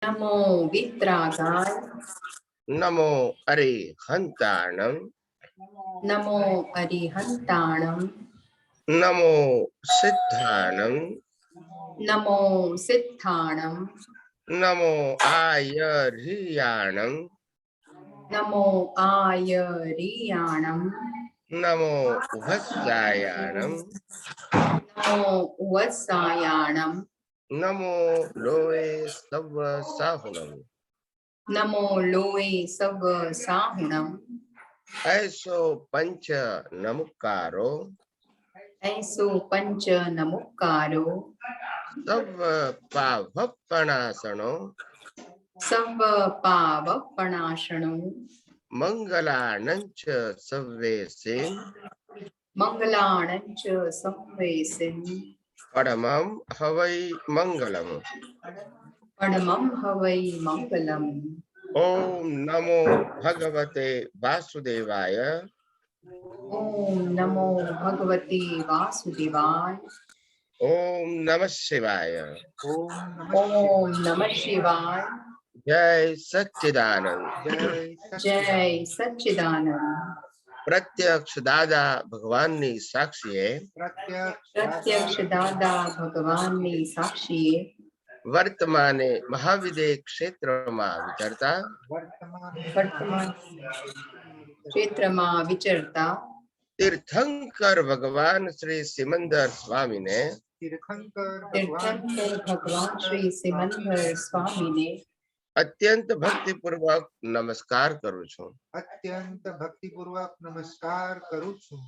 नमो वित्रागाय नमो अरिहंताणं नमो अरिहंताणं नमो सिद्धाणं नमो सिद्धाणं नमो आयर्याणं नमो आयरियाणं नमो वत्सायाणं नमो वत्सायाणं नमो लोये सव साहुणं नमो लोए सव साहुणं ऐसो पंच नमुकारो ऐसो पंच नमुकारो सव पावपणासनो सव पावपणाशणो मंगलानंच सव्वेसिं मंगलाणंच संवेसिं परमं हवै मंगलम् परमं हवै मंगलम्। ओम नमो भगवते वासुदेवाय ओम नमो भगवते वासुदेवाय। ओम नमः शिवाय। ओम नमः शिवाय। जय सच्चिदानंद। जय सच्चिदानंद। प्रत्यक्ष दादा भगवाननी साक्षीए प्रत्यक्ष दादा भगवाननी साक्षीए वर्तमाने महाविदय क्षेत्રમાં વિચરતા વર્તમાન ક્ષેત્રમાં વિચરતા तीर्थंकर भगवान श्री सिमंदर स्वामी ने तीर्थंकर भगवान श्री सिमंदर स्वामी ने અત્યંત ભક્તિપૂર્વક નમસ્કાર કરું છું। અત્યંત ભક્તિપૂર્વક નમસ્કાર કરું છું।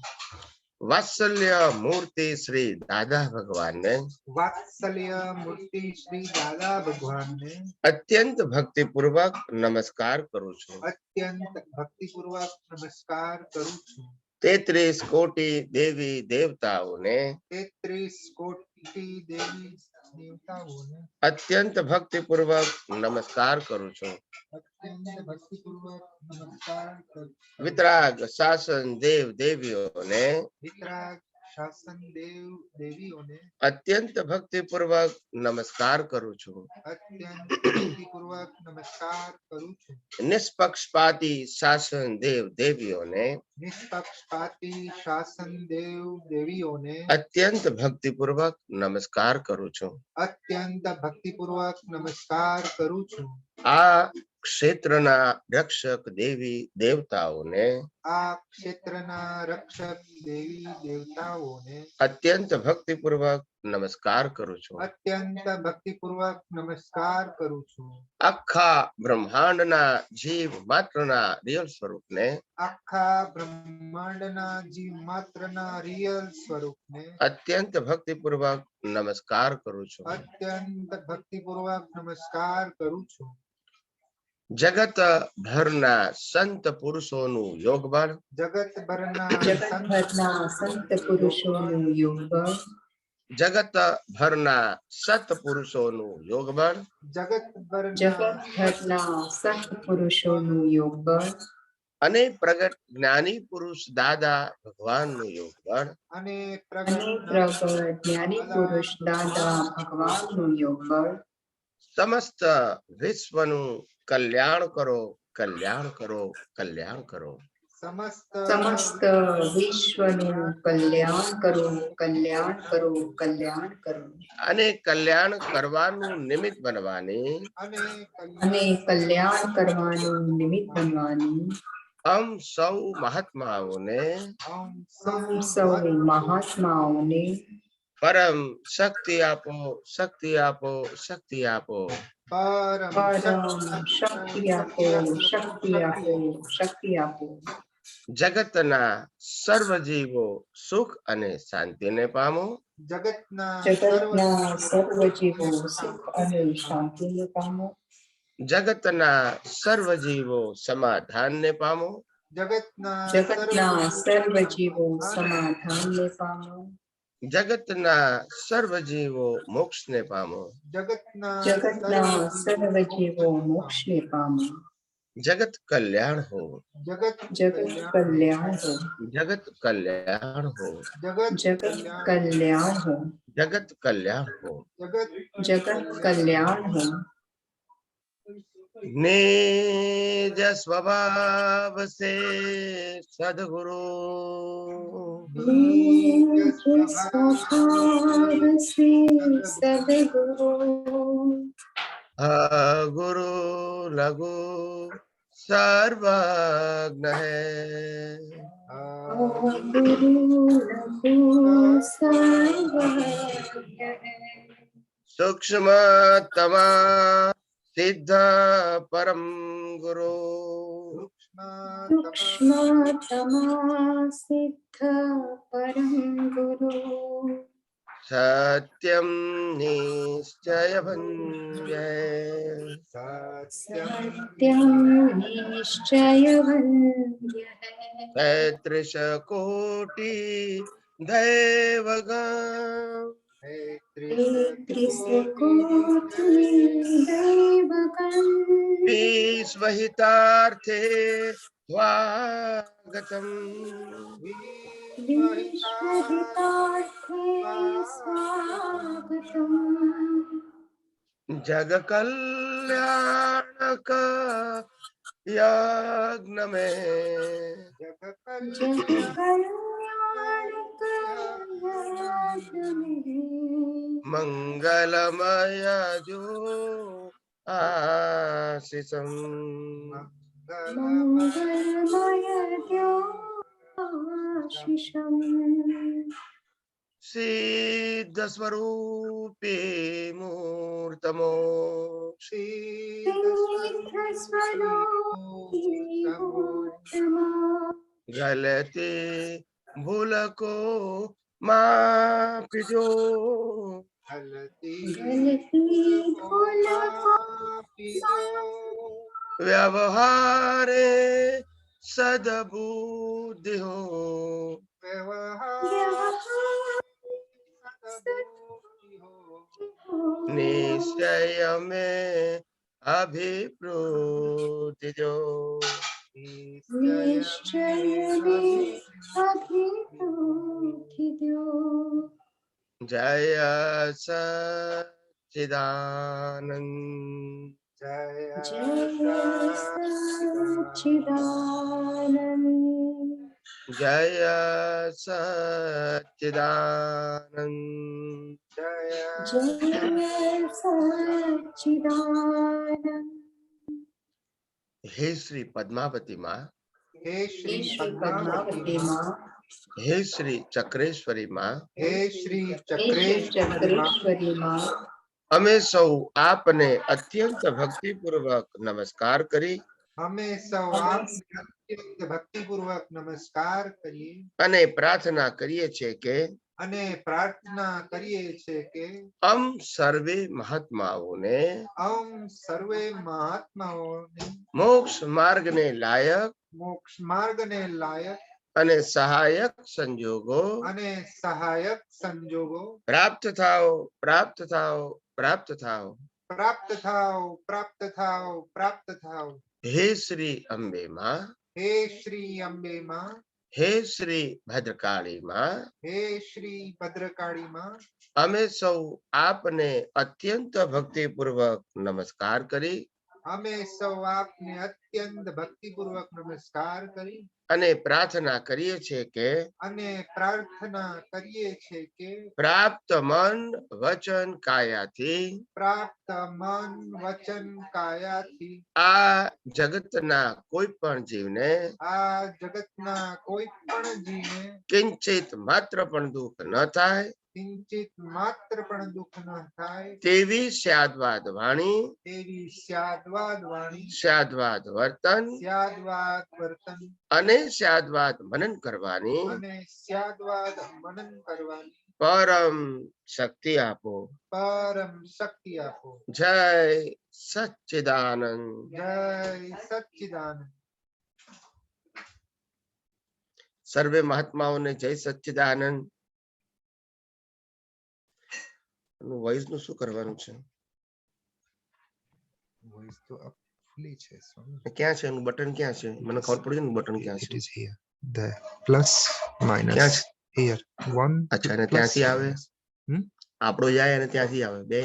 વાત્સલ્ય મૂર્તિ શ્રી દાદા ભગવાન ને વાત્સલ્ય મૂર્તિ શ્રી દાદા ભગવાન ને અત્યંત ભક્તિપૂર્વક નમસ્કાર કરું છું। અત્યંત ભક્તિપૂર્વક નમસ્કાર કરું છું। 33 કોટી દેવી દેવતાઓને 33 કોટી દેવી દેવતાઓને અત્યંત ભક્તિપૂર્વક નમસ્કાર કરું છું। અત્યંત ભક્તિપૂર્વક નમસ્કાર કરું છું। વિતરાગ શાસન દેવ દેવીઓને વિતરાગ શાસન દેવ દેવીઓને અત્યંત ભક્તિપૂર્વક નમસ્કાર કરું છું। અત્યંત ભક્તિપૂર્વક નમસ્કાર કરું છું। નિષ્પક્ષપાતી શાસન દેવ દેવીઓને નિષ્પક્ષપાતી શાસન દેવ દેવીઓને અત્યંત ભક્તિપૂર્વક નમસ્કાર કરું છું। અત્યંત ભક્તિપૂર્વક નમસ્કાર કરું છું। આ ક્ષેત્રના રક્ષક દેવી દેવતાઓને આ ક્ષેત્રના રક્ષક દેવી દેવતાઓને અત્યંત ભક્તિપૂર્વક નમસ્કાર કરું છું। અત્યંત ભક્તિપૂર્વક નમસ્કાર કરું છું। આખા બ્રહ્માંડના જીવ માત્રના રિયલ સ્વરૂપને આખા બ્રહ્માંડના જીવ માત્રના રિયલ સ્વરૂપને અત્યંત ભક્તિપૂર્વક નમસ્કાર કરું છું। અત્યંત ભક્તિપૂર્વક નમસ્કાર કરું છું। જગત ભરના સંત પુરુષોનું યોગબળ જગતભરના જગતભરના સંત પુરુષોનું યોગબળ જગત ભરના સત પુરુષોનું યોગબળ જગતભરના જગતભરના સંત પુરુષોનું યોગબળ અને પ્રગટ જ્ઞાની પુરુષ દાદા ભગવાનનું યોગબળ અને અને પ્રગટ પ્રગટ જ્ઞાની પુરુષ દાદા ભગવાનનું યોગબળ સમસ્ત વિશ્વનું કલ્યાણ કરો કલ્યાણ કરો કલ્યાણ કરો। સમસ્ત વિશ્વનું કલ્યાણ કરો કલ્યાણ કરો કલ્યાણ કરો અને કલ્યાણ કરવાનું નિમિત્ત બનવાની અને કલ્યાણ કરવાનું નિમિત્ત બનવાની हम सौ महात्माओने સૌ મહાત્માઓને परम शक्ति आपो शक्ति आपो शक्ति आपो। પરમ શક્તિ આપો શક્તિ આપો શક્તિ આપો। જગતના સર્વ જીવો સુખ અને શાંતિને પામો। જગતના જગતના સર્વ જીવો સુખ અને શાંતિને પામો। જગતના સર્વ જીવો સમાધાનને પામો। જગતના સર્વ જીવો સમાધાનને પામો। જગતના સર્વ જીવો મોક્ષને પામો। જગતના સર્વ જીવો મોક્ષને પામો। જગત કલ્યાણ હો જગત કલ્યાણ હો જગત કલ્યાણ હો જગત કલ્યાણ હો જગત કલ્યાણ હો। જગત કલ્યાણ હો। निज स्वभाव से सद्गुरु निज स्वभाव से सद्गुरु गुरु लघु सर्वज्ञ है। गुरु लघु सर्वज्ञ है। सूक्ष्मतमा सिद्ध परम गुरु सूक्ष्मतमा सिद्ध परम गुरु सत्यम निश्चय भंजय सत्यं निश्चय वन्द्य है। तैत्रिश कोटि दैवगण तेत्रिस कोटि दैवगण विश्वहितार्थे स्वागतम् विश्वहितार्थे स्वागतम्। जग कल्याणक यज्ञ में जग कल्याणक यज्ञ में मंगलमय जो आशीषम मंगलमय द्योषिषम् सिद्ध स्वरूपे मूर्तमो गलती भूल को माफ जो व्यवहारे सद्बुद्धि हो निश्चय में अभिप्रोति जो निश्चय में अभिप्रोति जो जय सच्चिदानंद जय सच्चिदानंद जय सच्चिदानंद जय सच्चिदानंद। हे श्री पद्मावती माँ, हे श्री पद्मावती माँ, हे श्री चक्रेश्वरी माँ, हे श्री चक्रेश्वरी माँ, અમે સૌ આપને અત્યંત ભક્તિપૂર્વક નમસ્કાર કરી हमें सौ आपने अत्यंत भक्तिपूर्वक नमस्कार करिए અને પ્રાર્થના કરીએ છીએ કે અને प्रार्थना करिए छे के અમ સર્વે મહાત્માઓને हम सर्वे महात्माओने મોક્ષ માર્ગને લાયક मोक्ष मार्ग ने लायक અને સહાયક સંજોગો અને સહાયક સંજોગો પ્રાપ્ત થાઓ પ્રાપ્ત થાઓ પ્રાપ્ત થાઓ प्राप्त थाओ प्राप्त थाओ प्राप्त थाओ। હે શ્રી અંબે માં, हे श्री अम्बे माँ, હે શ્રી ભદ્રકાળી માં, हे श्री भद्रकाली माँ, અમે સૌ આપને અત્યંત ભક્તિપૂર્વક નમસ્કાર કરી हमें सौ आपने अत्यंत भक्तिपूर्वक नमस्कार करी અને પ્રાર્થના કરીએ છીએ કે અને प्रार्थना करिए छे के પ્રાપ્ત મન વચન કાયાથી प्राप्त मन वचन कायाथी આ જગતના કોઈ પણ જીવને आ जगतना कोई पण जीवने કિંચિત માત્ર પણ દુઃખ ન થાય किंचित मात्र पण दुख न थाय તેવી સ્યાદવાદ વાણી तेवी स्याद्वाद वाणी સ્યાદવાદ વર્તન स्याद्वाद वर्तन અને સ્યાદવાદ મનન કરવાની અને स्याद्वाद मनन करवानी પરમ શક્તિ આપો। परम शक्ति आपो। જય સચ્ચિદાનંદ। जय सच्चिदानंद। સર્વે મહાત્માઓને જય સચ્ચિદાનંદ। વોઇસ નું શું કરવાનું છે? वॉइस तो अब फुली छे स्वामी। ક્યાં છે એનું બટન ક્યાં છે? મને ખબર પડી ને બટન ક્યાં It છે? is here. The plus minus ક્યાં છે? here. One. અચ્છા અને plus ત્યાંથી આવે minus. Hmm? આપણો જાય અને ત્યાંથી આવે બે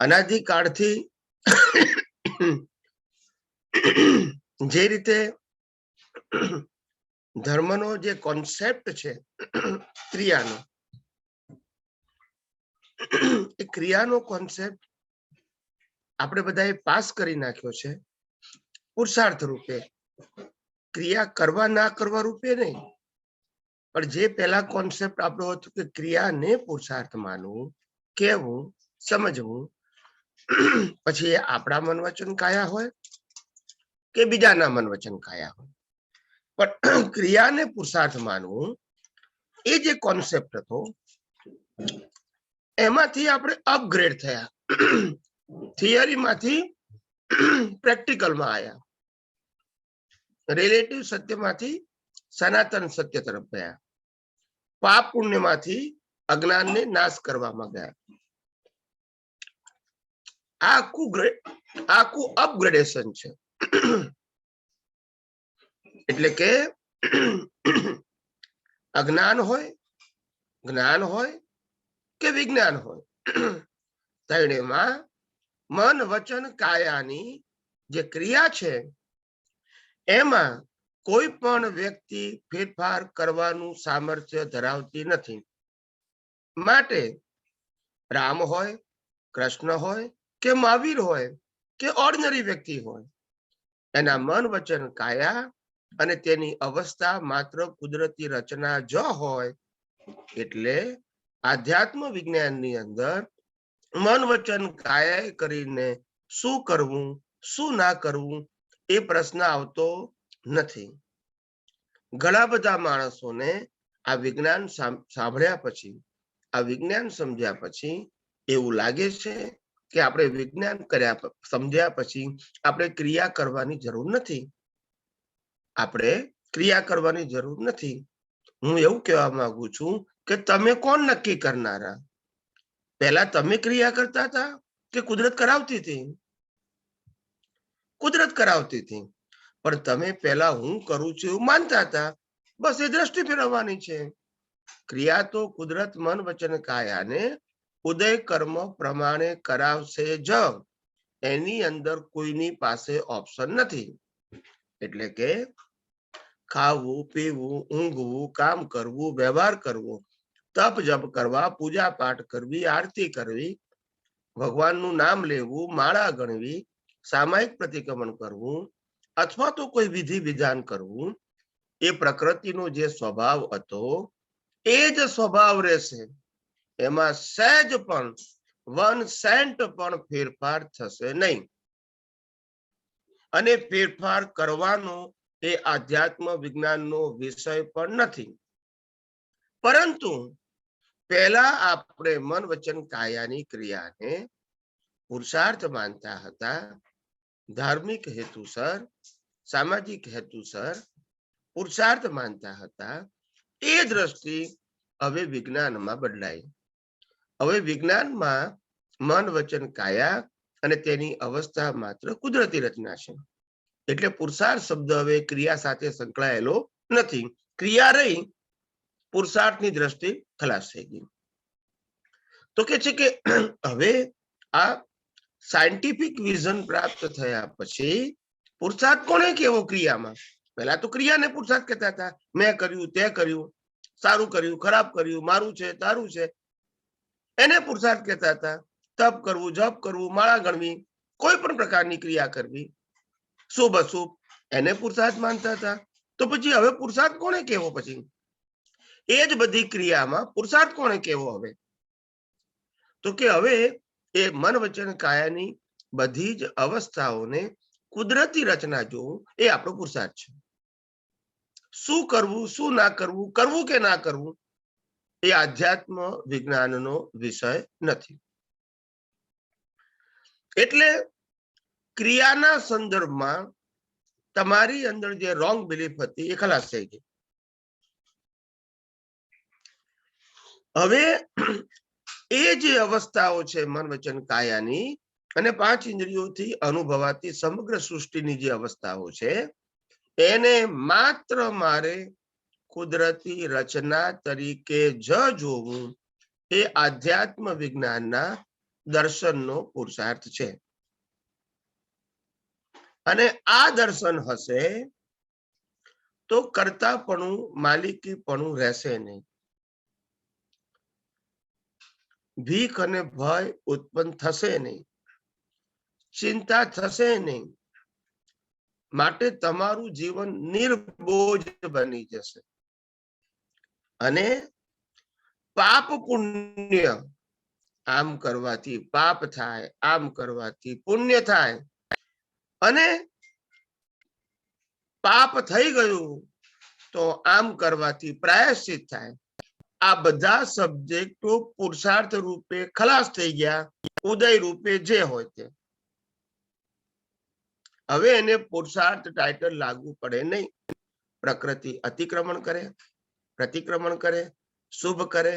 અનાદિકાળથી જે રીતે ધર્મનો જે કોન્સેપ્ટ છે ક્રિયાનો, એ ક્રિયાનો કોન્સેપ્ટ આપણે બધાએ પાસ કરી નાખ્યો છે પુરુષાર્થ રૂપે, ક્રિયા કરવા ના કરવા રૂપે નહીં. પણ જે પહેલા કોન્સેપ્ટ આપણો હતો કે ક્રિયાને પુરુષાર્થ માનવું, કહેવું, સમજવું, પછી એ આપણા મન વચન કાયા હોય કે બીજાના મન વચન કાયા હોય, પણ ક્રિયાને પુરુષાર્થ માનવું એ જે કોન્સેપ્ટ હતો એમાંથી આપણે અપગ્રેડ થયા, થિયરીમાંથી પ્રેક્ટિકલમાં આવ્યા, રિલેટિવ સત્યમાંથી સનાતન સત્ય તરફ ગયા, પાપ પુણ્યમાંથી અજ્ઞાનને નાશ કરવામાં ગયા. આખું અપગ્રેડેશન છે. એટલે કે અજ્ઞાન હોય, જ્ઞાન હોય કે વિજ્ઞાન હોય, ત્રણેયમાં મન વચન કાયાની જે ક્રિયા છે એમાં કોઈ પણ વ્યક્તિ ફેરફાર કરવાનું સામર્થ્ય ધરાવતી નથી. માટે રામ હોય, કૃષ્ણ હોય કે મહાવીર હોય કે ઓર્ડિનરી વ્યક્તિ હોય, એના મન વચન કાયા અને તેની અવસ્થા માત્ર કુદરતી રચના જ હોય. એટલે આધ્યાત્મ વિજ્ઞાનની અંદર મન વચન કાયા કરીને શું કરવું શું ના કરવું એ પ્રશ્ન આવતો નથી. ઘણા બધા માણસોને આ વિજ્ઞાન સાંભળ્યા પછી, આ વિજ્ઞાન સમજ્યા પછી એવું લાગે છે કે આપણે વિજ્ઞાન સમજ્યા પછી આપણે ક્રિયા કરવાની જરૂર નથી. આપણે ક્રિયા કરવાની જરૂર નથી. હું એવું કહેવા માંગુ છું કે તમે કોણ નક્કી કરનારા? પહેલા તમે ક્રિયા કરતા હતા કે કુદરત કરાવતી હતી? કુદરત કરાવતી હતી, પણ તમે પહેલા હું કરું છું એવું માનતા હતા. બસ એ દ્રષ્ટિ ફેરવવાની છે. ક્રિયા તો કુદરત મન વચન કાયાને ઉદય કર્મ પ્રમાણે કરાવશે જ. એની અંદર કોઈની પાસે ઓપ્શન નથી. એટલે કે ખાવું, પીવું, ઊંઘવું, કામ કરવું, વ્યવહાર કરવો, તપ જપ કરવા, પૂજા પાઠ કરવી, આરતી કરવી, ભગવાનનું નામ લેવું, માળા ગણવી, સામાયિક પ્રતિક્રમણ કરવું અથવા તો કોઈ વિધિ વિધાન કરવું, એ પ્રકૃતિનો જે સ્વભાવ હતો એ જ સ્વભાવ રહેશે. એમાં સહેજ પણ 1% પણ ફેરફાર થશે નહીં. અને ફેરફાર કરવાનો એ આધ્યાત્મ વિજ્ઞાનનો વિષય પણ નથી. પરંતુ પહેલા આપણે મન વચન કાયાની ક્રિયાને પુરુષાર્થ માનતા હતા. ધાર્મિક હેતુસર, સામાજિક હેતુસર પુરુષાર્થ માનતા હતા. એ દ્રષ્ટિ હવે વિજ્ઞાનમાં બદલાઈ. હવે વિજ્ઞાનમાં મન વચન કાયા અને તેની અવસ્થા માત્ર કુદરતી રચના છે. એટલે પુરુષાર્થ શબ્દ હવે ક્રિયા સાથે સંકળાયેલો નથી. ક્રિયા રહી, પુરુષાર્થની દ્રષ્ટિ ખલાસ થઈ ગઈ. તો કે છે કે હવે આ સાયન્ટિફિક વિઝન પ્રાપ્ત થયા પછી પુરુષાર્થ કોને કેવો ક્રિયામાં? પહેલા તો ક્રિયાને પુરુષાર્થ કહેતા હતા. મેં કર્યું, તે કર્યું, સારું કર્યું, ખરાબ કર્યું, મારું છે, તારું છે, એને પુરુષાર્થ કહેતા હતા. તપ કરવું, જપ કરવું, માળા ગણવી, કોઈ પણ પ્રકારની ક્રિયા કરવી, શુભ અશુભ, એને પુરુષાર્થ માનતા હતા. તો પછી હવે પુરુષાર્થ કોને કેવો? પછી એ જ બધી ક્રિયામાં પુરુષાર્થ કોને કેવો? હવે તો કે હવે એ મન વચન કાયાની બધી જ અવસ્થાઓને કુદરતી રચના જોવું એ આપણો પુરુષાર્થ છે. શું કરવું, શું ના કરવું, કરવું કે ના કરવું એ આધ્યાત્મ વિજ્ઞાનનો વિષય નથી. એટલે ક્રિયાના સંદર્ભમાં તમારી અંદર જે રોંગ બિલીફ હતી એ ખલાસ થઈ ગઈ. હવે એ જે અવસ્થાઓ છે મન વચન કાયાની અને 5 ઇન્દ્રિયોથી અનુભવાતી સમગ્ર સૃષ્ટિની જે અવસ્થાઓ છે એને માત્ર મારે કુદરતી રચના તરીકે જ જોવું એ આધ્યાત્મ વિજ્ઞાનના દર્શનનો પુરુષાર્થ છે. અને આ દર્શન હશે તો કર્તાપણું માલિકીપણું રહેશે નહીં. ભીખ અને ભય ઉત્પન્ન થશે નહીં, ચિંતા થશે નહીં. માટે તમારું જીવન નિર્બોજ બની જશે. અને પાપ પુણ્ય, આમ કરવાથી પાપ થાય, આમ કરવાથી પુણ્ય થાય. અને પાપ થઈ ગયું તો આમ કરવાથી પ્રાયશ્ચિત થાય. આ બધા સબ્જેક્ટો પુરુષાર્થ રૂપે ખલાસ થઈ ગયા, ઉદય રૂપે જે હોય તે. હવે એને પુરુષાર્થ ટાઇટલ લાગુ પડે નહીં. પ્રકૃતિ અતિક્રમણ કરે, પ્રતિક્રમણ કરે, શુભ કરે,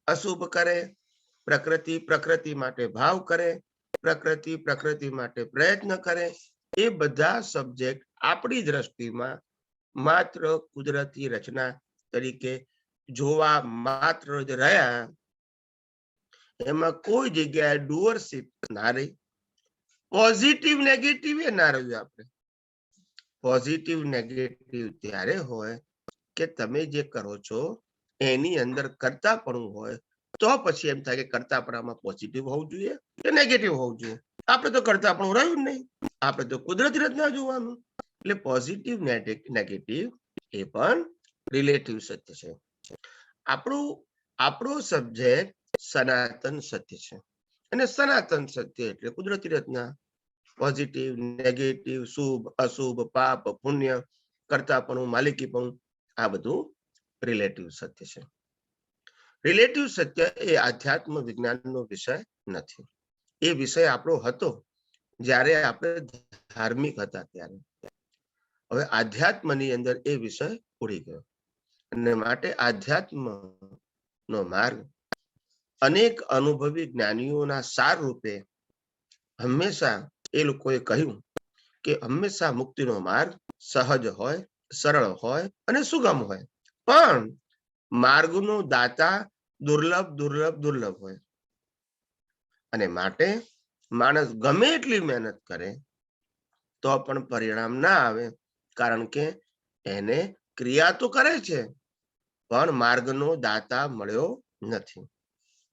અશુભ કરે. પ્રકૃતિ પ્રકૃતિ માટે ભાવ કરે, પ્રકૃતિ પ્રકૃતિ માટે પ્રયત્ન કરે. એ બધા સબ્જેક્ટ આપણી દ્રષ્ટિમાં માત્ર કુદરતી રચના તરીકે જોવા માત્ર જ રહ્યા. એમાં કોઈ જગ્યાએ ડુઅરશીપ ના રહી. પોઝિટિવ નેગેટિવ એ ના રહ્યું. આપણે પોઝિટિવ નેગેટિવ ત્યારે હોય કે તમે જે કરો છો એની અંદર કર્તાપણું હોય, તો પછી એમ થાય કે કર્તાપણામાં પોઝિટિવ હોવું જોઈએ કે નેગેટિવ હોવું જોઈએ. આપણે તો કર્તાપણું રહ્યું જ નહીં, આપણે તો કુદરતી રચના જોવાનું. એટલે પોઝિટિવ નેગેટિવ એ પણ રિલેટિવ સત્ય છે. આપણો સબ્જેક્ટ સનાતન સત્ય છે. અને સનાતન સત્ય એટલે કુદરતી રચના. પોઝિટિવ નેગેટિવ, શુભ અશુભ, પાપ પુણ્ય, કર્તાપણું માલિકીપણું, આ બધું રિલેટિવ સત્ય છે. રિલેટિવ સત્ય એ આધ્યાત્મ વિજ્ઞાનનો વિષય નથી. એ વિષય આપણો હતો જ્યારે આપણે ધાર્મિક હતા ત્યારે. હવે આધ્યાત્મની અંદર એ વિષય ઉડી ગયો. અને માટે આધ્યાત્મ નો માર્ગ અનેક અનુભવી જ્ઞાનીઓના સાર રૂપે હંમેશા એ લોકોએ કહ્યું કે હંમેશા મુક્તિનો માર્ગ સહજ હોય, સરળ હોય અને સુગમ હોય. પણ માર્ગનો દાતા દુર્લભ દુર્લભ દુર્લભ હોય. અને માટે માણસ ગમે એટલી મહેનત કરે તો પણ પરિણામ ના આવે. કારણ કે એને ક્રિયા તો કરે છે પણ માર્ગનો દાતા મળ્યો નથી.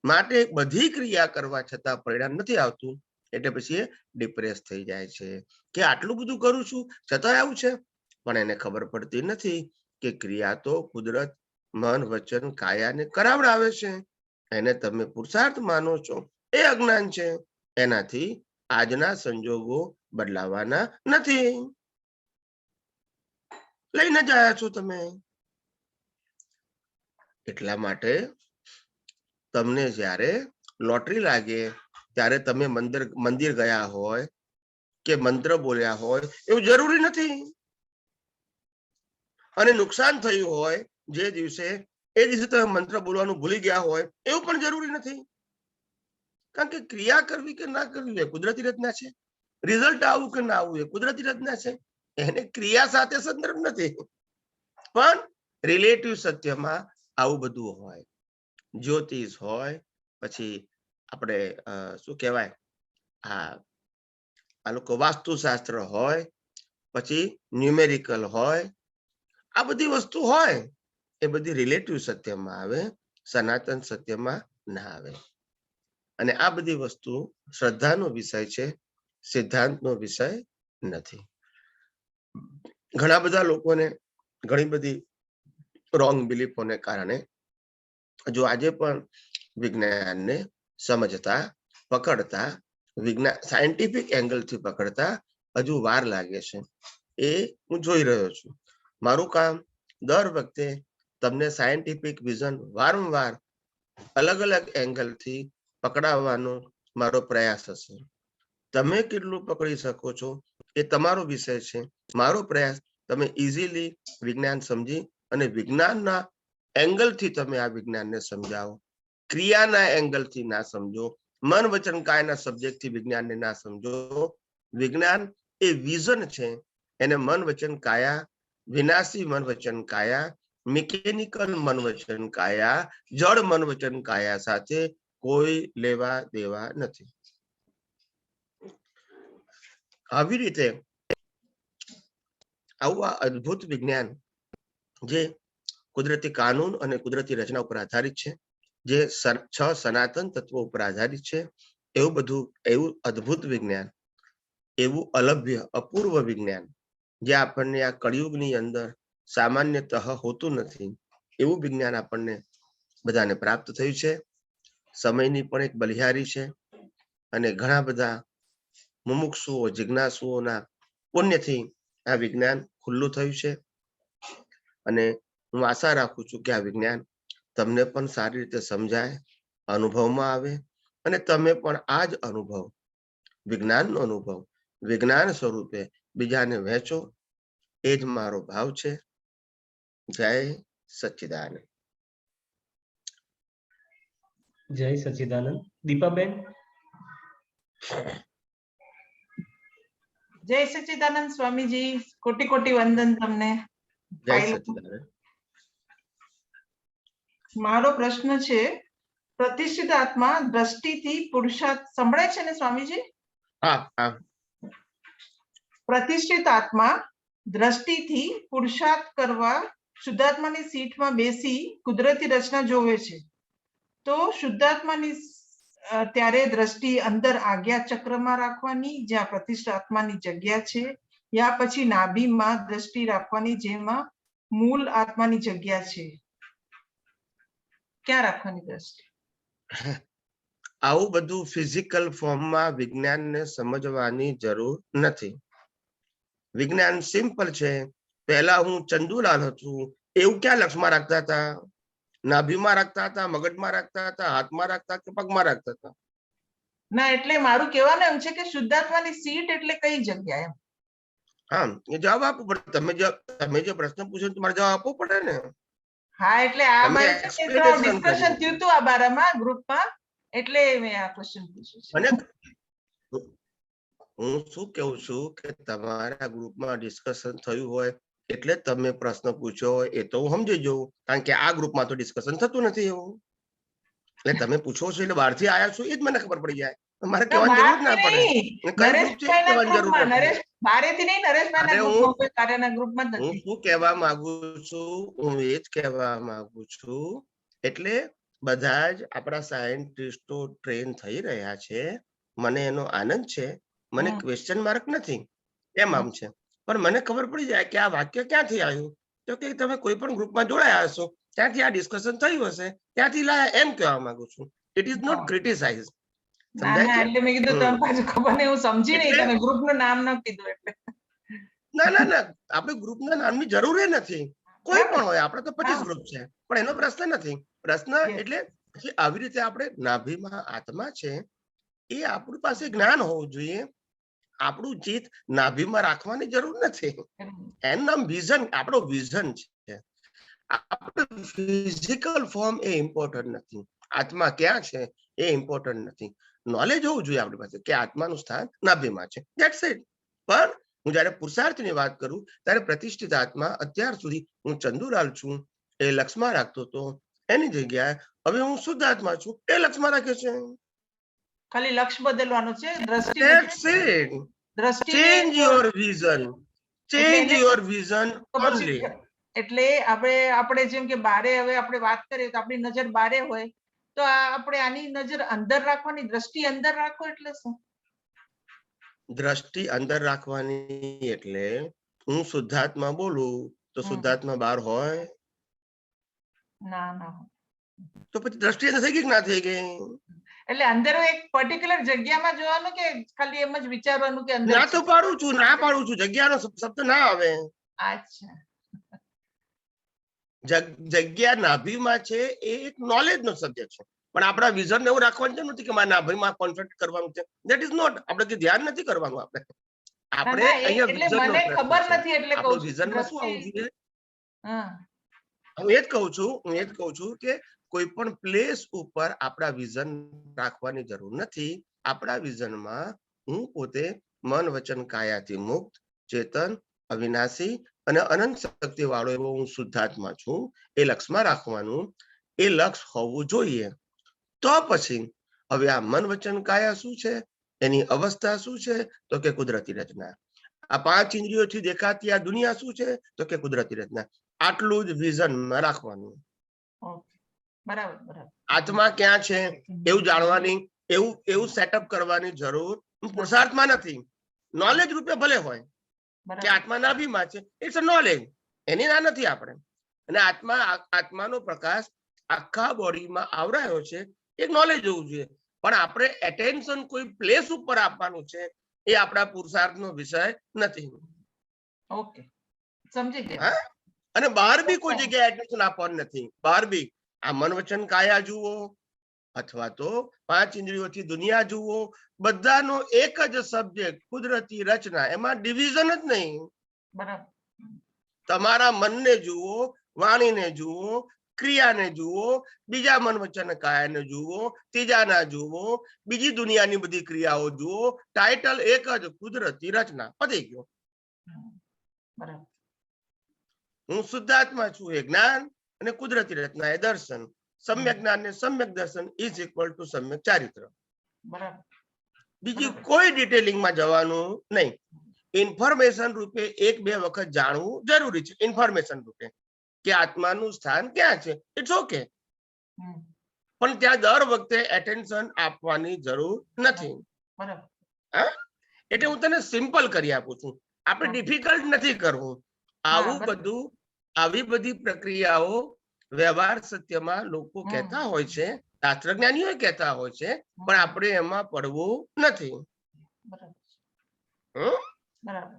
માટે બધી ક્રિયા કરવા છતાં પરિણામ નથી આવતું. એટલે પછી એ ડિપ્રેસ થઈ જાય છે કે આટલું બધું કરું છું છતાં આવું છે. પણ એને ખબર પડતી નથી કે ક્રિયા તો કુદરત મન વચન કાયાને કરાવડાવે છે. એને તમે પુરુષાર્થ માનો છો એ અજ્ઞાન છે. એનાથી આજના સંજોગો બદલાવાના નથી. લઈને જ આવ્યા છો તમે. એટલા માટે તમને જ્યારે લોટરી લાગે ત્યારે તમે મંદિર ગયા હોય કે મંત્ર બોલ્યા હોય એવું જરૂરી નથી. અને નુકસાન થયું હોય જે દિવસે, એ દિવસે તમે મંત્ર બોલવાનું ભૂલી ગયા હોય એવું પણ જરૂરી નથી. કારણ કે ક્રિયા કરવી કે ના કરવી એ કુદરતી રચના છે. રિઝલ્ટ આવવું કે ના આવવું એ કુદરતી રચના છે. એને ક્રિયા સાથે સંદર્ભ નથી. પણ રિલેટિવ સત્યમાં આવું બધું હોય. જ્યોતિષ હોય, પછી આપણે શું કહેવાય, આ લોકો વાસ્તુશાસ્ત્ર હોય, પછી ન્યુમેરિકલ હોય, આ બધી વસ્તુ હોય. એ બધી રિલેટિવ સત્યમાં આવે, સનાતન સત્યમાં ના આવે. અને આ બધી વસ્તુ શ્રદ્ધાનો વિષય છે, સિદ્ધાંતનો વિષય નથી. ઘણા બધા લોકોને ઘણી બધી રોંગ બિલીફોને કારણે જો આજે પણ વિજ્ઞાનને સમજતા, પકડતા, વિજ્ઞાન સાયન્ટિફિક એંગલથી પકડતા હજુ વાર લાગે છે. એ હું જોઈ રહ્યો છું. મારું કામ દર વખતે તમને સાયન્ટિફિક વિઝન વારંવાર અલગ અલગ એંગલથી પકડાવવાનો મારો પ્રયાસ હશે. તમે કેટલું પકડી શકો છો એ તમારો વિષય છે. મારો પ્રયાસ તમે ઇઝીલી વિજ્ઞાન સમજી અને વિજ્ઞાનના એંગલથી તમે આ વિજ્ઞાનને સમજાવો. ક્રિયાના એંગલથી ના સમજો, મન વચન કાયના સબ્જેક્ટથી વિજ્ઞાનને ના સમજો. વિજ્ઞાન એ વિઝન છે. એને મન વચન કાયા વિનાશી મન વચન કાયા, મિકેનિકલ મન વચન કાયા, જળ મન વચન કાયા સાથે કોઈ લેવા દેવા નથી. આવી રીતે આવું આ અદ્ભુત વિજ્ઞાન જે કુદરતી કાનૂન અને કુદરતી રચના ઉપર આધારિત છે, જે 6 સનાતન તત્વો ઉપર આધારિત છે, એવું અદ્ભુત વિજ્ઞાન, એવું અલભ્ય અપૂર્વ વિજ્ઞાન જે આપણને આ કળિયુગની અંદર સામાન્યતઃ હોતું નથી, એવું વિજ્ઞાન આપણને બધાને પ્રાપ્ત થયું છે. સમયની પણ એક બલિહારી છે અને ઘણા બધા મુમુક્ષુઓ, જિજ્ઞાસુઓના પુણ્યથી આ વિજ્ઞાન ખુલ્લું થયું છે. અને હું આશા રાખું છું કે આ વિજ્ઞાન તમને પણ સારી રીતે સમજાય, અનુભવમાં આવે અને તમે પણ આ જ અનુભવ, વિજ્ઞાનનો અનુભવ વિજ્ઞાન સ્વરૂપે બીજાને વહેંચો. એ જ મારો ભાવ છે. જય સચ્ચિદાનંદ. જય સચ્ચિદાનંદ. દીપાબેન. જય સચ્ચિદાનંદ સ્વામીજી, કોટી કોટી વંદન તમને. જય સચ્ચિદાનંદ. મારો પ્રશ્ન છે, પ્રતિષ્ઠિત આત્મા દ્રષ્ટિથી પુરુષાર્થ સંભળાય છે ને સ્વામીજી? હા હા. પ્રતિષ્ઠિત આત્મા દ્રષ્ટિથી પુરુષાર્થ કરવા શુદ્ધાત્માની સીટમાં બેસી કુદરતી રચના જોવે છે, તો શુદ્ધાત્માની ત્યારે દ્રષ્ટિ અંદર આજ્ઞા ચક્રમાં રાખવાની જ્યાં પ્રતિષ્ઠિત આત્માની જગ્યા છે, યા પછી નાભીમાં દ્રષ્ટિ રાખવાની જેમાં મૂળ આત્માની જગ્યા છે? ક્યાં રાખવાની દ્રષ્ટિ? આવું બધું ફિઝિકલ ફોર્મમાં વિજ્ઞાનને સમજવાની જરૂર નથી. વિજ્ઞાન સિમ્પલ છે. પહેલા હું ચંદુલાલ હતું, એવું ક્યાં લક્ષમાં રાખતા હતા? નાભીમાં રાખતા હતા, મગજમાં રાખતા હતા, હાથમાં રાખતા કે પગમાં રાખતા હતા? ના, એટલે મારું કહેવાનું એમ છે કે શુદ્ધાત્માની સીટ એટલે કઈ જગ્યા એમ? હા, એ જવાબ આપવો પડે. તમે જે પ્રશ્ન પૂછ્યો તમારે જવાબ આપવો પડે ને. હા, એટલે આ તમે મારે explanation ડિસ્કશન કર્યું. થયું હતું આ બારામાં ગ્રુપમાં, એટલે મેં આ ક્વેશ્ચન પૂછ્યું છે. અને હું શું કહું છું કે તમારા ગ્રુપમાં ડિસ્કશન થયું હોય એટલે તમે પ્રશ્ન પૂછ્યો હોય એ તો હું સમજી જઉં, કારણ કે આ ગ્રુપમાં તો ડિસ્કશન થતું નથી એવું. એટલે તમે પૂછો છો એટલે બહારથી આવ્યા છો એ જ મને ખબર પડી જાય. મારે કહેવાની જરૂર જ ના પડે. કઈ ગ્રુપ છે એ કહેવાની જરૂર નથી. બારેથી નહીં, નરેશભાઈના અરે ગ્રુપમાં, કોઈ કાર્યના ગ્રુપમાં જ હું નથી. શું કહેવા માંગુ છું, હું એ જ કહેવા માંગુ છું. એટલે બધા જ આપણા સાયન્ટિસ્ટો ટ્રેન થઈ રહ્યા છે, મને એનો આનંદ છે, મને ક્વેશ્ચન માર્ક નથી, એમ આમ છે. પણ મને ખબર પડી જાય કે આ વાક્ય ક્યાંથી આવ્યું, તો કે તમે કોઈ પણ ગ્રુપમાં જોડાયા હશો, ત્યાંથી આ ડિસ્કશન થયું હશે, ત્યાંથી લાયા, એમ કહેવા માંગુ છું. It is not criticise. ના ના, એટલે મેં કીધું તમે પાછું ખબર નહીં, હું સમજી નહીં, તમે ગ્રુપનું નામ ન કીધું એટલે. ના ના ના, આપણે ગ્રુપના નામની જરૂર નથી. કોઈ પણ હોય, આપણે તો 25 ગ્રુપ છે, પણ એનો પ્રશ્ન નથી. પ્રશ્ન એટલે આવી રીતે આપણે નાભીમાં આત્મા છે, એ આપણી પાસે જ્ઞાન હોવું જોઈએ. આપણું ચિત્ત નાભીમાં રાખવાની જરૂર નથી. એનું નામ વિઝન, આપણો વિઝન છે. આપણું ફિઝિકલ ફોર્મ એ ઇમ્પોર્ટન્ટ નથી. આત્મા ક્યાં છે એ ઇમ્પોર્ટન્ટ નથી. નોલેજ હોવું જોઈએ આપણી પાસે કે આત્માનું સ્થાન નાભીમાં છે. That's it. પણ હું જયારે પુરુષાર્થની વાત કરું ત્યારે પ્રતિષ્ઠિત આત્મા અત્યાર સુધી હું ચંદુલાલ છું એ લક્ષમાં રાખતો હતો, એની જગ્યાએ હવે હું શુદ્ધ આત્મા છું એ લક્ષમાં રાખે છે. ખાલી લક્ષ બદલવાનું છે. That's it. Change your vision. Change your vision only. એટલે આપણે જેમ કે બારે હવે આપણે વાત કરીએ તો આપણી નજર બારે હોય, તો આપણે આની નજર અંદર રાખવાની, દ્રષ્ટિ અંદર રાખો એટલે શું? દ્રષ્ટિ અંદર રાખવાની એટલે હું શુદ્ધાત્મા બોલું તો શુદ્ધાત્મા બહાર હોય? ના ના. તો પછી દ્રષ્ટિ અંદર થઈ ગઈ કે ના થઈ ગઈ? એટલે અંદર એક પર્ટિક્યુલર જગ્યામાં જોવાનું કે ખાલી એમ જ વિચારવાનું કે અંદર? ના તો પાડું છું, ના પાડું છું, જગ્યાનો શબ્દ ના આવે. અચ્છા. જગ્યા નાભીમાં છે એ એક નોલેજ નો સબ્જેક્ટ છે, પણ આપણા વિઝન એવું રાખવાનું જરૂર નથી કે મારા નાભીમાં કોન્સન્ટ્રેટ કરવાનું છે. That is not. આપણે ધ્યાન નથી કરવાનું. આપણે અહીંયા વિઝન નો ખબર નથી એટલે આપણો વિઝનમાં શું આવવું જોઈએ? હું એ જ કહું છું કે કોઈ પણ પ્લેસ ઉપર આપણા વિઝન રાખવાની જરૂર નથી. આપણા વિઝનમાં હું પોતે મન વચન કાયાથી મુક્ત, ચેતન, અવિનાશી, અને અનંત શક્તિ વાળો એવો હું શુદ્ધાત્મા છું એ લક્ષમાં રાખવાનું, એ લક્ષ હોવું જોઈએ. તો પછી હવે આ મન વચન કાયા શું છે, એની અવસ્થા શું છે, તો કે કુદરતી રચના. આ 5 ઇન્દ્રિયોથી દેખાતી આ દુનિયા શું છે, તો કે કુદરતી રચના. આટલું જ વિઝનમાં રાખવાનું. ઓકે, બરાબર બરાબર. આત્મા ક્યાં છે એવું જાણવાની, એવું સેટઅપ કરવાની જરૂર પુરુષાર્થમાં નથી. નોલેજ રૂપે ભલે હોય કે બરાબર આત્મા નાભીમાં છે, ઇટ્સ અ નોલેજ, એની ના નથી આપણે. અને આત્માનો પ્રકાશ આખા બોડીમાં આવરાયો છે, એક નોલેજ હોવું જોઈએ. પણ આપણે એટેન્શન કોઈ પ્લેસ ઉપર આપવાનું છે, એ આપણા પુરુષાર્થનો વિષય નથી. ઓકે, સમજી ગયા. હા? અને બહાર બી કોઈ જગ્યાએ એટેન્શન આપવાનું નથી. બહાર બી આ મન વચન કાયા જુઓ અથવા તો 5 ઇન્દ્રિયોથી દુનિયા જુઓ, બધાનો એક જ સબ્જેક્ટ કુદરતી રચના, એમાં ડિવિઝન જ નહીં. બરાબર. તમારા મનને જુઓ, વાણીને જુઓ, ક્રિયાને જુઓ, બીજા મન વચન કાયાને જુઓ, ત્રીજાના જુઓ, બીજી દુનિયાની બધી ક્રિયાઓ જુઓ, ટાઇટલ એક જ, કુદરતી રચના. પતી ગયો. બરાબર. હું શુદ્ધાત્મા છું એ જ્ઞાન, અને કુદરતી રચના એ દર્શન. સમ્યક જ્ઞાન ને સમ્યક દર્શન ઇઝ ઇક્વલ ટુ સમ્યક ચારિત્ર. બરાબર. બીજી કોઈ ડિટેલિંગમાં જવાનું નહીં. ઇન્ફોર્મેશન રૂપે 1-2 વખત જાણવું જરૂરી છે. ઇન્ફોર્મેશન રૂપે કે આત્માનું સ્થાન ક્યાં છે, ઇટ્સ ઓકે. હમ, પણ ત્યાં દર વખતે એટેન્શન આપવાની જરૂર નથી. બરાબર. હા, એટલે હું તને સિમ્પલ કરી આપું છું. આપણે ડિફિકલ્ટ નથી કરવું. આવું બરાબર. બધું, આવી બધી પ્રક્રિયાઓ વ્યવહાર સત્યમાં લોકો કહેતા હોય છે, શાસ્ત્રજ્ઞાનીઓ કહેતા હોય છે, પણ આપણે એમાં પડવું નથી. બરાબર. હમ? બરાબર.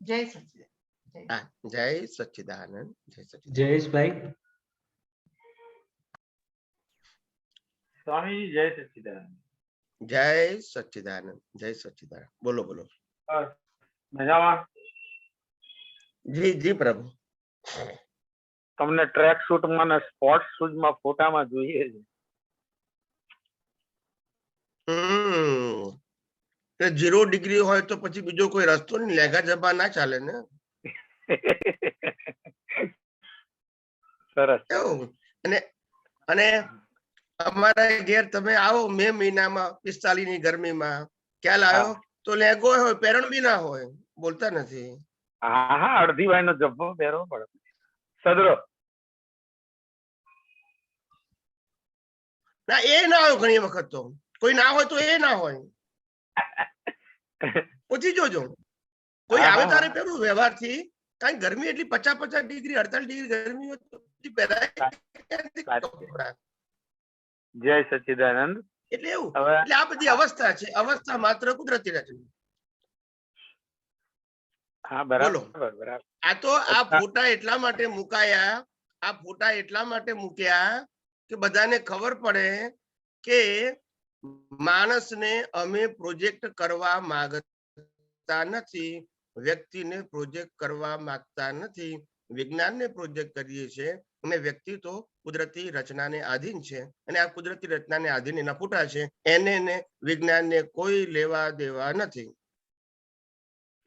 જય સચિદાનંદ. હા, જય સચ્ચિદાનંદ. જય સચ્ચિદાનંદ. જયેશભાઈ. સ્વામીજી જય સચ્ચિદાનંદ. જય સચ્ચિદાનંદ. જય સચ્ચિદાનંદ. બોલો બોલો. મજામાં? જી જી પ્રભુ. તમને ટ્રેક શૂટમાં ને સ્પોર્ટ્સ શૂઝમાં ફોટામાં જોઈએ છે. 0 ડિગ્રી હોય તો પછી બીજો કોઈ રસ્તો નહીં, લેગા જબા ના ચાલે ને. સરસ. એવું. અને અમારા ઘેર તમે આવો મે મહિનામાં 45 ની ગરમીમાં, ખ્યાલ આવ્યો તો લેગો હોય, પેરણ બી ના હોય, બોલતા નથી. હા હા, અડધી વાય નો જબ્બો પહેરવો પડે. સદરો ના, એ ના હોય. ઘણી વખત તો કોઈ ના હોય તો એ ના હોય. પૂછી જોજો, કોઈ આવે તારે પેલું વ્યવહારથી. કારણ ગરમી એટલી 50 ડિગ્રી 48 ડિગ્રી ગરમી હોય તો પછી પહેરાય કપડાં. જય સચ્ચિદાનંદ. એટલે એવું. હવે એટલે આ બધી અવસ્થા છે. અવસ્થા માત્ર કુદરતી રચના. હા, બોલો. બરાબર બરાબર. આ તો આ ફોટા એટલા માટે મુકાયા, આ ફોટા એટલા માટે મૂક્યા કે બધાને ખબર પડે કે માણસને અમે પ્રોજેક્ટ કરવા માંગતા નથી, વ્યક્તિને પ્રોજેક્ટ કરવા માંગતા નથી, વિજ્ઞાનને પ્રોજેક્ટ કરીએ છીએ. અને વ્યક્તિ તો કુદરતી રચનાને આધીન છે, અને આ કુદરતી રચનાને આધીન એના ફોટા છે. એને વિજ્ઞાનને કોઈ લેવા દેવા નથી.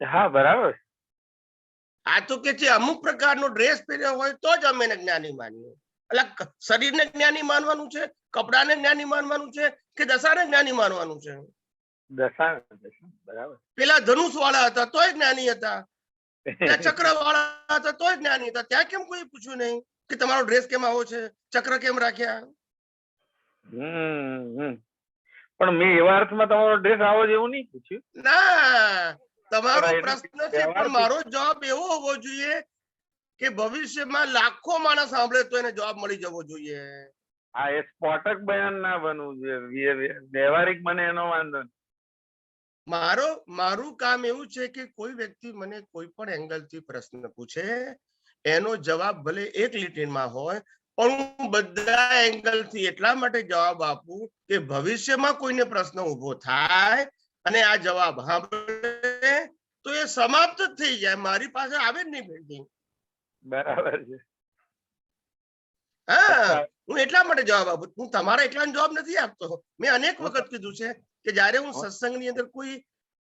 હા, બરાબર. આ તો કે છે અમુક પ્રકારનો ડ્રેસ પહેર્યો હોય તો જ અમે જ્ઞાની માનીએ. એટલે શરીરને જ્ઞાની માનવાનું છે, કપડાને જ્ઞાની માનવાનું છે, કે દશાને જ્ઞાની માનવાનું છે? દશા. બરાબર. પેલા ધનુષ વાળા હતા તોય જ્ઞાની હતા, ચક્ર વાળા હતા તોય જ્ઞાની હતા. ત્યાં કેમ કોઈ પૂછ્યું નહીં કે તમારો ડ્રેસ કેમ આવો છે, ચક્ર કેમ રાખ્યા? પણ મેં એવા અર્થમાં તમારો ડ્રેસ આવો જ એવું નહીં પૂછ્યું. ના, તમારો પણ પ્રશ્ન છે, પણ મારો જવાબ એવો હોવો જોઈએ કે ભવિષ્યમાં લાખો માણસ સાંભળે તો એને જવાબ મળી જવો જોઈએ. હા, એ સ્ફોટક બયાન ના બનવું જોઈએ, વ્યવહારિક બને એનો વાંધો નહીં. મારું કામ એવું છે કે કોઈ વ્યક્તિ મને કોઈ પણ એંગલથી પ્રશ્ન પૂછે, એનો જવાબ ભલે એક લીટીમાં હોય, પણ હું બધા એંગલથી એટલા માટે જવાબ આપું કે ભવિષ્યમાં કોઈને પ્રશ્ન ઉભો થાય અને આ જવાબ સાંભળે તો એ સમાપ્ત જ થઈ જાય, મારી પાસે આવે જ નહીં ફેરથી. બરાબર છે. હા, હું એટલા માટે જવાબ આપું. હું તમારા એકલાનો જવાબ નથી આપતો. મેં અનેક વખત કીધું છે કે જયારે હું સત્સંગની અંદર કોઈ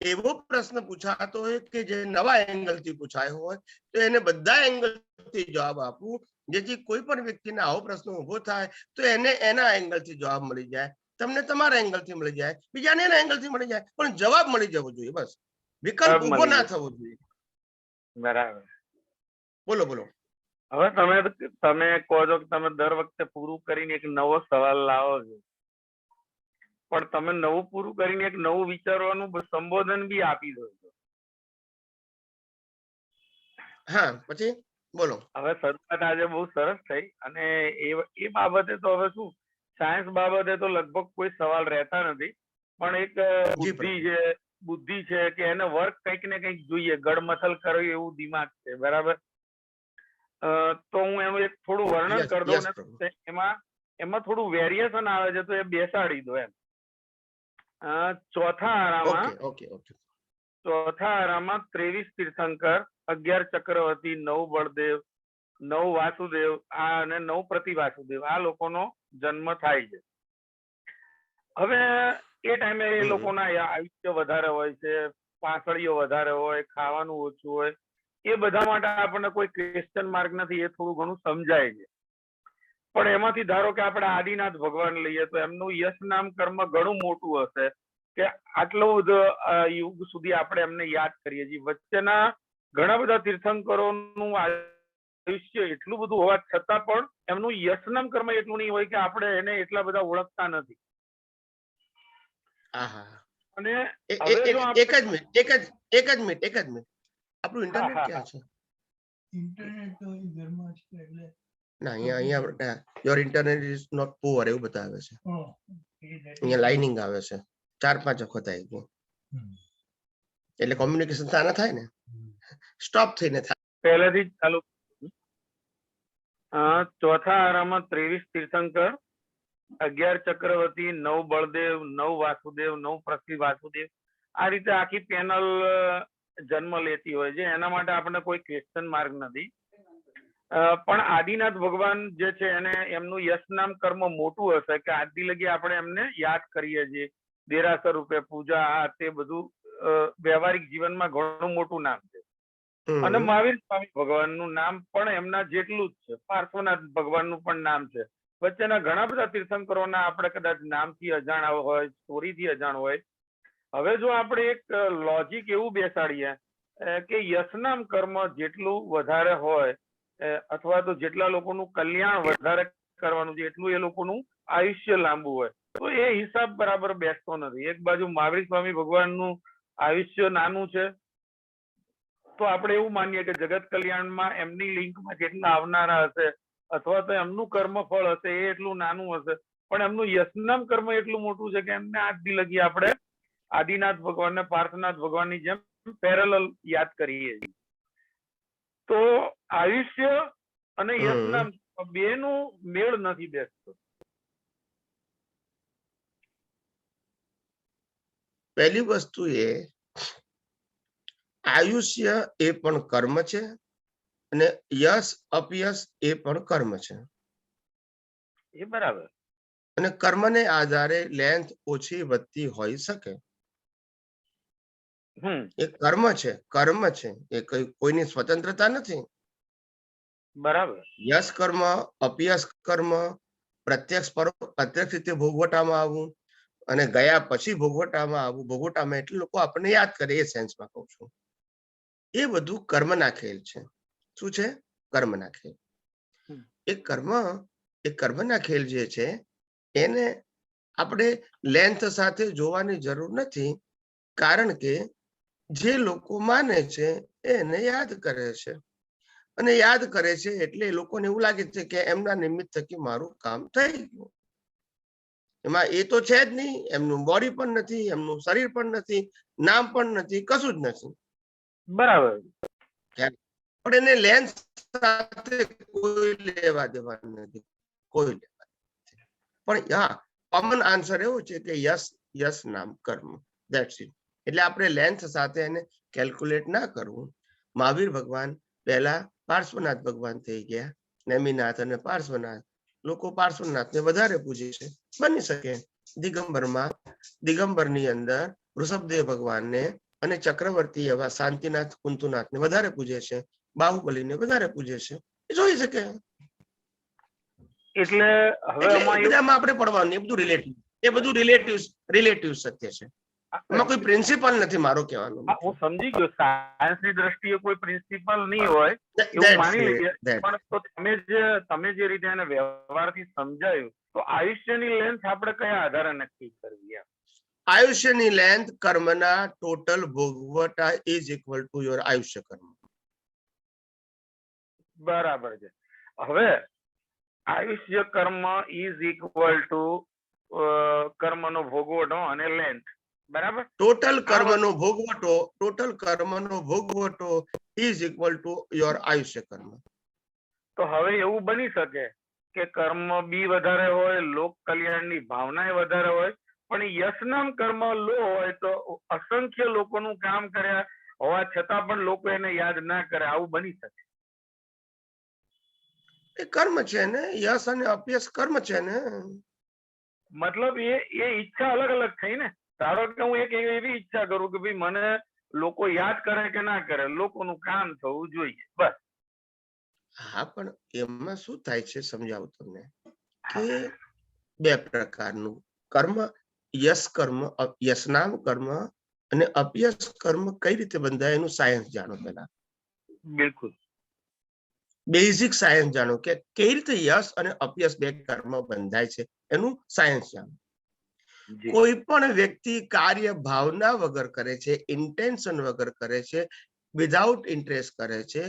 એવો પ્રશ્ન પૂછાતો હોય કે જે નવા એંગલ થી પૂછાયો હોય તો એને બધા એંગલ થી જવાબ આપવું, જેથી કોઈ પણ વ્યક્તિને આવો પ્રશ્ન ઉભો થાય તો એને એના એંગલ થી જવાબ મળી જાય, તમને તમારા એંગલ થી મળી જાય, બીજાને એના એંગલ થી મળી જાય, પણ જવાબ મળી જવો જોઈએ. બસ વિકલ્પ જવાબ ઉભો મળી ના જાય. થવો જોઈએ. બરાબર. બોલો બોલો. હવે તમે કહો છો કે તમે દર વખતે પૂરું કરીને એક નવો સવાલ લાવો છો, પણ તમે નવું પૂરું કરીને એક નવું વિચારવાનું સંબોધન બી આપી દો છો. હા, પછી બોલો. હવે શરૂઆત આજે બહુ સરસ થઈ, અને એ બાબતે તો હવે શું, સાયન્સ બાબતે તો લગભગ કોઈ સવાલ રહેતા નથી, પણ એક બુદ્ધિ છે કે એને વર્ક કંઈક ને કંઈક જોઈએ, ગડમથલ કરવી એવું દિમાગ છે. બરાબર. તો હું એનું એક થોડું વર્ણન કરી દઉં ને એમાં થોડું વેરિએશન આવે છે, તો એ બેસાડી દો એમ. ચોથા આરામાં 23 તીર્થંકર, 11 ચક્રવર્તી, 9 બળદેવ, 9 વાસુદેવ અને 9 પ્રતિવાસુદેવ, આ લોકોનો જન્મ થાય છે. હવે એ ટાઈમે એ લોકોના આયુષ્ય વધારે હોય છે, પાંસળીઓ વધારે હોય, ખાવાનું ઓછું હોય, એ બધા માટે આપણને કોઈ ક્વેશ્ચન માર્ક નથી, એ થોડું ઘણું સમજાય છે. પણ એમાંથી ધારો કે આપણે આદિનાથ ભગવાન લઈએ તો એમનું યશ નામ કર્મ ઘણું મોટું હશે કે આટલો બધો યુગ સુધી આપણે એમને યાદ કરીએ છીએ. વચ્ચેના ઘણા બધા તીર્થંકરોનું આયુષ્ય એટલું બધું હોવા છતાં પણ એમનું યશ નામ કર્મ એટલું નહીં હોય કે આપણે એને એટલા બધા ઓળખતા નથી. અને એક જ મિનિટ આપણું ઇન્ટરનેટ ક્યાં છે? ઇન્ટરનેટ તો ઘરમાં છે એટલે ના, અહીંયા your internet is not poor એવું બતાવે છે. અહીંયા લાઇનિંગ આવે છે, 4-5 વખત આવી ગયું, એટલે કોમ્યુનિકેશન સારા થાય ને, સ્ટોપ થઈને થાય. પહેલેથી જ ચાલુ. ચોથા આરામાં 23 તીર્થંકર, 11 ચક્રવર્તી, 9 બળદેવ, 9 વાસુદેવ, 9 પ્રતિવાસુદેવ, આ રીતે આખી પેનલ જન્મ લેતી હોય છે. એના માટે આપણને કોઈ ક્વેશ્ચન માર્ક નથી. પણ આદિનાથ ભગવાન જે છે એને એમનું યશ નામ કર્મ મોટું હશે કે આજ લગી આપણે એમને યાદ કરીએ છીએ, દેરાસર રૂપે પૂજા, આ તે બધું વ્યવહારિક જીવનમાં ઘણું મોટું નામ છે. અને મહાવીર સ્વામી ભગવાનનું નામ પણ એમના જેટલું જ છે, પાર્શ્વનાથ ભગવાનનું પણ નામ છે. વચ્ચેના ઘણા બધા તીર્થંકરોના આપણે કદાચ નામથી અજાણ હોય, સ્ટોરીથી અજાણ હોય. હવે જો આપણે એક લોજિક એવું બેસાડીએ કે યશનામ કર્મ જેટલું વધારે હોય અથવા તો જેટલા લોકોનું કલ્યાણ વધારે કરવાનું છે એટલું એ લોકોનું આયુષ્ય લાંબુ હોય, તો એ હિસાબ બરાબર બેસતો નથી. એક બાજુ મહાવીર સ્વામી ભગવાનનું આયુષ્ય નાનું છે, તો આપણે એવું માનીએ કે જગત કલ્યાણમાં એમની લિંકમાં જેટલા આવનારા હશે અથવા તો એમનું કર્મ ફળ હશે એ એટલું નાનું હશે, પણ એમનું યશનામ કર્મ એટલું મોટું છે કે એમને આજ દી લગી આપણે આદિનાથ ભગવાન ને પાર્થનાથ ભગવાનની જેમ પેરેલલ યાદ કરીએ છીએ. તો આયુષ્ય અને યશનામ બેનું મેળ નથી બેસતો. પહેલી વસ્તુ એ આયુષ્ય એ પણ કર્મ છે અને યશ અપયશ એ પણ કર્મ છે. એ બરાબર. અને કર્મને આધારે લેન્થ ઓછી વધતી હોઈ શકે. એ કર્મ છે, એ કોઈની સ્વતંત્રતા નથી. બરાબર. યશ કર્મ, અપયશ કર્મ, પ્રત્યક્ષ રીતે ભોગવટામાં આવવું અને ગયા પછી ભોગવટામાં આવવું, ભોગવટામાં એટલે લોકો આપણને યાદ કરે, એ સેન્સમાં કહું છું. એ બધું કર્મના ખેલ છે. શું છે? કર્મના ખેલ. એ કર્મના ખેલ જે છે એને આપણે લેન્થ સાથે જોવાની જરૂર નથી, કારણ કે જે લોકો માને છે એને યાદ કરે છે, અને યાદ કરે છે એટલે એ લોકોને એવું લાગે છે કે એમના નિમિત્ત થકી મારું કામ થઈ ગયું. એમાં એ તો છે જ નહીં, એમનું બોડી પણ નથી, એમનું શરીર પણ નથી, નામ પણ નથી, કશું જ નથી. બરાબર. પણ એને લેન્થ સાથે કોઈ લેવા દેવા નથી, કોઈ લેવા નથી. પણ હા, કોમન આન્સર એવો છે કે યશ નામ કર્મ, ધેટ્સ ઇટ. એટલે આપણે લેન્થ સાથે એને કેલ્ક્યુલેટ ના કરવું. મહાવીર ભગવાન પહેલા પાર્શ્વનાથ ભગવાન થઈ ગયા, નેમિનાથ અને પાર્શ્વનાથ. લોકો પાર્શ્વનાથને વધારે પૂજે છે, બની શકે. દિગંબરની અંદર ઋષભદેવ ભગવાનને અને ચક્રવર્તી એવા શાંતિનાથ કુંતુનાથને વધારે પૂજે છે, બાહુબલીને વધારે પૂજે છે, એ જોઈ શકે. એટલે હવે એટલે આમાં એ બધામાં આપણે પડવાનું, એ બધું રિલેટિવ, એ બધું રિલેટિવ સત્ય છે. એમાં કોઈ પ્રિન્સિપલ નથી મારો કહેવાનો. હું સમજી ગયો, સાયન્સ ની દ્રષ્ટિએ કોઈ પ્રિન્સિપલ નહીં હોય એવું That's માની it, લઈએ, that. પણ તો તમે જે રીતે એને વ્યવહારથી સમજાયું, તો આયુષ્યની લેન્થ આપણે કયા આધારે નક્કી કરવી? આયુષ્યની લેન્થ કર્મના ટોટલ ભોગવટા ઇઝ ઇક્વલ ટુ યોર આયુષ્ય કર્મ. બરાબર છે. હવે આયુષ્ય કર્મ ઇઝ ઇક્વલ ટુ કર્મનો ભોગવટો અને લેન્થ, બરાબર? ટોટલ કર્મનો ભોગવટો ઇઝ ઇક્વલ ટુ યોર આયુષ્ય કર્મ. તો હવે એવું બની શકે કે કર્મ બી વધારે હોય, લોક કલ્યાણની ભાવના વધારે હોય, પણ યશનામ કર્મ લો હોય તો અસંખ્ય લોકોનું કામ કર્યા હોવા છતાં પણ લોકો એને યાદ ના કરે, આવું બની શકે? એ કર્મ છે ને, યશ અને અપયશ કર્મ છે ને. મતલબ એ ઈચ્છા અલગ અલગ થઈ ને. ધારો કે હું એક એવી ઈચ્છા કરું કે ભાઈ મને લોકો યાદ કરે કે ના કરે, લોકોનું કામ થવું જોઈએ, બસ. હા, પણ એમાં શું થાય છે સમજાવું તમને, કે બે પ્રકારનું કર્મ, યશ કર્મ, યશનામ કર્મ અને અપયશ કર્મ કઈ રીતે બંધાય એનું સાયન્સ જાણો. પેલા બિલકુલ બેઝિક સાયન્સ જાણો કે કઈ રીતે યશ અને અપયશ બે કર્મ બંધાય છે, એનું સાયન્સ જાણો. કોઈ પણ વ્યક્તિ કાર્ય ભાવના વગર કરે છે, ઇન્ટેન્શન વગર કરે છે, વિધાઉટ ઇન્ટરેસ્ટ કરે છે,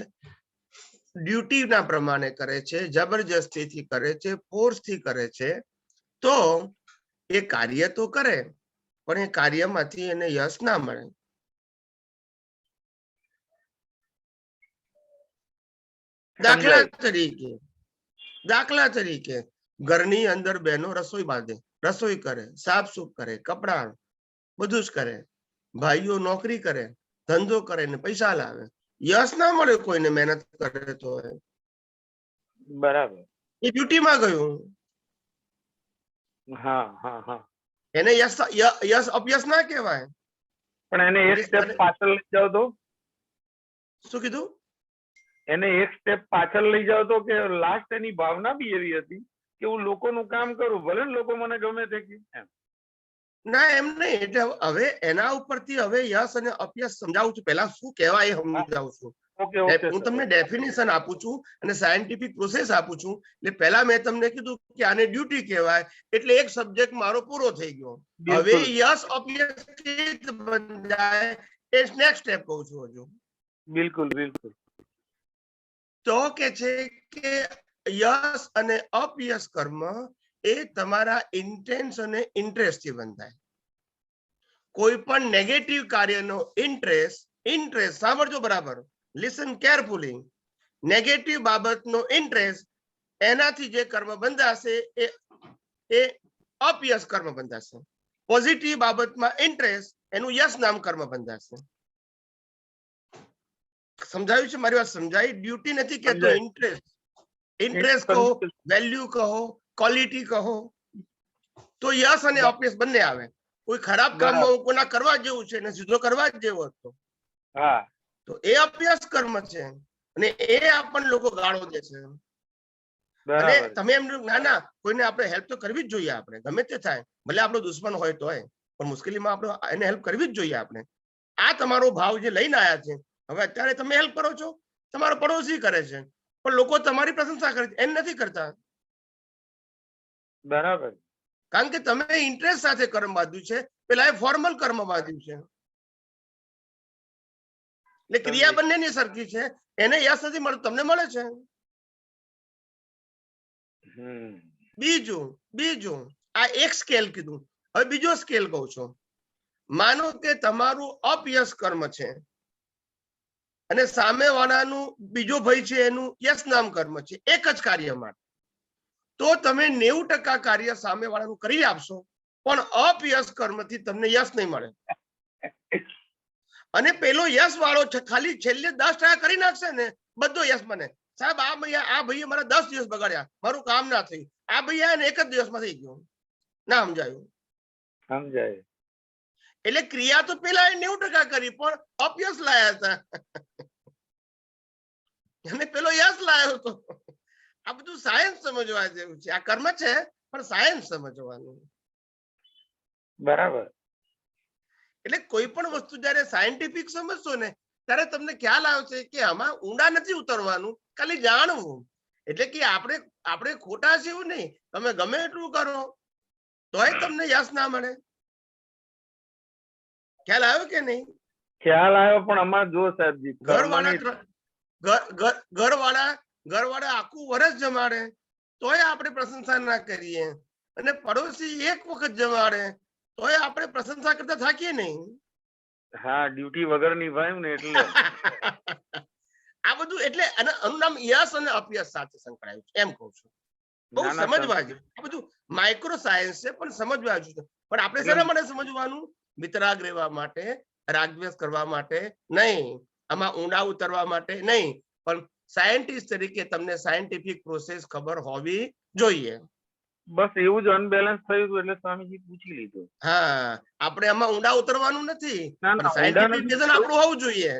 ડ્યુટી ના પ્રમાણે કરે છે, જબરજસ્તીથી કરે છે, ફોર્સ થી કરે છે, તો એ કાર્ય તો કરે પણ એ કાર્યમાંથી એને યશ ના મળે. દાખલા તરીકે ઘરની અંદર બહેનો રસોઈ બાંધે, રસોઈ કરે, સાફ સૂફ કરે, કપડા બધું જ કરે, ભાઈઓ નોકરી કરે, ધંધો કરે ને પૈસા લાવે. યશ ના મળે કોઈને મહેનત કરે તો, બરાબર. એ ડ્યુટીમાં ગયું, એને યશ અપયશ ના કહેવાય. પણ એને એક સ્ટેપ પાછળ લઈ જાવ તો? શું કીધું? એને એક સ્ટેપ પાછળ લઈ જાવ તો કે લાસ્ટ એની ભાવના બી એવી હતી કે હું લોકોનું કામ કરું, ભલે ને લોકો મને ગમે તે કે. ના એમ નહીં, એટલે હવે એના ઉપરથી હવે યશ અને અપયશ સમજાવું છું. પહેલા શું કહેવાય એ સમજાવું છું. હું તમને ડેફિનેશન આપું છું અને સાયન્ટિફિક પ્રોસેસ આપું છું. એટલે પહેલા મેં તમને કીધું કે આને ડ્યુટી કહેવાય, એટલે એક સબ્જેક્ટ મારો પૂરો થઈ ગયો. હવે યશ અપયશ બંધાય એ નેક્સ્ટ સ્ટેપ કહું છું હજુ. બિલકુલ. તો કે છે કે યશ અને અપયશ કર્મ એ તમારા ઇન્ટેન્સ અને ઇન્ટરેસ્ટ થી બંધાય. કોઈ પણ નેગેટિવ કાર્યનો ઇન્ટરેસ્ટ સાંભળજો બરાબર, લિસન કેરફુલી. નેગેટિવ બાબતનો ઇન્ટરેસ્ટ, એનાથી જે કર્મ બંધાશે એ અપયશ કર્મ બંધાશે. પોઝિટિવ બાબતમાં ઇન્ટરેસ્ટ, એનું યશ નામ કર્મ બંધાશે. સમજાયું છે? મારી વાત સમજાય? ડ્યુટી નથી કહેતો, ઇન્ટરેસ્ટ કહો, વેલ્યુ કહો, ક્વોલિટી કહો, તો યશ અને અપયશ બંને આવે. કોઈ ખરાબ કામમાં કોના કરવા જેવું છે ને સીધો કરવા જ જેવો હતો, તો એ અપયશ કર્મ છે અને એ આપણને લોકો ગાળો દે છે. અને તમે એમ ના કોઈને આપણે હેલ્પ તો કરવી જ જોઈએ. આપણે ગમે તે થાય, ભલે આપણો દુશ્મન હોય તોય, પણ મુશ્કેલીમાં આપણે એને હેલ્પ કરવી જ જોઈએ. આપણે આ તમારો ભાવ જે લઈને આવ્યા છે, હવે અત્યારે તમે હેલ્પ કરો છો, તમારો પડોશી કરે છે, પણ લોકો તમારી પ્રશંસા કરે છે, એમ નથી કરતા. બરાબર. કારણ કે તમે ઇન્ટરેસ્ટ સાથે કર્મ બાંધ્યું છે, પેલા એ ફોર્મલ કર્મ બાંધ્યું છે. એટલે ક્રિયા બંનેની સરખી છે. એને યશ નથી મળતું, તમને મળે છે. બીજું આ એક સ્કેલ કીધું. હવે બીજો સ્કેલ કહું છું. માનો કે તમારું અપયશ કર્મ છે અને સામેવાળાનું બીજો ભાઈ છે એનું યશ નામ કર્મ છે, એક જ કાર્ય માટે, તો તમે 90% કાર્ય સામેવાળાનું કરી આપશો, પણ અપયશ કર્મથી તમને યશ નહીં મળે. અને પેલો યશ વાળો છે ખાલી છેલ્લે 10% કરી નાખશે ને, બધો યશ મને. સાહેબ આ ભાઈએ મારા 10 દિવસ બગાડ્યા, મારું કામ ના થયું. આ ભાઈ ને એક જ દિવસમાં થઈ ગયું. ના સમજાયું? એટલે ક્રિયા તો પેલા 90% કરી પણ અપયશ લાયા હતા અને પેલો યશ લાયો હતો. આ બધું સાયન્સ સમજવા જેવું છે. આ કર્મ છે પણ સાયન્સ સમજવાનું. બરાબર. એટલે કોઈ પણ વસ્તુ જયારે સાયન્ટિફિક સમજશો ને ત્યારે તમને ખ્યાલ આવશે કે આમાં ઊંડા નથી ઉતરવાનું, ખાલી જાણવું. એટલે કે આપણે ખોટા છે એવું નહીં. તમે ગમે એટલું કરો તોય તમને યશ ના મળે. ખ્યાલ આવ્યો કે નહીં? ખ્યાલ આવ્યો, પણ આમાં જો સાહેબજી, ઘરવાળા આખું વર્ષ જમાડે તોય આપણે પ્રશંસા ના કરીએ, અને પડોશી એક વખત જમાડે તોય આપણે પ્રશંસા કરતા થાકીએ નહીં. હા, ડ્યુટી વગર નિભાવ્યું ને એટલે આ બધું એટલે આનું નામ યશ અને અપયશ સાથે સંકળાયું છે એમ કહું છું. બહુ સમજવા જેવું. આ બધું માઇક્રો સાયન્સ છે પણ સમજવા જેવું. પણ આપણે શેના માટે સમજવાનું? વિતરાગ રહેવા માટે, રાગદ્વેષ કરવા માટે નહીં, આમાં ઊંડા ઉતરવા માટે નહીં, પણ સાયન્ટિસ્ટ તરીકે તમને સાયન્ટિફિક પ્રોસેસ ખબર હોવી જોઈએ. બસ એવું જ અનબેલેન્સ થયું હતું એટલે સ્વામીજી પૂછી લીધું. હા, આપણે આમાં ઊંડા ઉતરવાનું નથી, ના, ના, સાયન્ટિફિક વિઝન આપણું હોવું જોઈએ.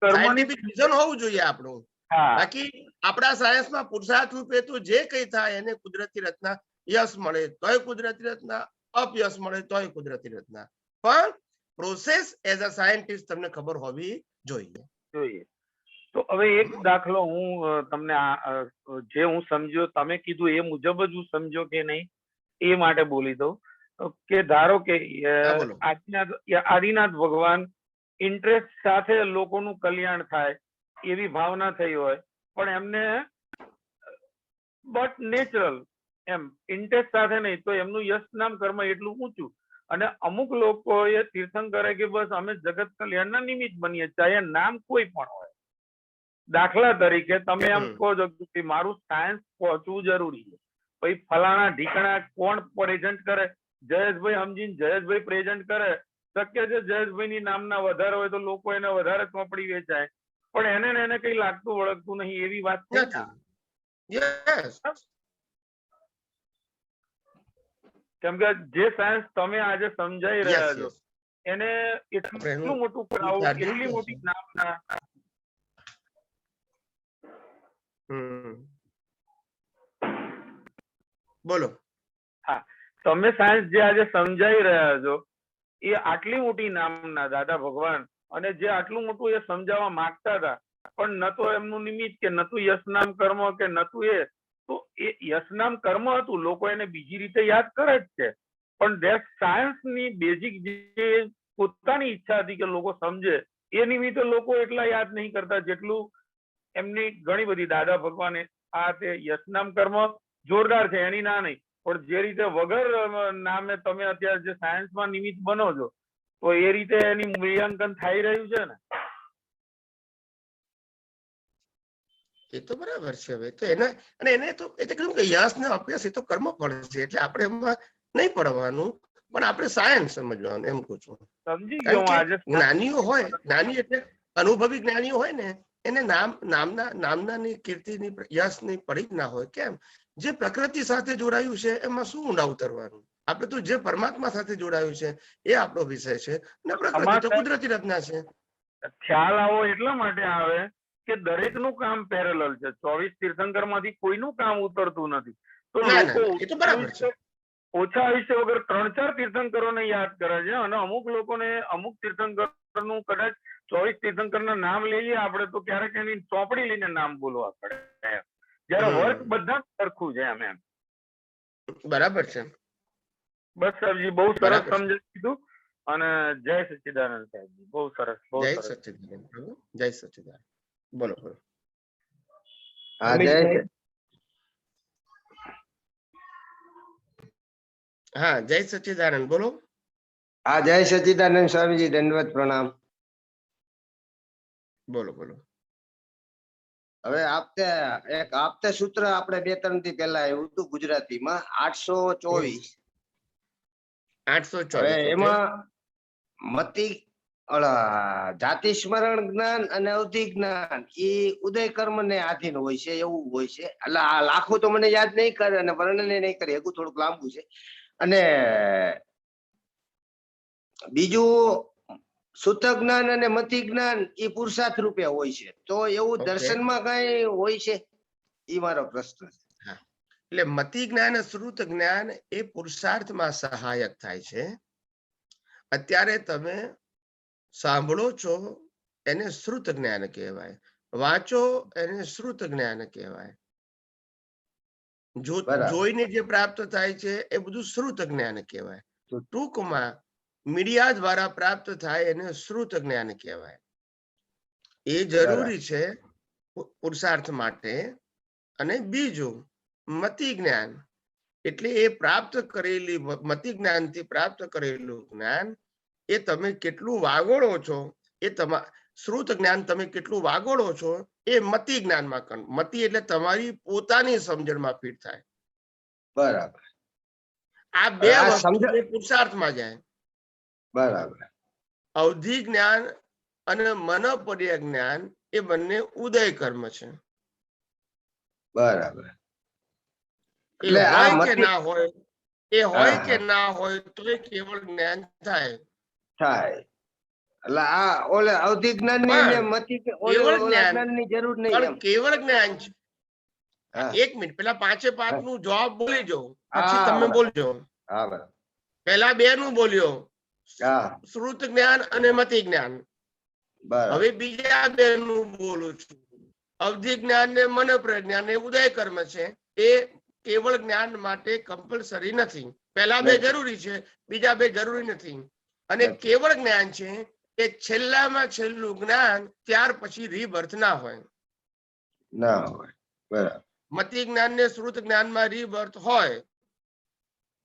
સાયન્ટિફિક વિઝન હોવું જોઈએ આપણું. બાકી આપણા સાયન્સમાં પુરુષાર્થ રૂપે તો જે કઈ થાય એને કુદરતી રચના યશ મળે તોય કુદરતી રચના, અપયશ મળે તોય કુદરતી રચના. પણ પ્રોસેસ એઝ અ સાયન્ટિસ્ટ તમને ખબર હોવી જોઈએ. તો હવે એક દાખલો હું તમને જે હું સમજ્યો, તમે કીધું એ મુજબ જ હું સમજો કે નહીં એ માટે બોલી દઉં કે ધારો કે આદિનાથ ભગવાન ઇન્ટરેસ્ટ સાથે લોકોનું કલ્યાણ થાય એવી ભાવના થઈ હોય, પણ એમને બટ નેચરલ એમ ઇન્ટરેસ્ટ સાથે નહીં, તો એમનું યશ નામ કર્મ એટલું ઊંચું. અને અમુક લોકો એ તીર્થંકરે કે બસ અમે જગત કલ્યાણના નિમિત્ત બનીએ, ચાહે નામ કોઈ પણ હોય. દાખલા તરીકે તમે એમ કહો છો કે મારું સાયન્સ પહોંચવું જરૂરી છે, પછી ફલાણા ઢીકણા કોણ પ્રેઝન્ટ કરે, જયેશભાઈ સમજીને જયેશભાઈ પ્રેઝન્ટ કરે, શક્ય છે જયેશભાઈ ની નામના વધારે હોય તો લોકો એને વધારે ચોપડી વેચાય, પણ એને કઈ લાગતું વળગતું નહીં એવી વાત નથી. કેમ કે જે સાયન્સ તમે આજે સમજાઈ રહ્યા છો એને એટલું મોટું કરાવું, એટલી મોટી નામના. બોલો. હા, તમે સાયન્સ જે આજે સમજાઈ રહ્યા છો એ આટલી મોટી નામના દાદા ભગવાન, અને જે આટલું મોટું એ સમજાવવા માંગતા હતા, પણ ન તો એમનું નિમિત્ત કે નતું યશનામ કર્મ કે નતું એ, તો એ યશનામ કર્મ હતું, લોકો એને બીજી રીતે યાદ કરે જ છે, પણ દેટ સાયન્સ ની બેઝિક જે પોતાની ઈચ્છા હતી કે લોકો સમજે એ નિમિત્તે લોકો એટલા યાદ નહીં કરતા જેટલું એમની ઘણી બધી દાદા ભગવાને આ તે યશનામ કર્મ જોરદાર છે એની ના નહીં, પણ જે રીતે વગર નામે તમે અત્યારે જે સાયન્સમાં નિમિત્ત બનો છો તો એ રીતે એની મૂલ્યાંકન થઈ રહ્યું છે ને. એ તો બરાબર છે. હવે તો એને અને એને તો એટલે કીધું કે યશ ને અપયશ એ તો કર્મ ફળ છે, એટલે આપણે એમાં નહીં પડવાનું, પણ આપણે સાયન્સ સમજવાનું એમ કહું છું. સમજી ગયો આજે. જ્ઞાનીઓ હોય, જ્ઞાની એટલે અનુભવી જ્ઞાનીઓ હોય ને, એને નામનાની કીર્તિની યશની પડી ના હોય. કેમ? જે પ્રકૃતિ સાથે જોડાયું છે એમાં શું ઊંડા ઉતરવાનું? આપણે તો જે પરમાત્મા સાથે જોડાયું છે એ આપણો વિષય છે, અને પ્રકૃતિ તો કુદરતી રચના છે. ખ્યાલ આવો એટલા માટે આવે કે દરેકનું કામ પેરેલલ છે. 24 તીર્થંકર માંથી કોઈનું કામ ઉતરતું નથી, તો લોકો ઓછા આયુષ્ય વગર 3-4 તીર્થંકરોને યાદ કરે છે, અને અમુક લોકોને અમુક તીર્થંકરનું કદાચ 24 તીર્થંકરના નામ લઈએ આપણે તો ક્યારેક એની ચોપડી લઈને નામ બોલવા પડે, જયારે વર્ક બધા સરખું છે એમ. બરાબર છે. બસ સાહેબજી બહુ સરસ સમજાવી દીધું, અને જય સચ્ચિદાનંદ સાહેબજી, બહુ સરસ. જય સચ્ચિદાનંદ. જય સચ્ચિદાનંદ. બોલો બોલો. હા, જય સચ્ચિદાનંદ. બોલો. હા, જય સચ્ચિદાનંદ સ્વામીજી, દંડવત પ્રણામ. બોલો બોલો. હવે આપતે સૂત્ર આપણે 2-3 થી પહેલા આવ્યું હતું ગુજરાતીમાં 824. હવે એમાં મતિ જાતિ સ્મરણ જ્ઞાન અને અવધિ જ્ઞાન એ ઉદય કર્મ ને આધીન હોય છે એવું હોય છે. એટલે આ લાખો તો મને યાદ નહીં કરે અને વર્ણન નહીં કરે, એવું થોડુંક લાંબુ છે. અને બીજું સૂતક જ્ઞાન અને મતિ જ્ઞાન એ પુરુષાર્થ રૂપે હોય છે, તો એવું Okay. દર્શનમાં કઈ હોય છે? એ મારો પ્રશ્ન છે. એટલે મતિ જ્ઞાન અને શ્રુત જ્ઞાન એ પુરુષાર્થમાં સહાયક થાય છે. અત્યારે તમે સાંભળો છો એને શ્રુત જ્ઞાન કહેવાય, વાંચો એને શ્રુત જ્ઞાન કહેવાય, બરાબર. જોઈને જે પ્રાપ્ત થાય છે એ બધું શ્રુત જ્ઞાન કહેવાય. ટૂંકમાં મીડિયા દ્વારા પ્રાપ્ત થાય એને શ્રુત જ્ઞાન કહેવાય. એ જરૂરી છે પુરુષાર્થ માટે. અને બીજું મતિ જ્ઞાન એટલે એ પ્રાપ્ત કરેલી મતિ જ્ઞાનથી પ્રાપ્ત કરેલું જ્ઞાન એ તમે કેટલું વાગોળો છો, એ શ્રુત જ્ઞાન તમે કેટલું વાગોળો છો એ મતિ જ્ઞાનમાં. મતિ એટલે તમારી પોતાની સમજણમાં ફિટ થાય. બરાબર. આ બે આ વસ્તુ પુરુષાર્થમાં જાય. બરાબર. અવધિ જ્ઞાન અને મનોપર્ય જ્ઞાન એ બંને ઉદય કર્મ છે. બરાબર. એ એટલે આ હોય કે મતિ ના હોય, એ હોય હા, કે હા. ના હોય તો એ કેવળ જ્ઞાન થાય. થાય. એટલે આ ઓલે અવધિ જ્ઞાન ની પણ ને મતિ કેવળ જ્ઞાન જ્ઞાન ની જરૂર નહીં પણ એમ. કેવળ જ્ઞાન છે. હા. એક મિનિટ પેલા પાંચે પાંચ નું જવાબ બોલી જો, પછી હા, તમે બરાબર. બોલજો. હા બરાબર. પેલા બે નું બોલ્યો, હા શ્રુત જ્ઞાન અને મતિ જ્ઞાન. બરાબર. હવે બીજા બે નું બોલું છું. અવધિ જ્ઞાન ને મનોપર્ય જ્ઞાન એ ઉદય કર્મ છે. એ કેવળ જ્ઞાન માટે કમ્પલસરી નથી. પેલા બે નથી. જરૂરી છે, બીજા બે જરૂરી નથી. અને નથી. કેવળ જ્ઞાન છે એ છેલ્લામાં છેલ્લું જ્ઞાન, ત્યાર પછી રીબર્થ ના હોય. ના હોય. બરાબર. મતિ જ્ઞાન ને શ્રુત જ્ઞાનમાં રીબર્થ હોય,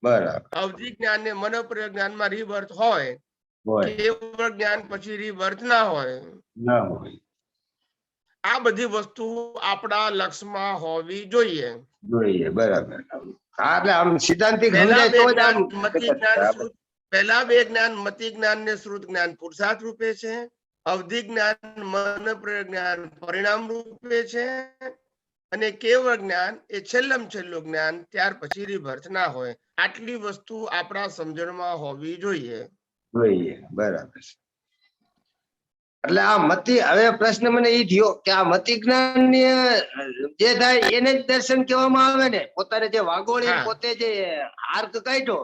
બરાબર. અવધિ જ્ઞાન ને મનોપર્ય જ્ઞાનમાં રીબર્થ હોય, હોય. કેવળ જ્ઞાન પછી રીબર્થ ના હોય. ના હોય. આ બધી વસ્તુ આપણા લક્ષમાં હોવી જોઈએ. જોઈએ. બરાબર. હા એટલે આમ સિદ્ધાંતિક પહેલા સમજાય બે તો જ આમ જ્ઞાન મતિ જ્ઞાન શ્રુત, પહેલા બે જ્ઞાન મતિ જ્ઞાન ને શ્રુત જ્ઞાન પુરુષાર્થ રૂપે છે. અવધિ જ્ઞાન મનોપર્ય જ્ઞાન પરિણામ રૂપે છે. અને કેવળ જ્ઞાન એ છેલ્લમ છેલ્લું જ્ઞાન, ત્યાર પછી રીબર્થ ના હોય. આટલી વસ્તુ આપણા સમજણમાં હોવી જોઈએ. જોઈએ. બરાબર. એટલે આ મતિ, હવે પ્રશ્ન મને એ થયો કે આ મતિ જ્ઞાન જે થાય એને જ દર્શન કહેવામાં આવે ને? પોતાને જે વાગોળી હા. પોતે જે આર્ક કાઢ્યો.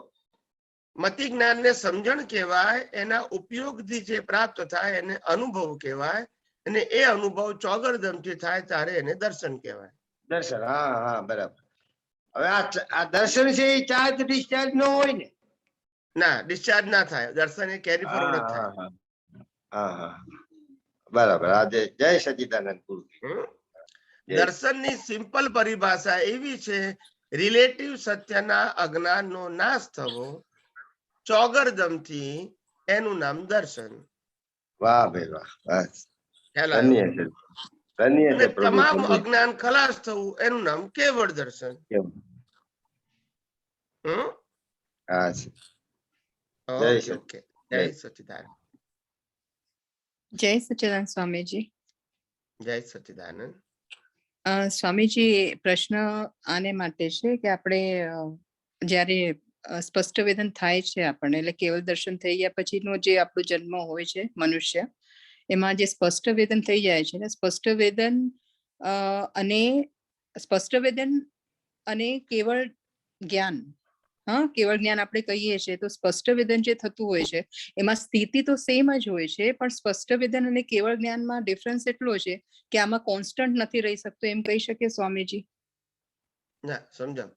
મતિ જ્ઞાન ને સમજણ કહેવાય. એના ઉપયોગથી જે પ્રાપ્ત થાય એને અનુભવ કહેવાય. અને એ અનુભવ ચોગરદમથી થાય ત્યારે એને દર્શન કહેવાય. દર્શન. હા હા બરાબર. હવે આ દર્શન છે એ ચાર્જ ડિસ્ચાર્જ ન હોય ને? ના, ડિસ્ચાર્જ ના થાય. દર્શન એ કેરી ફોરવર્ડ જ થાય. હા હા બરાબર. આજે જય સચિદાનંદ ગુરુ. હમ? દર્શનની સિમ્પલ પરિભાષા એવી છે, રિલેટિવ સત્યના અજ્ઞાનનો નાશ થવો, ચોગરદમથી એનું નામ દર્શન. વાહ ભાઈ વાહ. બસ ખ્યાલ આવ્યો? ધન્ય છે. ધન્ય અને છે પ્રભુ. તમામ અજ્ઞાન ખલાસ થવું એનું નામ કેવળ દર્શન. હમ? હા છે. ઓકે, સચિદાનંદ. ઓકે. જય સચિદાનંદ. જય સચ્ચિદાનંદ સ્વામીજી. જય સચિદાનંદ. સ્વામીજી, પ્રશ્ન આને માટે છે કે આપણે જ્યારે સ્પષ્ટ વેદન થાય છે આપણને, એટલે કેવળ દર્શન થઈ ગયા પછીનો જે આપણો જન્મ હોય છે મનુષ્ય, એમાં જે સ્પષ્ટ વેદન થઈ જાય છે ને, સ્પષ્ટ વેદન અને કેવળ જ્ઞાન, હા, કેવળ જ્ઞાન આપણે કહીએ છીએ તો સ્પષ્ટ વેદન જે થતું હોય છે એમાં સ્થિતિ તો સેમ જ હોય છે, પણ સ્પષ્ટ વેદન અને કેવળ જ્ઞાનમાં ડિફરન્સ એટલો છે કે આમાં કોન્સ્ટન્ટ નથી રહી શકતો, એમ કહી શકીએ સ્વામીજી? ના, સમજાવ.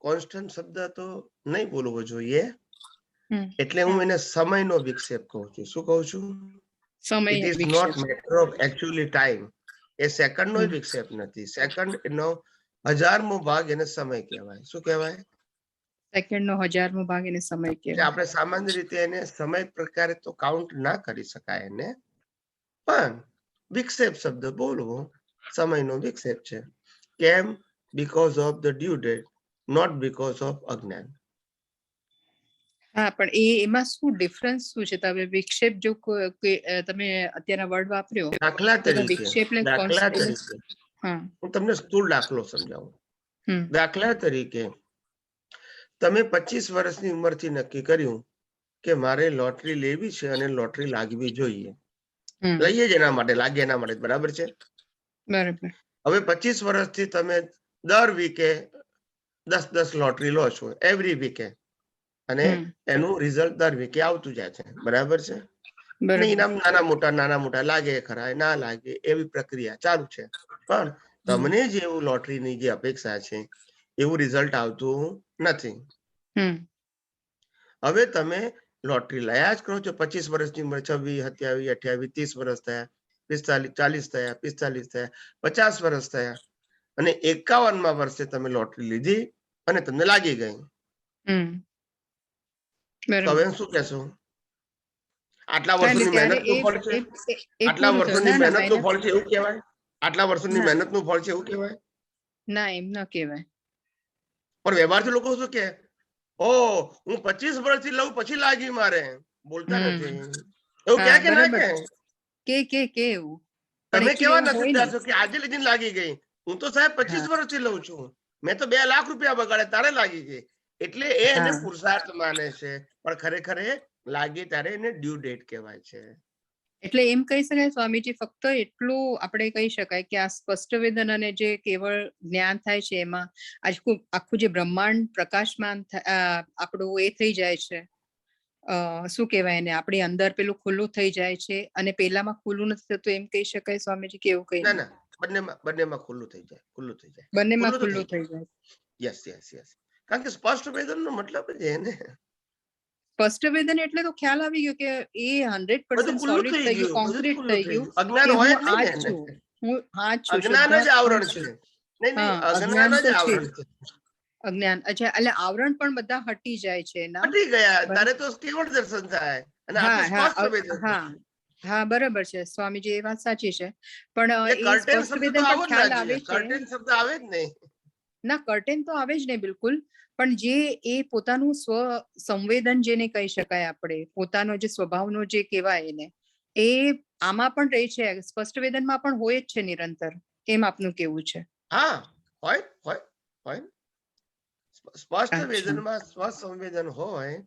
કોન્સ્ટન્ટ શબ્દ તો નહીં બોલવો જોઈએ. એટલે હું એને સમયનો વિક્ષેપ કહું છું. શું કહું છું? સમય it is not matter of actually time. એ સેકન્ડ નો વિક્ષેપ નથી. સેકન્ડ નો 1000મો ભાગ એને સમય કહેવાય. શું કહેવાય? સેકન્ડ નો 1000મો ભાગ એને સમય કહેવાય. આપણે સામાન્ય રીતે એને સમય પ્રકારે તો કાઉન્ટ ના કરી શકાય એને, પણ વિક્ષેપ શબ્દ બોલવો સમયનો વિક્ષેપ છે. કેમ? Because of the due date, not because of અજ્ઞાન. હા, પણ એમાં શું ડિફરન્સ શું છે? તમે વિક્ષેપ જો તમે અત્યારના વર્ડ વાપર્યો, દાખલા તરીકે હા, હું તમને સ્થૂળ દાખલો સમજાવું. દાખલા તરીકે તમે 25 વર્ષની ઉંમરથી નક્કી કર્યું કે મારે લોટરી લેવી છે અને લોટરી લાગવી જોઈએ, હમ, લઈએ જ એના માટે, લાગે એના માટે, બરાબર છે. બરાબર. હવે 25 વર્ષથી તમે દર વીકે 10 લોટરી લો છો, એવરી વીકે, અને હમ, એનું રિઝલ્ટ દર વીકે આવતું જાય છે, બરાબર છે. અને બરાબર. ઇનામ નાના મોટા લાગે ખરા, ના લાગે, એવી પ્રક્રિયા ચાલુ છે. પણ હમ, તમને જેવું લોટરીની જે અપેક્ષા છે એવું રિઝલ્ટ આવતું નથી. હમ, હવે તમે લોટરી લયા જ કરો છો. 25 વર્ષની ઉંમર, 26, 27, 28, 30 વર્ષ થયા, 45, 40 થયા, 45 થયા, 50 વર્ષ થયા, અને 51મા વર્ષે તમે લોટરી લીધી અને તમને લાગી ગઈ. હમ, તો હવે બરાબર. શું કહેશો? આટલા હા, એટલે વર્ષોની ત્યારે મહેનતનું ફળ છે, એ આટલા પૂરું થયું. વર્ષોની ના ના મહેનતનું મહેનત, ફળ છે એવું કહેવાય? આટલા વર્ષોની ના મહેનતનું ફળ છે એવું કહેવાય? ના એમ ન કહેવાય. પણ વ્યવહારથી લોકો શું કે, ઓ હું 25 વર્ષથી લઉં પછી લાગી મારે, બોલતા હમ, નથી. એવું હા ક્યાં કે ના બરાબર. કે કે એવું, પણ તમે એકચ્યુઅલી કેવા એવું હોય નસીબદાર નહીં. છો કે આજે લીધીને લાગી ગઈ. હું તો સાહેબ 25 હા, વર્ષથી લઉં છું, મેં તો 2 લાખ રૂપિયા બગાડે તારે લાગી ગઈ. એટલે એ એને હા, પુરુષાર્થ માને છે, પણ ખરેખર એ લાગી ત્યારે એને ડ્યુ ડેટ કહેવાય છે. એટલે એમ કહી શકાય સ્વામીજી, ફક્ત એટલું આપણે કહી શકાય કે આ સ્પષ્ટ વેદન અને જે કેવળ જ્ઞાન થાય છે એમાં આખું આખું જે બ્રહ્માંડ પ્રકાશમાન આપણું એ થઈ જાય છે. શું કહેવાય એને, આપણી અંદર પેલું ખુલ્લું થઈ જાય છે, અને પેલામાં ખુલ્લું નથી થતું, એમ કહી શકાય સ્વામીજી કે એવું કઈ ના નહીં? ના, બંનેમાં ખુલ્લું થઈ જાય, બંનેમાં તો ખુલ્લું થઈ જાય. Yes yes yes. કારણ કે સ્પષ્ટ વેદનનો મતલબ જ એ ને, સ્પષ્ટ વેદન એટલે તો ખ્યાલ આવી ગયો કે એ 100% બધું ખુલ્લું સોલિડ થઈ થઈ ગયું, ગયું, બધું જ કોન્ક્રીટ ખુલ્લું થઈ થઈ ગયું ગયું. અજ્ઞાન કે હોય હું જ આ નહીં જ ને છું, એને. હું આ જ છું, અજ્ઞાન જ શુદ્ધાત્મા આવરણ જ છે. છું. નહીં, હા, અજ્ઞાન જ તો છે આવરણ જ. છે. અજ્ઞાન, અચ્છા, એટલે આવરણ પણ બધા હટી જાય છે એના. હટી ગયા બરાબર. તારે તો કેવળ દર્શન થાય, અને આ તો હા હા સ્પષ્ટ વેદન છે. હા હા, બરાબર છે સ્વામીજી, એ વાત સાચી છે. પણ એટલે એ કર્ટેન સ્પષ્ટ શબ્દ તો વેદન પણ આવો જ ના ખ્યાલ આવે જોઈએ, છે. કર્ટેન શબ્દ આવે જ નહીં. ના, કર્ટેન તો આવે જ નહીં બિલકુલ. પણ જે એ પોતાનું સ્વ સંવેદન જેને કહી શકાય, આપણે પોતાનો જે સ્વભાવનો જે કહેવાય એને, એ આમાં પણ રહે છે, સ્પષ્ટ વેદનમાં પણ હોય જ છે નિરંતર, એમ આપનું કેવું છે? હા, હોય હોય હોય. સ્પષ્ટ અચ્છા, વેદનમાં સ્વસંવેદન હોય,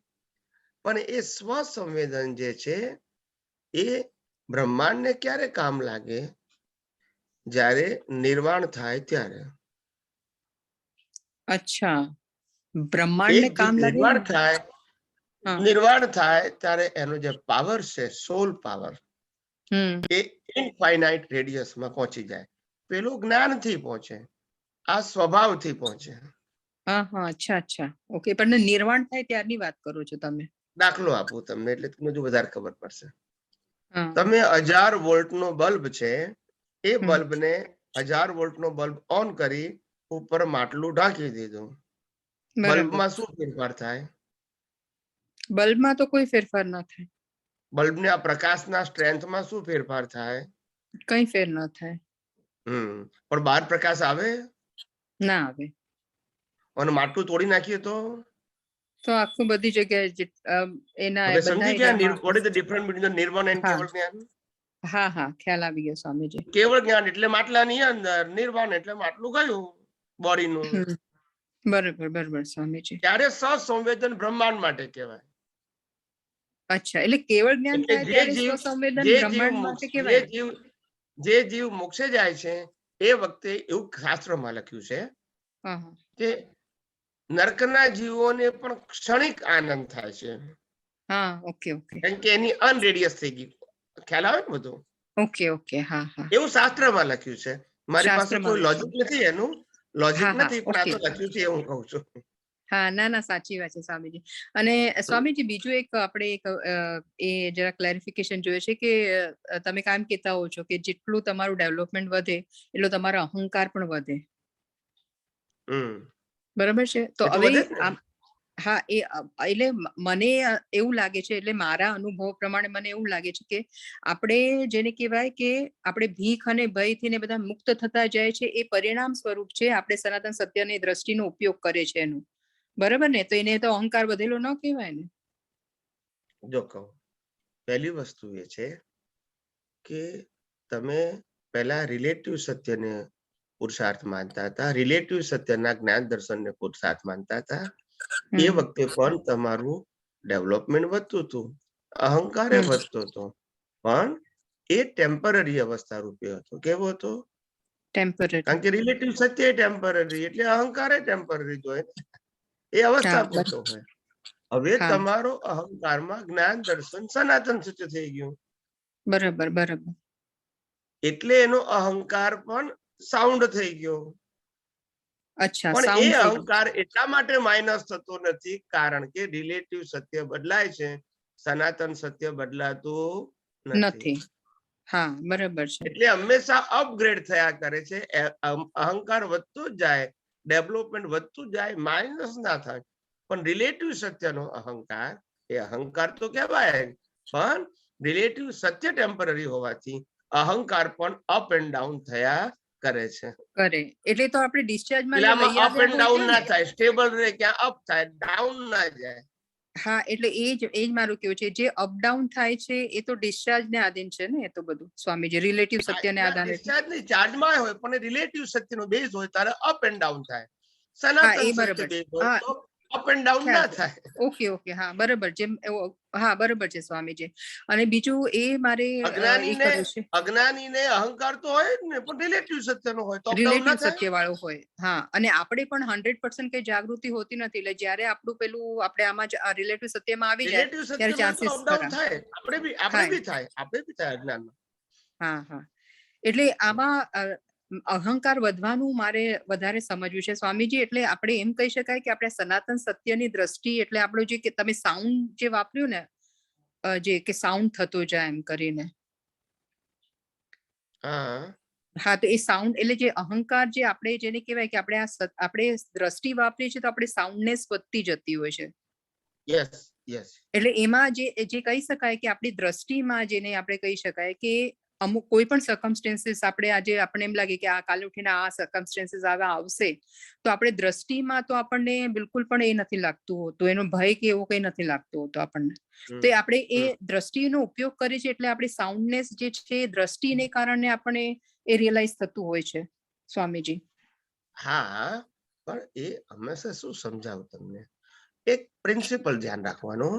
પણ એ સ્વસંવેદન જે છે એ બ્રહ્માંડને ક્યારે કામ લાગે? જ્યારે નિર્વાણ થાય ત્યારે. અચ્છા, બ્રહ્માંડને એક કામ લાગે. હા, નિર્વાણ થાય ત્યારે એનો જે પાવર છે, સોલ પાવર, હમ, એ ઇનફાઇનાઇટ રેડિયસમાં પહોંચી જાય. પેલું જ્ઞાનથી પહોંચે, આ સ્વભાવથી પહોંચે. હા હા, અચ્છા અચ્છા, ઓકે. પણ નિર્વાણ થાય ત્યારની વાત કરો છો તમે? દાખલો આપું તમને એટલે તમને જો વધારે ખબર પડશે. હા, તમે 1000 વોલ્ટનો બલ્બ છે, એ હમ, બલ્બને 1000 વોલ્ટનો બલ્બ ઓન કરી ઉપર માટલું ઢાંકી દીધું, બરાબર. બલ્બમાં શું ફેરફાર થાય? બલ્બમાં તો કોઈ ફેરફાર ન થાય. બલ્બને આ પ્રકાશના સ્ટ્રેન્થમાં શું ફેરફાર થાય? કઈ ફેર ન થાય. પણ બહાર પ્રકાશ આવે? ના આવે. અને માટલું તોડી નાખીએ તો? તો આખું બધી જગ્યાએ એના હવે બધા સમજી ગયા એરિયામાં. What is the difference between the નિર્વાણ એન્ડ હા કેવળ જ્ઞાન? હા હા, ખ્યાલ આવી ગયો સ્વામીજી. કેવળ જ્ઞાન એટલે માટલાની અંદર, નિર્વાણ એટલે માટલું ગયું બોડીનું. હમ, બરોબર બરોબર સ્વામીજી. ત્યારે સસંવેદન બ્રહ્માંડ માટે કહેવાય. અચ્છા, એટલે કેવળ જ્ઞાન એટલે થાય ત્યારે સ્વસંવેદન બ્રહ્માંડ માટે કહેવાય. જે જીવ મોક્ષે જાય છે એ વખતે એવું શાસ્ત્રમાં લખ્યું છે હા હા, કે નર્કના જીવોને પણ ક્ષણિક આનંદ થાય છે, હા, ઓકે ઓકે કારણ કે એની અનરેડિયસ થઈ ગઈ. ખ્યાલ આવે ને બધું? ઓકે ઓકે, હા હા, એવું શાસ્ત્રમાં લખ્યું છે. મારી પાસે શાસ્ત્રમાં કોઈ લોજિક લખ્યું. નથી, એનું લોજિક હા હા, નથી, પણ આ ઓકે. તો લખ્યું છે એ હું કહું છું. હા, ના ના, સાચી વાત છે સ્વામીજી. અને સ્વામીજી, બીજું એક આપણે એક એ જરા ક્લેરિફિકેશન જોઈએ છે કે તમે કામ કહેતા હો છો કે જેટલું તમારું ડેવલપમેન્ટ વધે એટલો તમારો અહંકાર પણ વધે, બરાબર છે? તો એ તો હવે વધે જ ને. હા, એટલે મને એવું લાગે છે, એટલે મારા અનુભવ પ્રમાણે મને એવું લાગે છે કે આપણે જેને કહેવાય કે આપણે ભીખ અને ભયથી ને બધા મુક્ત થતા જાય છે, એ પરિણામ સ્વરૂપ છે આપણે સનાતન સત્યની દ્રષ્ટિનો ઉપયોગ કરે છે એનું, બરાબર ને? તો એને તો અહંકાર વધેલો ન કહેવાય ને? જો કહું, પહેલી વસ્તુ એ છે કે તમે પહેલા રિલેટિવ સત્યને પુરુષાર્થ માનતા હતા, રિલેટિવ સત્યના જ્ઞાન દર્શનને પુરુષાર્થ માનતા હતા. એ વખતે પણ તમારું ડેવલપમેન્ટ વધતું હતું, અહંકારે હમ. વધતો હતો, પણ એ ટેમ્પરરી અવસ્થા રૂપે હતો. કેવો હતો? ટેમ્પરરી. કારણ કે રિલેટિવ સત્ય ટેમ્પરરી, એટલે અહંકારે ટેમ્પરરી જ હોય ને. એ અવસ્થા હા, પૂરતો હોય. હવે હા. તમારો અહંકારમાં જ્ઞાન દર્શન સનાતન સત્ય થઈ ગયું, બરાબર બરાબર. એટલે એનો અહંકાર પણ સાઉન્ડ થઈ ગયો. અચ્છા, પણ એ સાઉન્ડ થઈ ગયું. અહંકાર એટલા માટે માઇનસ થતો નથી કારણ કે રિલેટિવ સત્ય બદલાય છે, સનાતન સત્ય બદલાતું નથી. નથી. હા, બરાબર છે. એટલે હંમેશા અપગ્રેડ થયા કરે છે. અહંકાર વધતો જ જાય, ડેવલપમેન્ટ વધતું જાય, માઇનસ ના થાય. પણ રિલેટિવ સત્યનો અહંકાર, એ અહંકાર તો કહેવાય, પણ રિલેટિવ સત્ય ટેમ્પરરી હોવાથી અહંકાર પણ અપ એન્ડ ડાઉન થયા કરે છે. કરે એટલે તો આપણે ડિસ્ચાર્જમાં પેલામાં લઈ અપ એન્ડ આવ્યા ડાઉન હોય ના ને. થાય, સ્ટેબલ રહે, ક્યાં અપ થાય, ડાઉન ના જાય. હા, એટલે એ જ મારું કેવું છે, જે અપડાઉન થાય છે એ તો ડિસ્ચાર્જ ને આધીન છે ને, એ તો બધું સ્વામીજી રિલેટિવ સત્યને આધારે. ડિસ્ચાર્જ નહીં, ચાર્જમાં હોય, પણ રિલેટિવ સત્યનો બેઝ હોય ત્યારે અપ એન્ડ ડાઉન થાય. હા, સનાતન એ સત્ય બરાબર છે. બેઝ હોય હા, તો અપ એન્ડ ડાઉન ના ખ્યાલ છે. થાય. ઓકે ઓકે, હા બરાબર. જેમ હા, બરાબર છે સ્વામીજી. અને બીજું એ મારે એ અજ્ઞાનીને કરવું છે, અજ્ઞાનીને અહંકાર તો હોય જ ને, પણ રિલેટિવ સત્યનો હોય તો અપ ડાઉન રિલેટિવ ના થાય. સત્ય વાળો હોય. હા, અને આપણે પણ 100% કઈ જાગૃતિ હોતી નથી, એટલે જ્યારે આપણું પેલું આપણે આમાં જ રિલેટિવ સત્યમાં આવી જાય રિલેટિવ ત્યારે સત્યમાં તો ચાન્સીસ અપ ડાઉન ખરા થાય. આપણે બી થાય અજ્ઞાનમાં. હા હા. એટલે આમાં અહંકાર વધવાનું મારે વધારે સમજવું છે સ્વામીજી. એટલે આપણે એમ કહી શકાય કે આપણે સનાતન સત્યની દ્રષ્ટિ, એટલે આપણું જે કે તમે સાઉન્ડ જે વાપર્યું ને, જે કે સાઉન્ડ થતો જાય એમ કરીને. હા, હા, તો એ સાઉન્ડ એટલે જે અહંકાર જે આપણે જેને કહેવાય કે આપણે આપણે દ્રષ્ટિ વાપરીએ છીએ તો આપણે સાઉન્ડનેસ વધતી જતી હોય છે. Yes yes. એટલે એમાં જે કહી શકાય કે આપણી દ્રષ્ટિમાં જેને આપણે કહી શકાય કે અમુક કોઈ પણ સર્કમસ્ટેન્સીસ આપણે આજે આપણને એમ લાગે કે આ કાલે ઉઠીને આ સર્કમસ્ટેન્સીસ આવશે, તો આપણે દ્રષ્ટિમાં તો આપણને બિલકુલ પણ એ નથી લાગતું હોતું, એનો ભય કે એવું કઈ નથી લાગતું હોતું આપણને. તો આપણે એ દ્રષ્ટિનો ઉપયોગ કરીએ છીએ, એટલે આપણી સાઉન્ડનેસ જે છે એ દ્રષ્ટિને કારણે આપણને એ રિયલાઇઝ થતું હોય છે સ્વામીજી. હા, પણ એ હંમેશા શું સમજાવું તમને, એક પ્રિન્સિપલ ધ્યાન રાખવાનું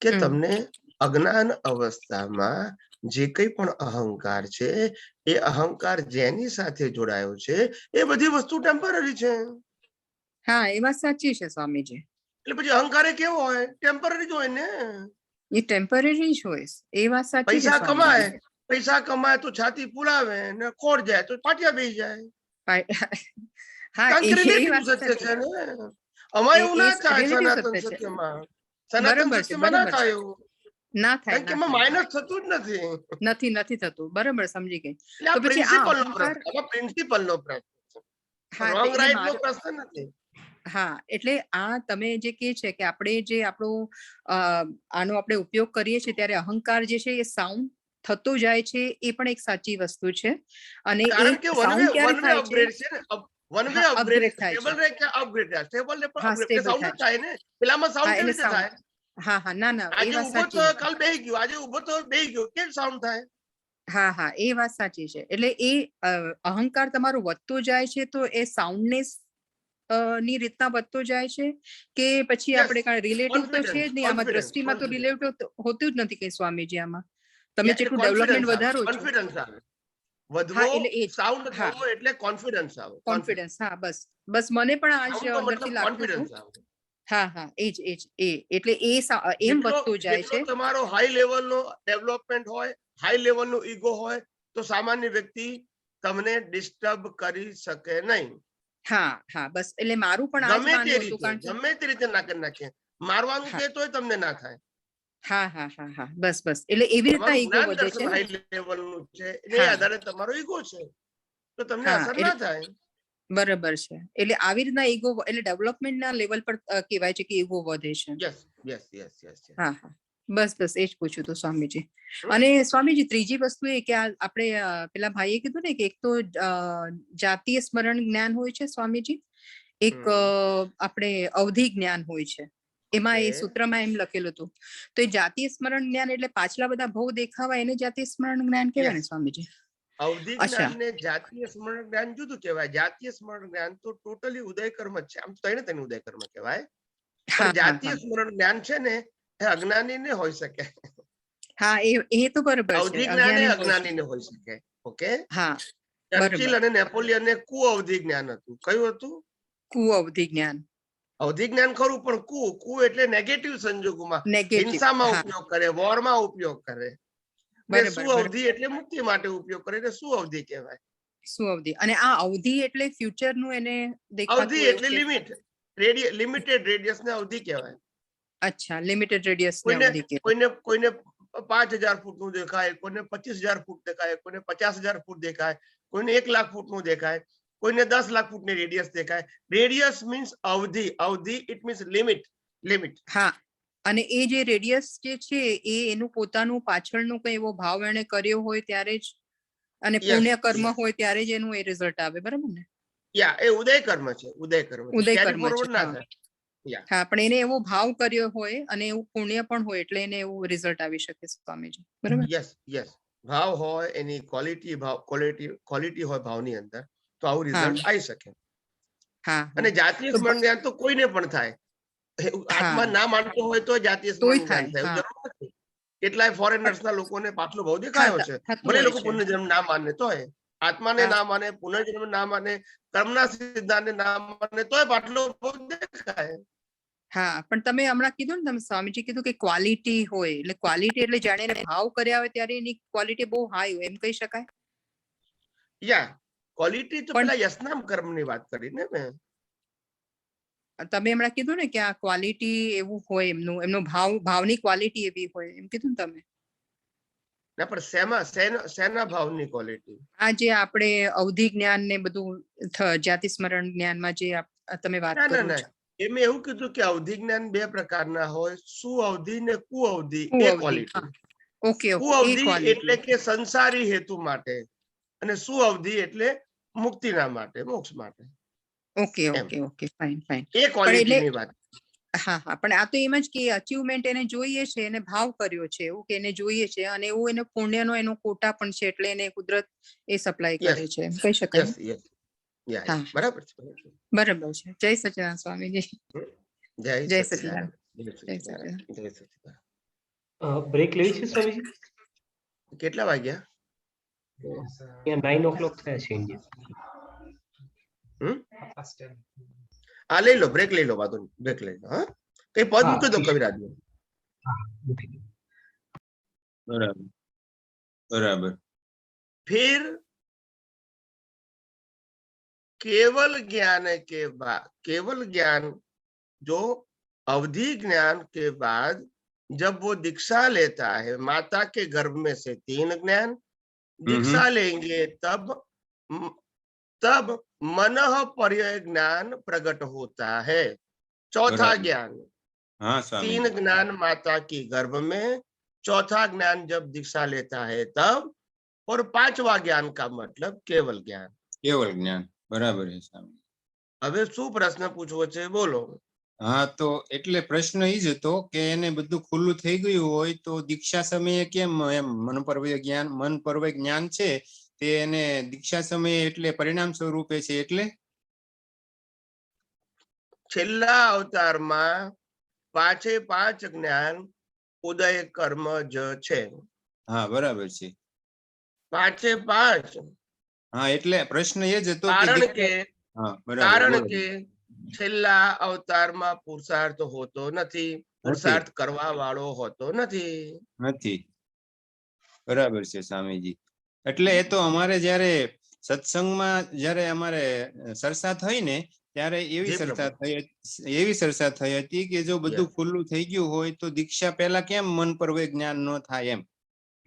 કે તમને અજ્ઞાન અવસ્થામાં જે કંઈ પણ અહંકાર છે, એ અહંકાર જેની સાથે જોડાયો છે એ બધી વસ્તુ ટેમ્પરરી છે. હા, એ વાત સાચી છે સ્વામીજી. એટલે પછી અહંકાર કેવો હોય? ટેમ્પરરી જ હોય ને. એ ટેમ્પરરી જ હોય, એ વાત સાચી છે પૈસા કમાય, સ્વામીજી. પૈસા કમાય તો છાતી ફૂલાવે ને ખોટ જાય તો પાટિયા બેસી જાય. હા, કારણ કે એ રિલેટિવ વાત સત્ય સાચી. છે ને. અમારે એવું ના થાય રિલેટિવ સનાતન સત્ય છે. સત્યમાં. સનાતન બરાબર છે, સત્યમાં ના બરાબર થાય છે. એવું. ના થાય, કારણ કે ના એમાં થાય. માઇનસ થતું જ નથી. નથી થતું. બરાબર, સમજી ગઈ. એટલે તો આ પછી આ પ્રિન્સિપલ નો અહંકાર. પ્રશ્ન, આમાં પ્રિન્સિપલ નો પ્રશ્ન છે, હા, રોંગ એટલે રાઈટ નો પ્રશ્ન નથી. હા, એટલે આ તમે જે કે છે કે આપણે જે આપણું આનો આપણે ઉપયોગ કરીએ છીએ ત્યારે અહંકાર જે છે એ સાઉન્ડ થતો જાય છે, એ પણ એક સાચી વસ્તુ છે. અને એ કારણ કે સાઉન્ડ ક્યારે વન વે થાય છે? અપગ્રેડ છે ને. વન વે હા, અપગ્રેડ, અપગ્રેડ થાય સ્ટેબલ છે. રહે કે અપગ્રેડ થાય, સ્ટેબલ ને પણ હા, અપગ્રેડ કે સ્ટેબલ સાઉન્ડ જ થાય છે. થાય ને. પેલામાં સાઉન્ડ હા, કેવી એટલે રીતે થાય? સાઉન્ડ. હા હા, ના ના, એ આજે વાત ઉભો સાચી. થયો કાલ બેહી ગયો, આજે ઉભો થયો બેહી ગયો, કેમ સાઉન્ડ થાય? હા હા, એ વાત સાચી છે. એટલે એ અહંકાર તમારો વધતો જાય છે તો એ સાઉન્ડનેસ ની રીતના વધતો જાય છે કે પછી યસ, આપણે કાંઈ રિલેટિવ તો છે કોન્ફિડન્સ, જ નહીં આમાં, કોન્ફિડન્સ, દ્રષ્ટિમાં તો કોન્ફિડન્સ. રિલેટિવ હોતું જ નથી કઈ સ્વામીજી આમાં. તમે એટલે જેટલું ડેવલપમેન્ટ કોન્ફિડન્સ આવે, વધારો છો. કોન્ફિડન્સ આવે. હા, વધવો, એટલે એ જ. સાઉન્ડ હા, થવો એટલે કોન્ફિડન્સ આવે. Confidence, confidence. હા, બસ બસ મને પણ આ જ સાઉન્ડ નો મતલબ અંદરથી લાગતું હતું. કોન્ફિડન્સ આવે. હા હા, એ જ એટલે એ એમ જેટલો વધતો જાય જેટલો છે. તમારો હાઈ લેવલનો ડેવલપમેન્ટ હોય, હાઈ લેવલનો ઈગો હોય, તો સામાન્ય વ્યક્તિ તમને ડિસ્ટર્બ કરી શકે નહીં. હા હા, બસ એટલે મારું પણ આ જ ગમે તે માનવું હતું, રીતે, કારણ કે ગમે તે રીતે ના કરી નાખે. મારવાનું હા કે તોય તમને ના થાય. હા હા હા હા, બસ બસ એટલે એવી રીતના તમારું ઈગો જ્ઞાન વધે છે દર્શન ને. હાઈ લેવલનું છે, એને હા આધારે તમારો ઈગો છે, તો તમને હા, અસર એટલે ના થાય. બરાબર છે. એટલે આવી રીતના ઈગો, એટલે ડેવલપમેન્ટના લેવલ પર કહેવાય છે કે ઈગો વધે છે. Yes yes yes yes. હા હા, બસ બસ એ જ પૂછ્યું હતું સ્વામીજી. અને સ્વામીજી ત્રીજી વસ્તુ એ કે આપણે પેલા ભાઈએ કીધું ને કે એક તો જાતીય સ્મરણ જ્ઞાન હોય છે સ્વામીજી, એક આપણે અવધિ જ્ઞાન હોય છે. એમાં એ સૂત્રમાં એમ લખેલું હતું. તો એ જાતીય સ્મરણ જ્ઞાન એટલે પાછલા બધા ભવ દેખાવા એને જાતીય સ્મરણ જ્ઞાન કહેવાય ને સ્વામીજી? અવધિ અચ્છા. જ્ઞાન ને જાતીય સ્મરણ જ્ઞાન જુદું કહેવાય. જાતીય સ્મરણ જ્ઞાન તો ટોટલી ઉદય કર્મ જ છે. આમ તો તેને ઉદય કર્મ કહેવાય. હા પણ હા જાતીય હા સ્મરણ જ્ઞાન છે ને, એ અજ્ઞાની ને હોઈ શકે, હા એ તો બરોબર છે, અવધિ જ્ઞાન એ અજ્ઞાની હોય અજ્ઞાની છે. ને હોઈ શકે. ઓકે, હા, ચર્ચિલ બરોબર. અને નેપોલિયન ને કુઅવધિ જ્ઞાન હતું. કયું હતું? કુઅવધિ જ્ઞાન, અવધિ જ્ઞાન ખરું, પણ કુ એટલે નેગેટિવ સંજોગોમાં, નેગેટિવ. હિંસામાં હા, ઉપયોગ કરે, વોરમાં ઉપયોગ કરે. ને બરોબર સુઅવધિ એટલે મુક્તિ માટે ઉપયોગ કરે, એટલે સુઅવધિ કહેવાય. સુઅવધિ. અને આ અવધિ એટલે ફ્યુચર નું એને દેખાતું અવધિ એવું એટલે કે લિમિટ, લિમિટેડ રેડિયસ ને અવધિ કહેવાય. અચ્છા, લિમિટેડ રેડિયસ ને કોઈને અવધિ કહેવાય. કોઈને કોઈને 5000 ફૂટ નું દેખાય, કોઈને 25000 ફૂટ દેખાય, કોઈને 50000 ફૂટ દેખાય, કોઈને 1 લાખ ફૂટ નું દેખાય, કોઈને 10 લાખ ફૂટ ની રેડિયસ દેખાય. રેડિયસ મીન્સ અવધિ, અવધિ ઇટ મીન્સ લિમિટ, લિમિટ. હા, અને એ જે રેડિયસ જે છે એ એનું પોતાનું પાછળનું કઈ એવો ભાવ એને કર્યો હોય ત્યારે જ, અને Yes, પુણ્ય કર્મ yes. હોય ત્યારે જ એનું એ રિઝલ્ટ આવે, બરાબર ને? યા એ ઉદય કર્મ છે, ઉદય કર્મ છે, ઉદય કેરી કર્મ ફોરવર્ડ છે, ના હા. થાય. હા, પણ એને એવો ભાવ કર્યો હોય અને એવું પુણ્ય પણ હોય એટલે એને એવું રિઝલ્ટ આવી શકે, સ્વામીજી, બરાબર? યસ યસ, ભાવ હોય, એની ક્વોલિટી, ભાવ ક્વોલિટી હોય ભાવની અંદર, તો આવું રિઝલ્ટ આવી શકે. હા, અને હા. જાતીય તો સ્મરણ જ્ઞાન તો કોઈને પણ થાય. આત્મા હા, ના માનતો હોય તો જાતીય તોય સ્મરણ જ્ઞાન થાય. થાય, એવું હા, જરૂર નથી. કેટલાય ફોરેનર્સ ના લોકોને પાછલો ભાવ હા, દેખાયો છે, થતું ભલે હોય લોકો છે. પુનર્જન્મ ના માને તોય, આત્માને હા, ના માને, પુનર્જન્મ ના માને, કર્મના સિદ્ધાંતને ના માને તોય પાછલો ભાવ દેખાય. હા, પણ તમે હમણાં કીધું ને, તમે સ્વામીજી કીધું કે ક્વોલિટી હોય, એટલે ક્વોલિટી એટલે જાણે એને ભાવ કર્યા હોય ત્યારે એની ક્વોલિટી બહુ હાઈ હોય, એમ કહી શકાય. યા ક્વોલિટી તો પણ પેલા યશનામ કર્મની વાત કરી ને મેં. તમે હમણાં કીધું ને કે આ ક્વોલિટી એવું હોય, એમનો ભાવની ક્વોલિટી એવી હોય, એમ કીધું ને તમે. ના, પણ શેના ભાવની ક્વોલિટી? આ જે આપણે અવધિ જ્ઞાન ને બધું જાતિ સ્મરણ જ્ઞાનમાં જે તમે વાત ના ના કરો ના, છો, એમાં એવું કીધું કે અવધિ જ્ઞાન બે પ્રકારના હોય, સુઅવધિ ને કુઅવધિ, એ કુઅવધિ. ક્વોલિટી. હા, ઓકે ઓકે, એ કુઅવધિ એટલે ક્વોલિટી. કે સંસારી હેતુ માટે, અને સુઅવધિ એટલે મુક્તિના માટે, મોક્ષ માટે. ઓકે એમ ઓકે ઓકે, ફાઇન ફાઇન. એ પણ એટલે ક્વોલિટીની વાત. હા હા, પણ આ તો એમ જ કે અચીવમેન્ટ એને જોઈએ છે, એને ભાવ કર્યો છે એવું કે એને જોઈએ છે, અને એવું એને પુણ્યનો એનો કોટા પણ છે, એટલે એને કુદરત એ સપ્લાય યસ કરે છે, એમ કહી શકાય યસ ને? યસ, યા હા, બરાબર છે. બરાબર છે. જય સચિદાનંદ સ્વામીજી. જય જય સચિદાનંદ, સચિદાનંદ. જય જય સચિદાનંદ, સચિદાનંદ. જય સચિદાનંદ. બ્રેક લેવી છે સ્વામીજી? કેટલા વાગ્યા? ત્યાં 9 o'clock થયા છે ઇન્ડિયા. હા, લઈ લો, બ્રેક લઈ લો, વાંધો નહીં, બ્રેક લઈ લો. હા, કઈ પદ હા, મૂકી દો કવિરાજ. बराबर बराबर। फिर केवल ज्ञान के बाद, केवल ज्ञान जो अवधि ज्ञान के बाद जब वो दीक्षा लेता है, माता के गर्भ में से 3 ज्ञान दीक्षा लेंगे, तब मनः पर्यय ज्ञान प्रकट होता है। चौथा बराबर। ज्ञान, हाँ स्वामी 3 जी। ज्ञान माता की गर्भ में, चौथा ज्ञान जब दीक्षा लेता है तब, और 5वां ज्ञान का मतलब केवल ज्ञान। केवल ज्ञान, बराबर है स्वामी। હવે શું પ્રશ્ન પૂછવો છે, બોલો? હા, તો એટલે પ્રશ્ન ઈ જ હતો કે એને બધું ખુલ્લું થઈ ગયું હોય તો દીક્ષા સમયે કેમ એમ મન પરવય જ્ઞાન છે તે એને દીક્ષા સમયે એટલે પરિણામ સ્વરૂપે છે, એટલે છેલ્લા અવતારમાં 5 જ્ઞાન ઉદય કર્મ જ છે. હા, બરાબર છે. 5 હા, એટલે પ્રશ્ન એ જ હતો કારણ કે કે હા, બરાબર, કારણ બોલો. કે છેલ્લા અવતારમાં પુરુષાર્થ હોતો નથી, પુરુષાર્થ કરવા વાળો હોતો નથી. નથી, બરાબર છે સ્વામીજી. એટલે એ તો અમારે જયારે સત્સંગમાં જયારે અમારે ચર્ચા થઈ ને ત્યારે એવી જી ચર્ચા પ્રભુ. થઈ હતી કે જો બધું Yes. ખુલ્લું થઈ ગયું હોય તો દીક્ષા પહેલા કેમ મન પર જ્ઞાન ન થાય એમ,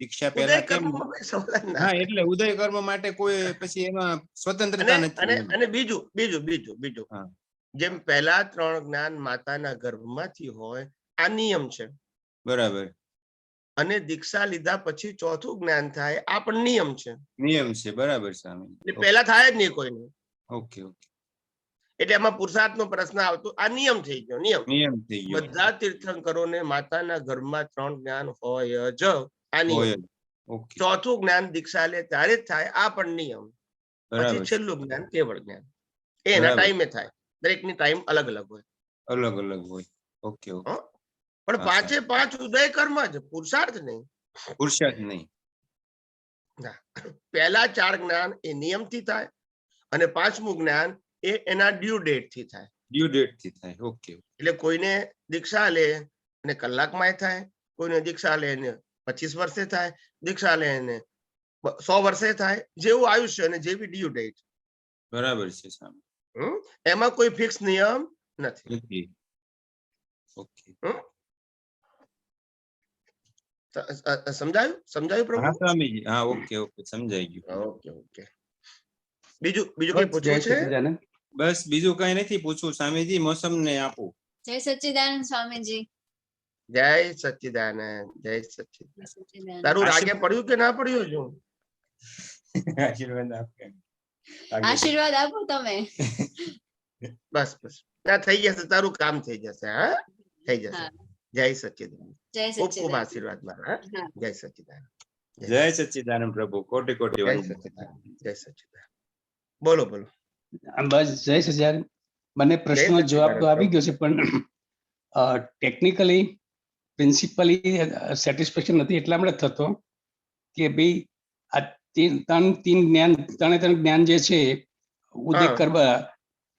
દીક્ષા ઉદય પહેલા કેમ? કર્મમાં કોઈ સવાલ ના. હા, એટલે ઉદય કર્મ માટે કોઈ પછી એમાં અને સ્વતંત્રતા અને નથી એમ. અને બીજું હા, જેમ પહેલા 3 જ્ઞાન માતાના ગર્ભમાંથી હોય, આ નિયમ છે. બરાબર, અને દીક્ષા લીધા પછી ચોથું જ્ઞાન થાય, આ પણ નિયમ છે. નિયમ છે, બરાબર સ્વામી. એટલે પહેલા થાય જ નહીં કોઈને, ઓકે ઓકે, એટલે એમાં પુરુષાર્થનો પ્રશ્ન આવતો, આ નિયમ થઈ ગયો, નિયમ. નિયમ થઈ ગયો. બધા તીર્થંકરોને માતાના ગર્ભમાં 3 જ્ઞાન હોય જ, આ નિયમ. હોય, ઓકે, ચોથું જ્ઞાન દીક્ષા લે ત્યારે જ થાય, આ પણ નિયમ. પછી બરાબર છે, છેલ્લું જ્ઞાન કેવળ જ્ઞાન, એના બરાબર, ટાઈમે થાય. દરેકની ટાઈમ અલગ અલગ હોય. અલગ અલગ હોય. ઓકે ઓકે, હો? પણ હા, પાંચે પાંચ ઉદય કર્મ જ, પુરુષાર્થ નહીં. પુરુષાર્થ નહીં. પહેલા 4 જ્ઞાન એ નિયમથી થાય અને પાંચમું જ્ઞાન એ એના ડ્યુ ડેટ થી થાય. ડ્યુ ડેટ થી થાય. ઓકે. એટલે કોઈને દીક્ષા લે અને કલાકમાં થાય, કોઈને દીક્ષા લે ને 25 વર્ષે થાય, દીક્ષા લે ને 100 વર્ષે થાય, જેવું આયુષ્ય અને જેવી ડ્યુ ડેટ. બરાબર છે સ્વામી. એમાં કોઈ ફિક્સ નિયમ નથી. નથી. ઓકે. સમજાયું? સમજાયું પ્રભુ? હા સ્વામીજી, હા, ઓકે ઓકે, સમજાઈ ગયું. Okay okay. બીજું કઈ પૂછવું છે? બસ બીજું કઈ નથી પૂછવું સ્વામીજી, મોસમ ને આપું. જય સચ્ચિદાનંદ સ્વામીજી. જય સચ્ચિદાનંદ, જય સચ્ચિદાનંદ. જય સચ્ચિદાનંદ. તારું રાગે પડ્યું કે ના પડ્યું? છું આશીર્વાદ આપે. આશીર્વાદ આપો તમે. બસ બસ, ના થઈ જશે, તારું કામ થઈ જશે. હા, થઈ જશે. હા. જય સચ્ચિદાનંદ. જય ખૂબ ખૂબ સચ્ચિદાનંદ. આશીર્વાદ મારા. હા. જય સચ્ચિદાનંદ. જય સચ્ચિદાનંદ પ્રભુ, કોટી કોટી જય વંદન. સચ્ચિદાનંદ. જય સચ્ચિદાનંદ. બોલો બોલો. બસ જય સચ્ચિદાનંદ. મને પ્રશ્નનો જય જવાબ તો સચ્ચિદાનંદ આવી ગયો છે, પણ ટેકનિકલી પ્રિન્સિપલી સેટિસ્ફેક્શન નથી એટલા માટે થતો કે ભાઈ આ ત્રણે ત્રણ જ્ઞાન જે છે ઉદય હા. કરવા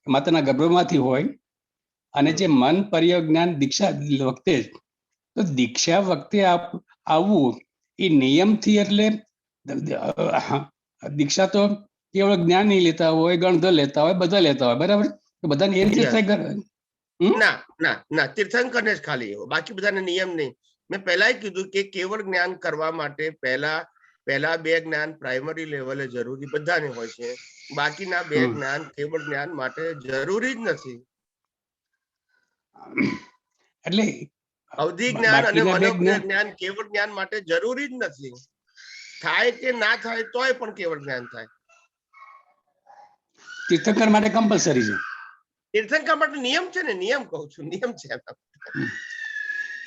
માતાના ગર્ભમાંથી હોય, અને જે મન પર્ય જ્ઞાન દીક્ષા વખતે જ, તો દીક્ષા વખતે આવવું એ નિયમથી, એટલે દીક્ષા તો કેવળ જ્ઞાન નહીં લેતા હોય, ગણધર લેતા હોય, બધા લેતા હોય, બરાબર? તો બધાને એ રીતે Yes. થાય. ના ના ના, તીર્થંકરને જ ખાલી એવો, બાકી બધાને નિયમ નહીં. મેં પહેલા કીધું કે કેવળ જ્ઞાન કરવા માટે પહેલા 2 જ્ઞાન પ્રાઇમરી લેવલે જરૂરી બધાને હોય છે. બાકીના 2 જ્ઞાન કેવળ જ્ઞાન માટે જરૂરી જ નથી. એટલે અવધિ જ્ઞાન અને બાકીના બે મનોપ્રિય જ્ઞાન કેવળ જ્ઞાન માટે જરૂરી જ નથી. થાય કે ના થાય તોય પણ કેવળ જ્ઞાન થાય. તીર્થંકર માટે કમ્પલસરી છે. તીર્થંકર માટે નિયમ છે ને, નિયમ કહું છું, નિયમ છે.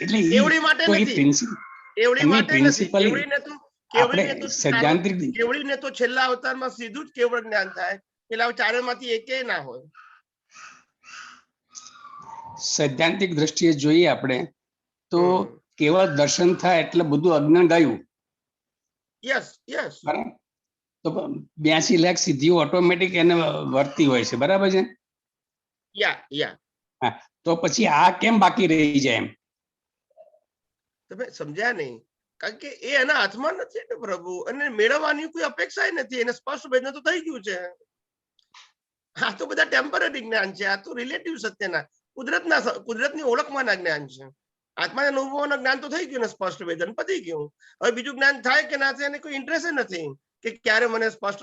એટલે કેવડી માટે નથી. કેવડી એમની માટે નથી. principally કેવડીને તો સૈદ્ધાંતિક કેવડીને તો છેલ્લા અવતારમાં સીધું જ કેવળ જ્ઞાન થાય. પેલા ચારેમાંથી એકેય ના હોય. સૈદ્ધાંતિક દ્રષ્ટિએ જોઈએ આપણે તો કેવળ દર્શન થાય એટલે બધું અજ્ઞાન ગયું. Yes yes. બરાબર? તો 82 લાખ સિદ્ધિઓ ઓટોમેટિક એને વર્તી હોય છે, બરાબર છે? યા તો પછી આ કેમ બાકી રહી જાય? એમ તમે સમજ્યા નહીં, કારણ કે એ એના હાથમાં નથી ને પ્રભુ, અને મેળવવાની કોઈ અપેક્ષા નથી. એને સ્પષ્ટ વેદના તો થઈ ગયું છે. આ તો બધા ટેમ્પરરી જ્ઞાન છે. આ તો રિલેટિવ સત્યના કુદરતની ઓળખમાંના જ્ઞાન છે. આત્માના અનુભવોના જ્ઞાન તો થઈ ગયું ને, સ્પષ્ટ વેદન પતી ગયું. હવે બીજું જ્ઞાન થાય કે ના થાય એને કોઈ ઇન્ટરેસ્ટ નથી કે ક્યારે મને સ્પષ્ટ,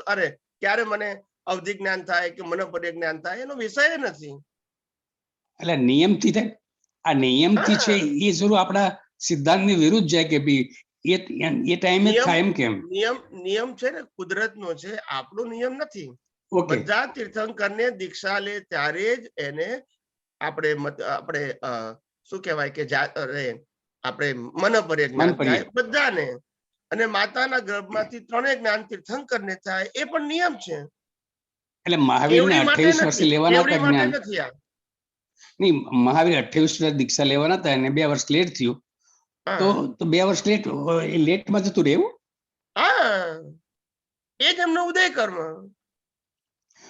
ક્યારે મને અવધિ જ્ઞાન થાય કે મનોપર્ય જ્ઞાન થાય, એનો વિષય નથી. એટલે નિયમથી થાય. આ નિયમથી છે એ જરૂર આપણા સિદ્ધાંતની વિરુદ્ધ જાય કે ભાઈ એ ટાઈમે થાય એમ કેમ? નિયમ છે ને કુદરતનો છે, આપણો નિયમ નથી. બધા તીર્થંકરને દીક્ષા લે ત્યારે જ એને આપણે શું કહેવાય કે આપણે મનોપર્ય જ્ઞાન થાય બધાને. અને માતાના ગર્ભમાંથી 3 જ્ઞાન તીર્થંકરને થાય, એ પણ નિયમ છે. એટલે મહાવીરને 28 વર્ષે લેવાના હતા જ્ઞાન. નથી આ નહીં, મહાવીર 28 વર્ષ દીક્ષા લેવાના હતા અને 2 વર્ષ લેટ થયું. તો 2 વર્ષ લેટમાં જતું રહેવું. હા, એ જ એમનો ઉદય કર્મ.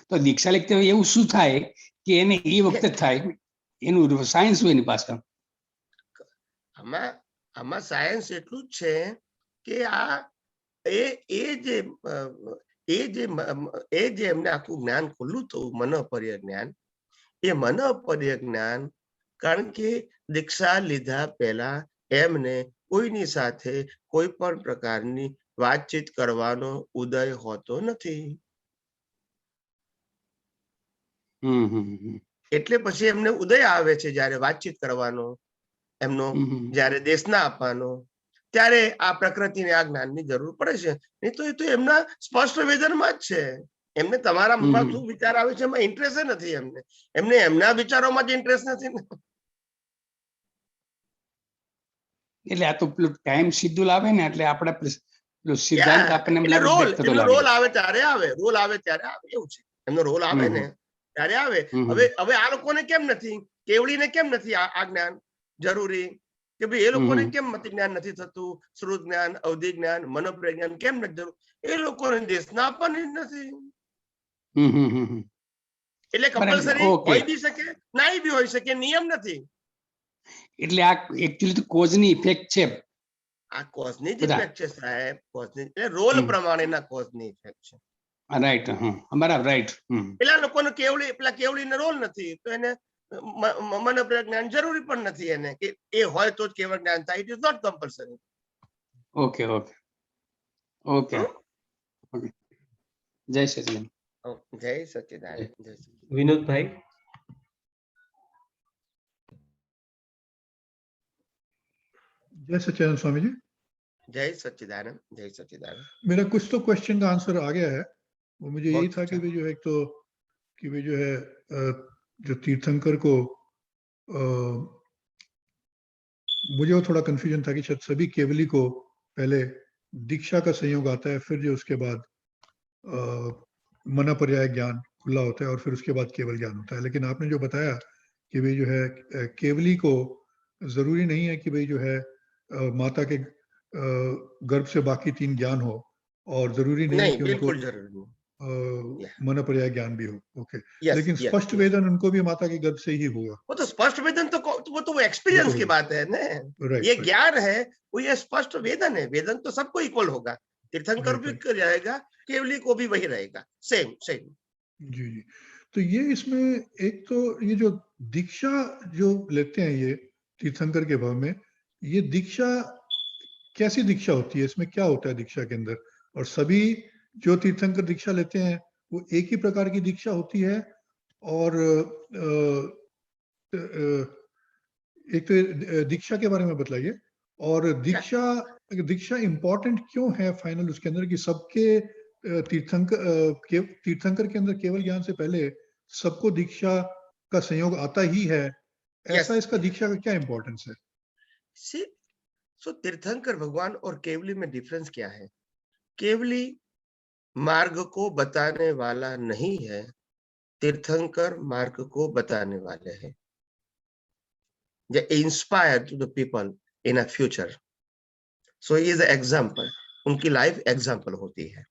તો દીક્ષા લેખતે એવું શું થાય કે એને એ વખતે થાય? એનું સાયન્સ હોય એની પાછળ. આમાં સાયન્સ એટલું જ છે કે આ એ જે એમને આખું જ્ઞાન ખુલ્લું થયું, મનોપર્ય જ્ઞાન, એ મનોપર્ય જ્ઞાન કારણ કે દીક્ષા લીધા પહેલા એમને કોઈની સાથે કોઈ પણ પ્રકારની વાતચીત કરવાનો ઉદય હોતો નથી. એટલે પછી એમને ઉદય આવે છે જયારે વાતચીત કરવાનો, એમનો જયારે દેશના આપવાનો, ત્યારે આ પ્રકૃતિને આ જ્ઞાનની જરૂર પડે છે. નહીં તો એ તો એમના સ્પષ્ટ વેદનમાં જ છે. એમને તમારા મનમાં શું વિચાર આવે છે એમાં ઇન્ટરેસ્ટ નથી. એમને એમના વિચારોમાં જ ઇન્ટરેસ્ટ નથી ને. એટલે આ તો પેલું ટાઈમ શેડ્યુલ આવે ને, એટલે આપણે સિદ્ધાંત આપણને રોલ આવે ત્યારે આવે, રોલ આવે ત્યારે આવે, એવું છે. એમનો રોલ આવે ને ત્યારે આવે. હવે આ લોકોને કેમ નથી, કેવડીને કેમ નથી આ જ્ઞાન જરૂરી? કે ભાઈ એ લોકોને કેમ મતિ જ્ઞાન નથી થતું, શ્રુત જ્ઞાન, અવધિ જ્ઞાન, મનોપ્રય જ્ઞાન કેમ નથી જરૂર? એ લોકોને દેશના આપવાની જ નથી. એટલે કમ્પલસરી હોઈ બી શકે, નાઈ બી હોઈ શકે, નિયમ નથી. એટલે આ એકચ્યુઅલી તો કોઝની ઇફેક્ટ છે. આ કોઝની જ ઇફેક્ટ છે સાહેબ, કોઝની એટલે રોલ પ્રમાણેના કોઝની ઇફેક્ટ છે. રાઈટ, બરાબર, રાઈટ. પેલા લોકોને કેવળી, પેલા કેવળીને રોલ નથી તો એને મનોપ્રય જ્ઞાન જરૂરી પણ નથી એને, કે એ હોય તો જ કેવળ જ્ઞાન થાય. It is not compulsory. Okay okay okay okay. જય સચિદાનંદ. જય સચ્ચિદાનંદ. જય સચ્ચિદાનંદ. વિનોદભાઈ. जय सच्चिदानंद स्वामी जी। जय सच्चिदानंद। जय सच्चिदानंद। मेरा कुछ तो क्वेश्चन का आंसर आ गया है, वो मुझे यही था कि अच्छा। भाई जो है एक तो कि भाई जो है जो तीर्थंकर को मुझे वो थोड़ा कंफ्यूजन था कि शायद सभी केवली को पहले दीक्षा का संयोग आता है, फिर जो उसके बाद मना पर्याय ज्ञान खुला होता है और फिर उसके बाद केवल ज्ञान होता है। लेकिन आपने जो बताया कि भाई जो है केवली को जरूरी नहीं है कि भाई जो है माता के गर्भ से बाकी 3 ज्ञान हो, और जरूरी नहीं है कि उनको बिल्कुल जरूरी नहीं। मन पर्याय ज्ञान भी हो। ओके, Yes, लेकिन yes, स्पष्ट yes। वेदन उनको भी माता के गर्भ से ही होगा। वो तो स्पष्ट वेदन तो वो तो एक्सपीरियंस की बात है ना। राइट, ये ज्ञान है, वो ये स्पष्ट वेदन है। वेदन तो सबको इक्वल होगा, तीर्थंकर भी रहेगा, केवली को भी वही रहेगा, सेम सेम। जी जी। तो ये इसमें एक तो ये जो दीक्षा जो लेते हैं ये तीर्थंकर के भाव में, ये दीक्षा कैसी दीक्षा होती है, इसमें क्या होता है दीक्षा के अंदर? और सभी जो तीर्थंकर दीक्षा लेते हैं वो एक ही प्रकार की दीक्षा होती है? और एक तो दीक्षा के बारे में बताइए, और दीक्षा इम्पोर्टेंट क्यों है फाइनल उसके अंदर, कि सबके तीर्थंकर के अंदर केवल ज्ञान से पहले सबको दीक्षा का संयोग आता ही है, ऐसा इसका दीक्षा का क्या इम्पोर्टेंस है? सो तीर्थंकर भगवान और केवली में डिफरेंस क्या है? केवली मार्ग को बताने वाला नहीं है, तीर्थंकर मार्ग को बताने वाले हैं। They inspire to the people in a future. So he is an example. उनकी लाइफ एग्जाम्पल होती है।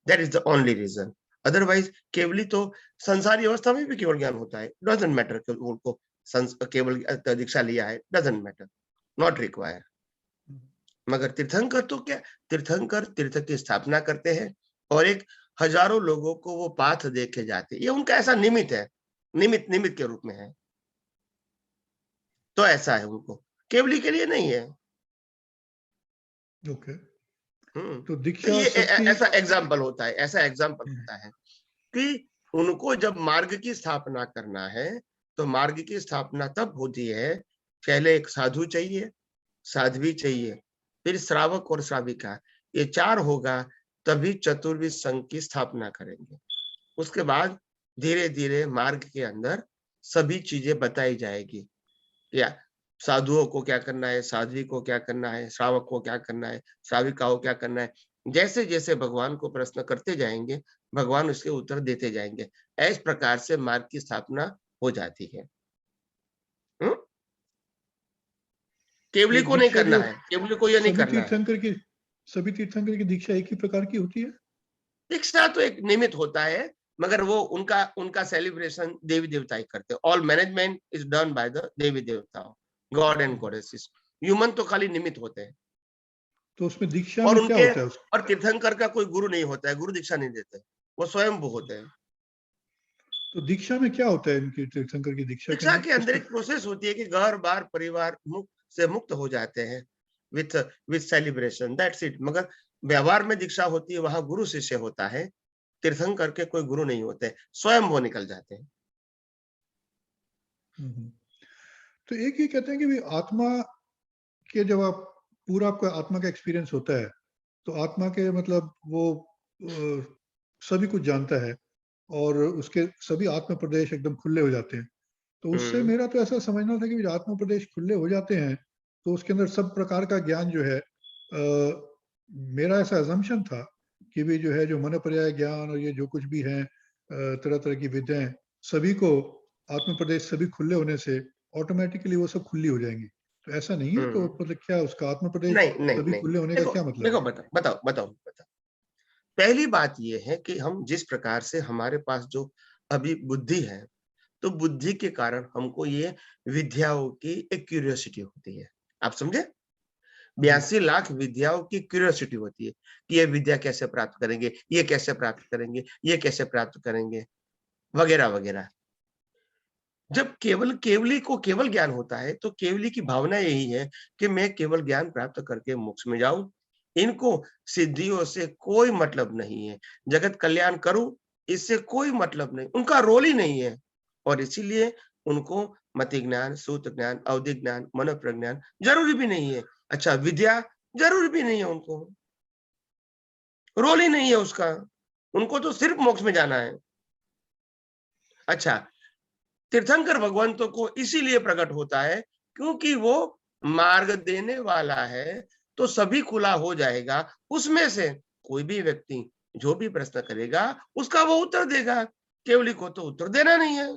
That is the only reason. Otherwise केवली तो संसारी अवस्था में भी केवल ज्ञान होता है। Doesn't matter कि उनको केवल दीक्षा लिया है, doesn't matter, not required। मगर तीर्थंकर तो क्या, तीर्थंकर तीर्थ की स्थापना करते हैं और एक हजारों लोगों को वो पाथ देके जाते हैं। ये उनका ऐसा निमित्त है, निमित्त के रूप में है। तो ऐसा है, उनको केवली के लिए नहीं है। ओके। तो दीक्षा तो ये ऐसा एग्जाम्पल होता है, ऐसा एग्जाम्पल होता है कि उनको जब मार्ग की स्थापना करना है तो मार्ग की स्थापना तब होती है, पहले एक साधु चाहिए, साध्वी चाहिए, फिर श्रावक और श्राविका, ये 4 होगा तभी चतुर्विध संघ की स्थापना करेंगे। उसके बाद धीरे धीरे मार्ग के अंदर सभी चीजें बताई जाएगी, या साधुओं को क्या करना है, साध्वी को क्या करना है, श्रावक को क्या करना है, श्राविका को क्या करना है। जैसे जैसे भगवान को प्रश्न करते जाएंगे, भगवान उसके उत्तर देते जाएंगे। इस प्रकार से मार्ग की स्थापना हो जाती है। केवली को नहीं करना है, केवली को ये नहीं करना है। सभी तीर्थंकर की दीक्षा एक ही प्रकार की होती है? दीक्षा तो एक निमित्त होता है, मगर वो उनका सेलिब्रेशन देवी देवता ही करते हैं। All management is done by the devi devta, god and goddesses. Human तो खाली निमित्त होते हैं। तो उसमें दीक्षा में क्या होता है? और तीर्थंकर का कोई गुरु नहीं होता है, गुरु दीक्षा नहीं देते, वो स्वयंभू होते हैं। तो दीक्षा में क्या होता है इनकी, तीर्थंकर की दीक्षा के अंदर एक प्रोसेस होती है कि घर बार परिवार से मुक्त हो जाते हैं विथ सेलिब्रेशन, दैट्स इट। मगर व्यवहार में दीक्षा होती है, वहां गुरु शिष्य होता है। तीर्थंकर के कोई गुरु नहीं होते, स्वयं वो निकल जाते हैं। तो एक ही कहते हैं कि आत्मा के जब आप पूरा आपका आत्मा का एक्सपीरियंस होता है तो आत्मा के मतलब वो सभी कुछ जानता है और उसके सभी आत्म प्रदेश एकदम खुले हो जाते हैं। तो उससे मेरा तो ऐसा समझना था कि आत्म प्रदेश खुले हो जाते हैं तो उसके अंदर सब प्रकार का ज्ञान जो है, मेरा ऐसा अजम्पशन था कि भी जो है जो मन पर्याय ज्ञान और ये जो कुछ भी है तरह तरह की विद्याएं, सभी को आत्म प्रदेश सभी खुले होने से ऑटोमेटिकली वो सब खुली हो जाएंगी। तो ऐसा नहीं है, तो मतलब क्या उसका आत्म प्रदेश नहीं नहीं सभी नहीं, खुले होने का देखो क्या मतलब देखो, है? बताओ बताओ बताओ बताओ। पहली बात यह है कि हम जिस प्रकार से हमारे पास जो अभी बुद्धि है, तो बुद्धि के कारण हमको ये विद्याओं की एक क्यूरियोसिटी होती है। आप समझे? 82 लाख विद्याओं की क्यूरियोसिटी होती है कि ये विद्या कैसे प्राप्त करेंगे, ये कैसे प्राप्त करेंगे, ये कैसे प्राप्त करेंगे, वगैरह वगैरह। जब केवल केवली को केवल ज्ञान होता है, तो केवली की भावना यही है कि मैं केवल ज्ञान प्राप्त करके मोक्ष में जाऊं। इनको सिद्धियों से कोई मतलब नहीं है, जगत कल्याण करूं इससे कोई मतलब नहीं, उनका रोल ही नहीं है। और इसीलिए उनको मति ज्ञान, सूत्र ज्ञान, अवधि ज्ञान, मनोप्रज्ञान जरूरी भी नहीं है। अच्छा, विद्या जरूरी भी नहीं है, उनको रोल ही नहीं है उसका, उनको तो सिर्फ मोक्ष में जाना है। अच्छा, तीर्थंकर भगवंतों को इसीलिए प्रकट होता है क्योंकि वो मार्ग देने वाला है, तो सभी खुला हो जाएगा। उसमें से कोई भी व्यक्ति जो भी प्रश्न करेगा उसका वो उत्तर देगा, केवली को तो उत्तर देना नहीं है।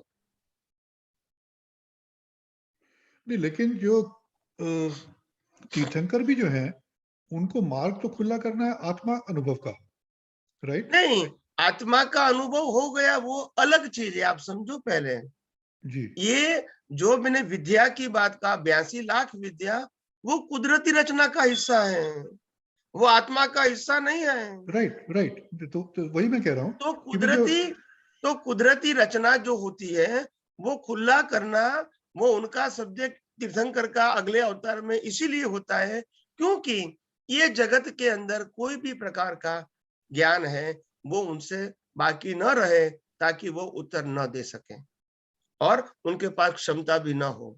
नहीं, लेकिन जो तीर्थंकर भी जो है, उनको मार्ग तो खुला करना है आत्मा अनुभव का, राइट? नहीं, आत्मा का अनुभव हो गया वो अलग चीज है, आप समझो पहले। जी, ये जो मैंने विद्या की बात कहा, 82 लाख विद्या, वो कुदरती रचना का हिस्सा है, वो आत्मा का हिस्सा नहीं है। Right right. तो वही मैं कह रहा हूँ तो कि भी जो कुदरती रचना जो होती है वो खुला करना, वो उनका सब्जेक्ट तीर्थंकर का अगले अवतार में इसीलिए होता है क्योंकि ये जगत के अंदर कोई भी प्रकार का ज्ञान है वो उनसे बाकी न रहे, ताकि वो उत्तर न दे सके और उनके पास क्षमता भी ना हो।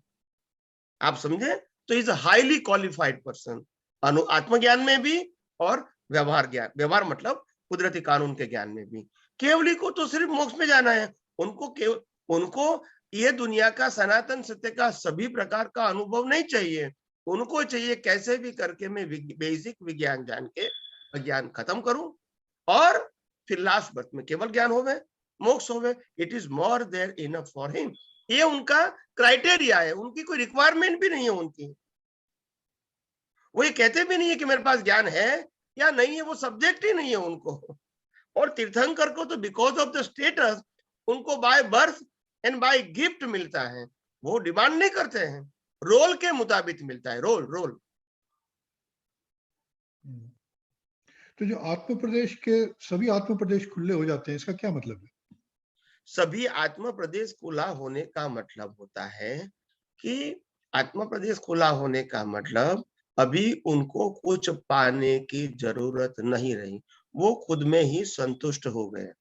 आप समझे? तो इज हाईली क्वालिफाइड पर्सन, आत्मज्ञान में भी और व्यवहार ज्ञान, व्यवहार मतलब कुदरती कानून के ज्ञान में भी। केवली को तो सिर्फ मोक्ष में जाना है, उनको ये दुनिया का सनातन सत्य का सभी प्रकार का अनुभव नहीं चाहिए। उनको चाहिए कैसे भी करके मैं बेसिक विज्ञान जान के अज्ञान खत्म करूं और फिर लास्ट बर्थ में केवल ज्ञान होवे, मोक्ष होवे। It is more than enough for him. ये उनका क्राइटेरिया है, उनकी कोई रिक्वायरमेंट भी नहीं है उनकी। वो ये कहते भी नहीं है कि मेरे पास ज्ञान है या नहीं है, वो सब्जेक्ट ही नहीं है उनको। और तीर्थंकर को तो बिकॉज ऑफ द स्टेटस उनको by birth and by gift मिलता है, वो डिमांड नहीं करते हैं, रोल के मुताबिक मिलता है, रोल। तो जो आत्म प्रदेश के सभी आत्म प्रदेश खुले हो जाते हैं, इसका क्या मतलब है? सभी आत्म प्रदेश खुला होने का मतलब होता है कि आत्म प्रदेश खुला होने का मतलब अभी उनको कुछ पाने की जरूरत नहीं रही, वो खुद में ही संतुष्ट हो गए।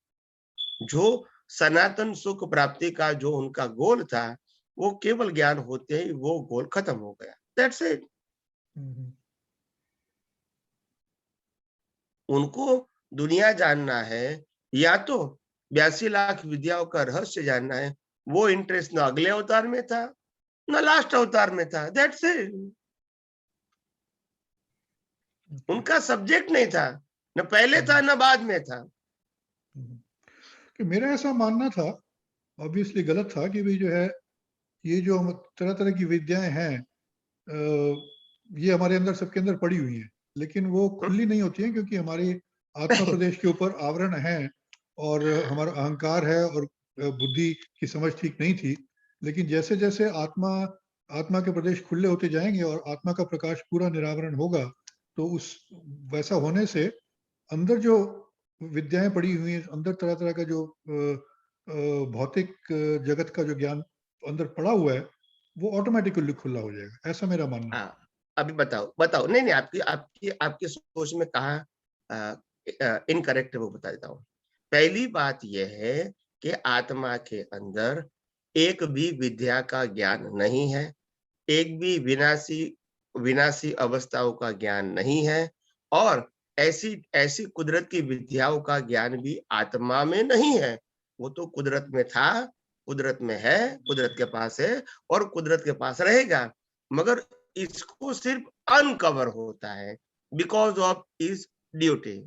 जो सनातन सुख प्राप्ति का जो उनका गोल था, वो केवल ज्ञान होते ही वो गोल खत्म हो गया। That's it. उनको दुनिया जानना है या तो 82 लाख विद्याओं का रहस्य जानना है, वो इंटरेस्ट न अगले अवतार में था न लास्ट अवतार में था। That's it. उनका सब्जेक्ट नहीं था, न पहले था न बाद में था। कि मेरा ऐसा मानना था, ऑब्वियसली गलत था, कि भाई जो है ये जो हम तरह तरह की विद्याएं हैं, ये हमारे अंदर सबके अंदर पड़ी हुई हैं, लेकिन वो खुली नहीं होती हैं क्योंकि हमारी आत्मा प्रदेश के ऊपर आवरण है और हमारा अहंकार है और बुद्धि की समझ ठीक नहीं थी। लेकिन जैसे जैसे आत्मा के प्रदेश खुले होते जाएंगे और आत्मा का प्रकाश पूरा निरावरण होगा, तो उस वैसा होने से अंदर जो विद्याएं पड़ी हुई हैं, अंदर तरह तरह का जो भौतिक जगत का जो ज्ञान अंदर पड़ा हुआ है, वो ऑटोमेटिकली खुला हो जाएगा, ऐसा मेरा मानना है। हाँ, अभी बताओ। नहीं, आपकी सोच में कहा इनकरेक्ट है, वो बता देता हूँ। पहली बात यह है कि आत्मा के अंदर एक भी विद्या का ज्ञान नहीं है, एक भी विनाशी अवस्थाओं का ज्ञान नहीं है, और ऐसी कुदरत की विद्याओं का ज्ञान भी आत्मा में नहीं है। वो तो कुदरत में था, कुदरत में है, कुदरत के पास है और कुदरत के पास रहेगा, मगर इसको सिर्फ अनकवर होता है because of is duty,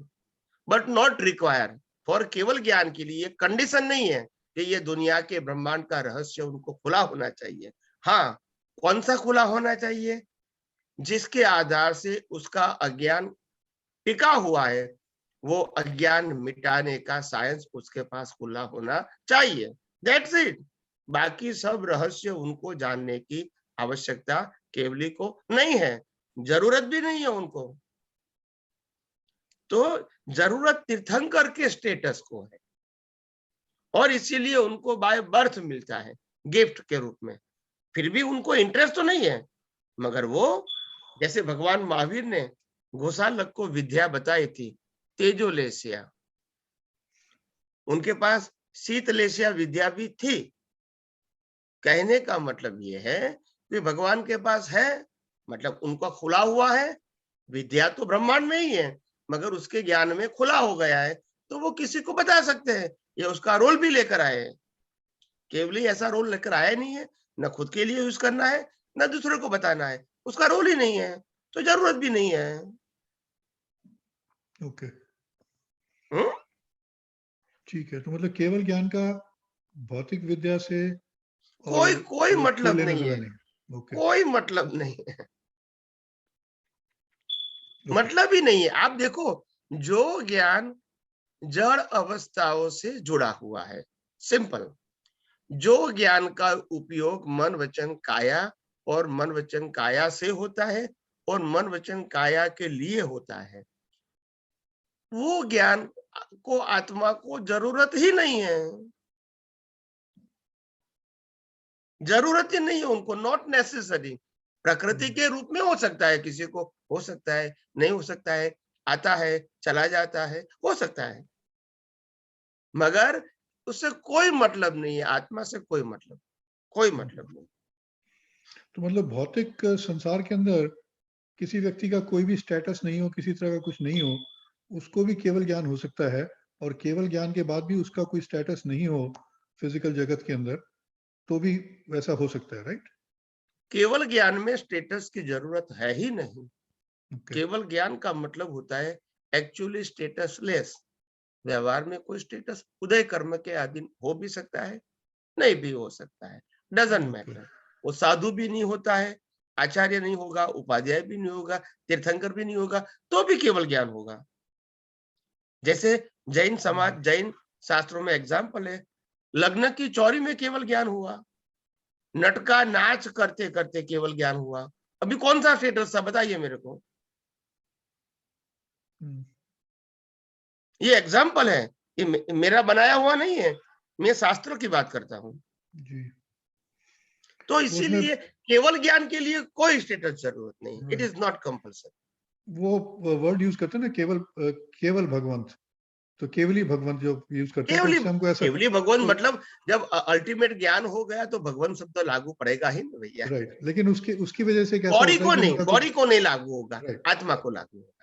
but not require for. केवल ज्ञान के लिए कंडीशन नहीं है कि ये दुनिया के ब्रह्मांड का रहस्य उनको खुला होना चाहिए। हाँ, कौन सा खुला होना चाहिए? जिसके आधार से उसका अज्ञान टिका हुआ है, वो अज्ञान मिटाने का साइंस उसके पास खुला होना चाहिए। That's it. बाकी सब रहस्य उनको जानने की आवश्यकता केवली को नहीं है, जरूरत भी नहीं है उनको। तो जरूरत तीर्थंकर के स्टेटस को है, और इसीलिए उनको बाय बर्थ मिलता है गिफ्ट के रूप में। फिर भी उनको इंटरेस्ट तो नहीं है, मगर वो जैसे भगवान महावीर ने गोसालक को विद्या बताई थी, तेजोलेशिया, उनके पास शीतलेशिया विद्या भी थी। कहने का मतलब ये है कि भगवान के पास है, मतलब उनका खुला हुआ है। विद्या तो ब्रह्मांड में ही है, मगर उसके ज्ञान में खुला हो गया है, तो वो किसी को बता सकते हैं। ये उसका रोल भी लेकर आए हैं। केवल ऐसा रोल लेकर आया नहीं है, न खुद के लिए यूज करना है, न दूसरे को बताना है। उसका रोल ही नहीं है, तो जरूरत भी नहीं है। ओके, हम्म? ठीक है। तो मतलब केवल ज्ञान का भौतिक विद्या से कोई कोई वो मतलब लेना नहीं देना है, नहीं। ओके, कोई मतलब नहीं है, मतलब ही नहीं है। आप देखो, जो ज्ञान जड़ अवस्थाओं से जुड़ा हुआ है, सिंपल, जो ज्ञान का उपयोग मन वचन काया और मन वचन काया से होता है और मन वचन काया के लिए होता है, वो ज्ञान को आत्मा को जरूरत ही नहीं है। जरूरत ही नहीं है उनको, नॉट नेसेसरी। प्रकृति के रूप में हो सकता है, किसी को हो सकता है, नहीं हो सकता है, आता है चला जाता है, हो सकता है, मगर उससे कोई मतलब नहीं है। आत्मा से कोई मतलब नहीं। तो मतलब भौतिक संसार के अंदर किसी व्यक्ति का कोई भी स्टेटस नहीं हो, किसी तरह का कुछ नहीं हो, उसको भी केवल ज्ञान हो सकता है। और केवल ज्ञान के बाद भी उसका कोई स्टेटस नहीं हो फिजिकल जगत के अंदर, तो भी वैसा हो सकता है, राइट? केवल ज्ञान में स्टेटस की जरूरत है ही नहीं। ओके, केवल ज्ञान का मतलब होता है एक्चुअली स्टेटसलेस। व्यवहार में कोई स्टेटस उदय कर्म के अधीन हो भी सकता है, नहीं भी हो सकता है, डजंट ओके, मैटर। वो साधु भी नहीं होता है, आचार्य नहीं होगा, उपाध्याय भी नहीं होगा, तीर्थंकर भी नहीं होगा, तो भी केवल ज्ञान होगा। जैसे जैन समाज, जैन शास्त्रों में एग्जाम्पल है, लग्न की चौरी में केवल ज्ञान हुआ, नटका नाच करते करते केवल ज्ञान हुआ। अभी कौन सा स्टेटस था बताइए मेरे को। ये एग्जाम्पल है, ये मेरा बनाया हुआ नहीं है, मैं शास्त्रों की बात करता हूँ। जी। तो इसीलिए केवल ज्ञान के लिए कोई स्टेटस जरूरत नहीं, इट इज नॉट कंपल्सरी। वो वर्ड यूज करते हैं ना, केवल भगवंत, तो केवली भगवंत जो यूज करते हैं, तो उससे हमको ऐसा, केवली भगवान मतलब जब अल्टीमेट ज्ञान हो गया तो भगवान शब्द तो लागू पड़ेगा ही ना भैया। राइट, लेकिन उसकी वजह से कैसा बॉडी होता को है कि नहीं, उसका बॉडी को नहीं लागू होगा, Right. आत्मा को लागू होगा।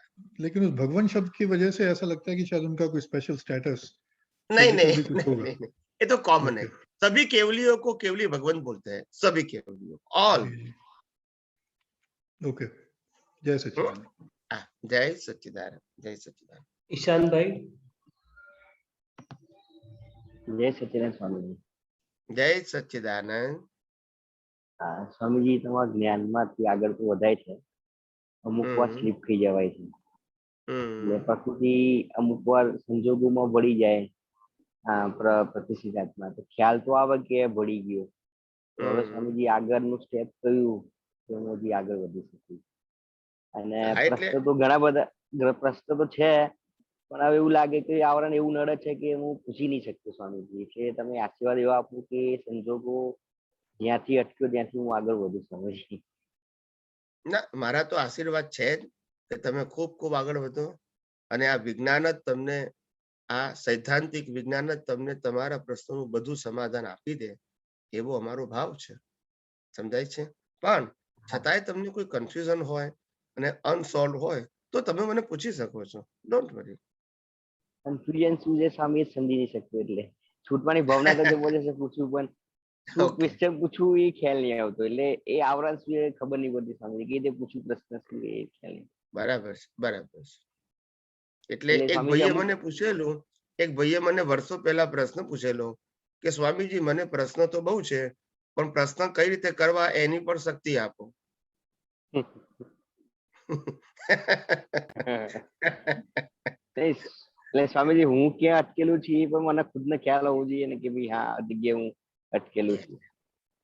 लेकिन उस भगवान शब्द की वजह से ऐसा लगता है कि शायद उनका कोई स्पेशल स्टेटस नहीं नहीं भी कुछ नहीं, होगा। नहीं, ये तो कॉमन है। सभी केवलियों को केवली भगवान बोलते हैं, सभी केवलियों, ऑल। ओके, जय सच्चिदानंद। जय सच्चिदानंद, जय सच्चिदानंद। ईशान भाई। जय सच्चिदानंद स्वामीजी। जय सच्चिदानंद। સ્વામીજી તમારા જ્ઞાનમાંથી આગળ તો વધાય છે, અમુક વાર સ્લીપ થઈ જવાય છે, એટલે પ્રકૃતિ અમુક વાર સંજોગોમાં ભળી જાય પ્રતિષ્ઠિતાત્મા, તો ખ્યાલ તો આવે કે ભળી ગયો, તો હવે સ્વામીજી આગળનું સ્ટેપ કયું કે હું હજી આગળ વધી શકું? અને પ્રશ્ન તો ઘણા બધા પ્રશ્ન તો છે, પણ હવે એવું લાગે કે આવરણ એવું નડે છે કે હું પૂછી નહીં શકતો સ્વામીજી, એટલે તમે આશીર્વાદ એવા આપો કે સંજોગો જ્યાંથી અટક્યો ત્યાંથી હું આગળ વધુ સ્વામીજી. ના, મારા તો આશીર્વાદ છે જ કે તમે ખૂબ ખૂબ આગળ વધો, અને આ વિજ્ઞાન જ તમને, આ સૈદ્ધાંતિક વિજ્ઞાન જ તમને તમારા પ્રશ્નોનું બધું સમાધાન આપી દે, એવો અમારો ભાવ છે, સમજાય છે? પણ છતાંય તમને કોઈ કન્ફ્યુઝન હોય અને અનસોલ્વ હોય તો તમે મને પૂછી શકો છો, ડોન્ટ વરી. કન્ફ્યુઝન શું છે સ્વામી એ સમજી નહીં શકતો, એટલે છૂટવાની ભાવના તો બોલે છે પૂછવું, પણ શું ક્વેશ્ચન પૂછવું એ ખ્યાલ નહીં આવતો, એટલે એ આવરણ શું એ ખબર નહીં પડતી સ્વામી, કે રીતે પૂછવું પ્રશ્ન શું એ ખ્યાલ નહીં. બરાબર છે, બરાબર છે. એટલે એક ભાઈએ મને પૂછેલું, એક ભાઈએ મને વર્ષો પહેલા પ્રશ્ન પૂછેલો કે સ્વામીજી મને પ્રશ્ન તો બહુ છે, પણ પ્રશ્ન કઈ રીતે કરવા એની પણ શક્તિ આપો. એટલે સ્વામીજી હું ક્યાં અટકેલું છું એ પણ મને ખુદને ખ્યાલ હોવો જોઈએ ને કે ભાઈ હા આ જગ્યાએ હું અટકેલું છું.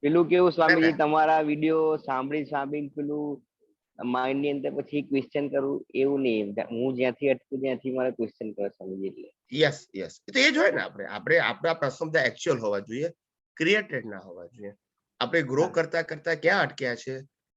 પેલું કેવું સ્વામીજી તમારા વિડીયો સાંભળી પેલું માઇન્ડ ની અંદર પછી ક્વેશ્ચન કરું એવું નહીં. હું જ્યાંથી અટકું ત્યાંથી મારે ક્વેશ્ચન કરે સ્વામીજી. એટલે યસ યસ, તો એ જ હોય ને. આપણા પ્રશ્નો બધા એકચ્યુઅલ હોવા જોઈએ, ક્રિએટેડ ના હોવા જોઈએ. આપણે ગ્રો કરતા કરતા ક્યાં અટક્યા છે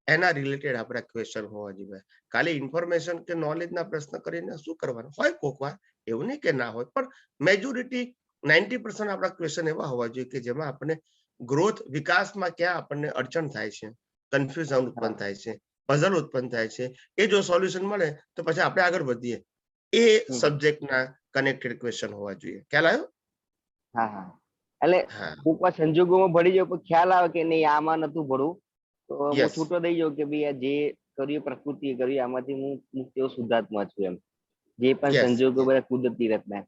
એના રિલેટેડ આપણા ક્વેશ્ચન હોવા જોઈએ. ખાલી ઇન્ફોર્મેશન કે નોલેજ ના પ્રશ્ન કરીને શું કરવાનું હોય? કોક વાર એવું નહીં કે ના હોય, પણ મેજોરિટી 90% આપણા ક્વેશ્ચન એવા હોવા જોઈએ કે જેમાં આપણને ગ્રોથ, વિકાસમાં ક્યાં આપણને અડચણ થાય છે, કન્ફ્યુઝન ઉત્પન્ન થાય છે, પઝલ ઉત્પન્ન થાય છે, એ જો સોલ્યુશન મળે તો પછી આપણે આગળ વધીએ. એ સબ્જેક્ટના કનેક્ટેડ ક્વેશ્ચન હોવા જોઈએ. ખ્યાલ આવ્યો? હા હા, એટલે કોક વાર સંજોગોમાં ભળી જાવ પણ ખ્યાલ આવે કે નહીં આમાં નતું ભળવું તો હું છૂટો દઈ જાઉં કે ભાઈ આ જે કર્યું પ્રકૃતિ કર્યું આમાંથી હું મુક્ત શુદ્ધાત્મા છું એમ. જે પણ સંજોગો બધા કુદરતી રચના.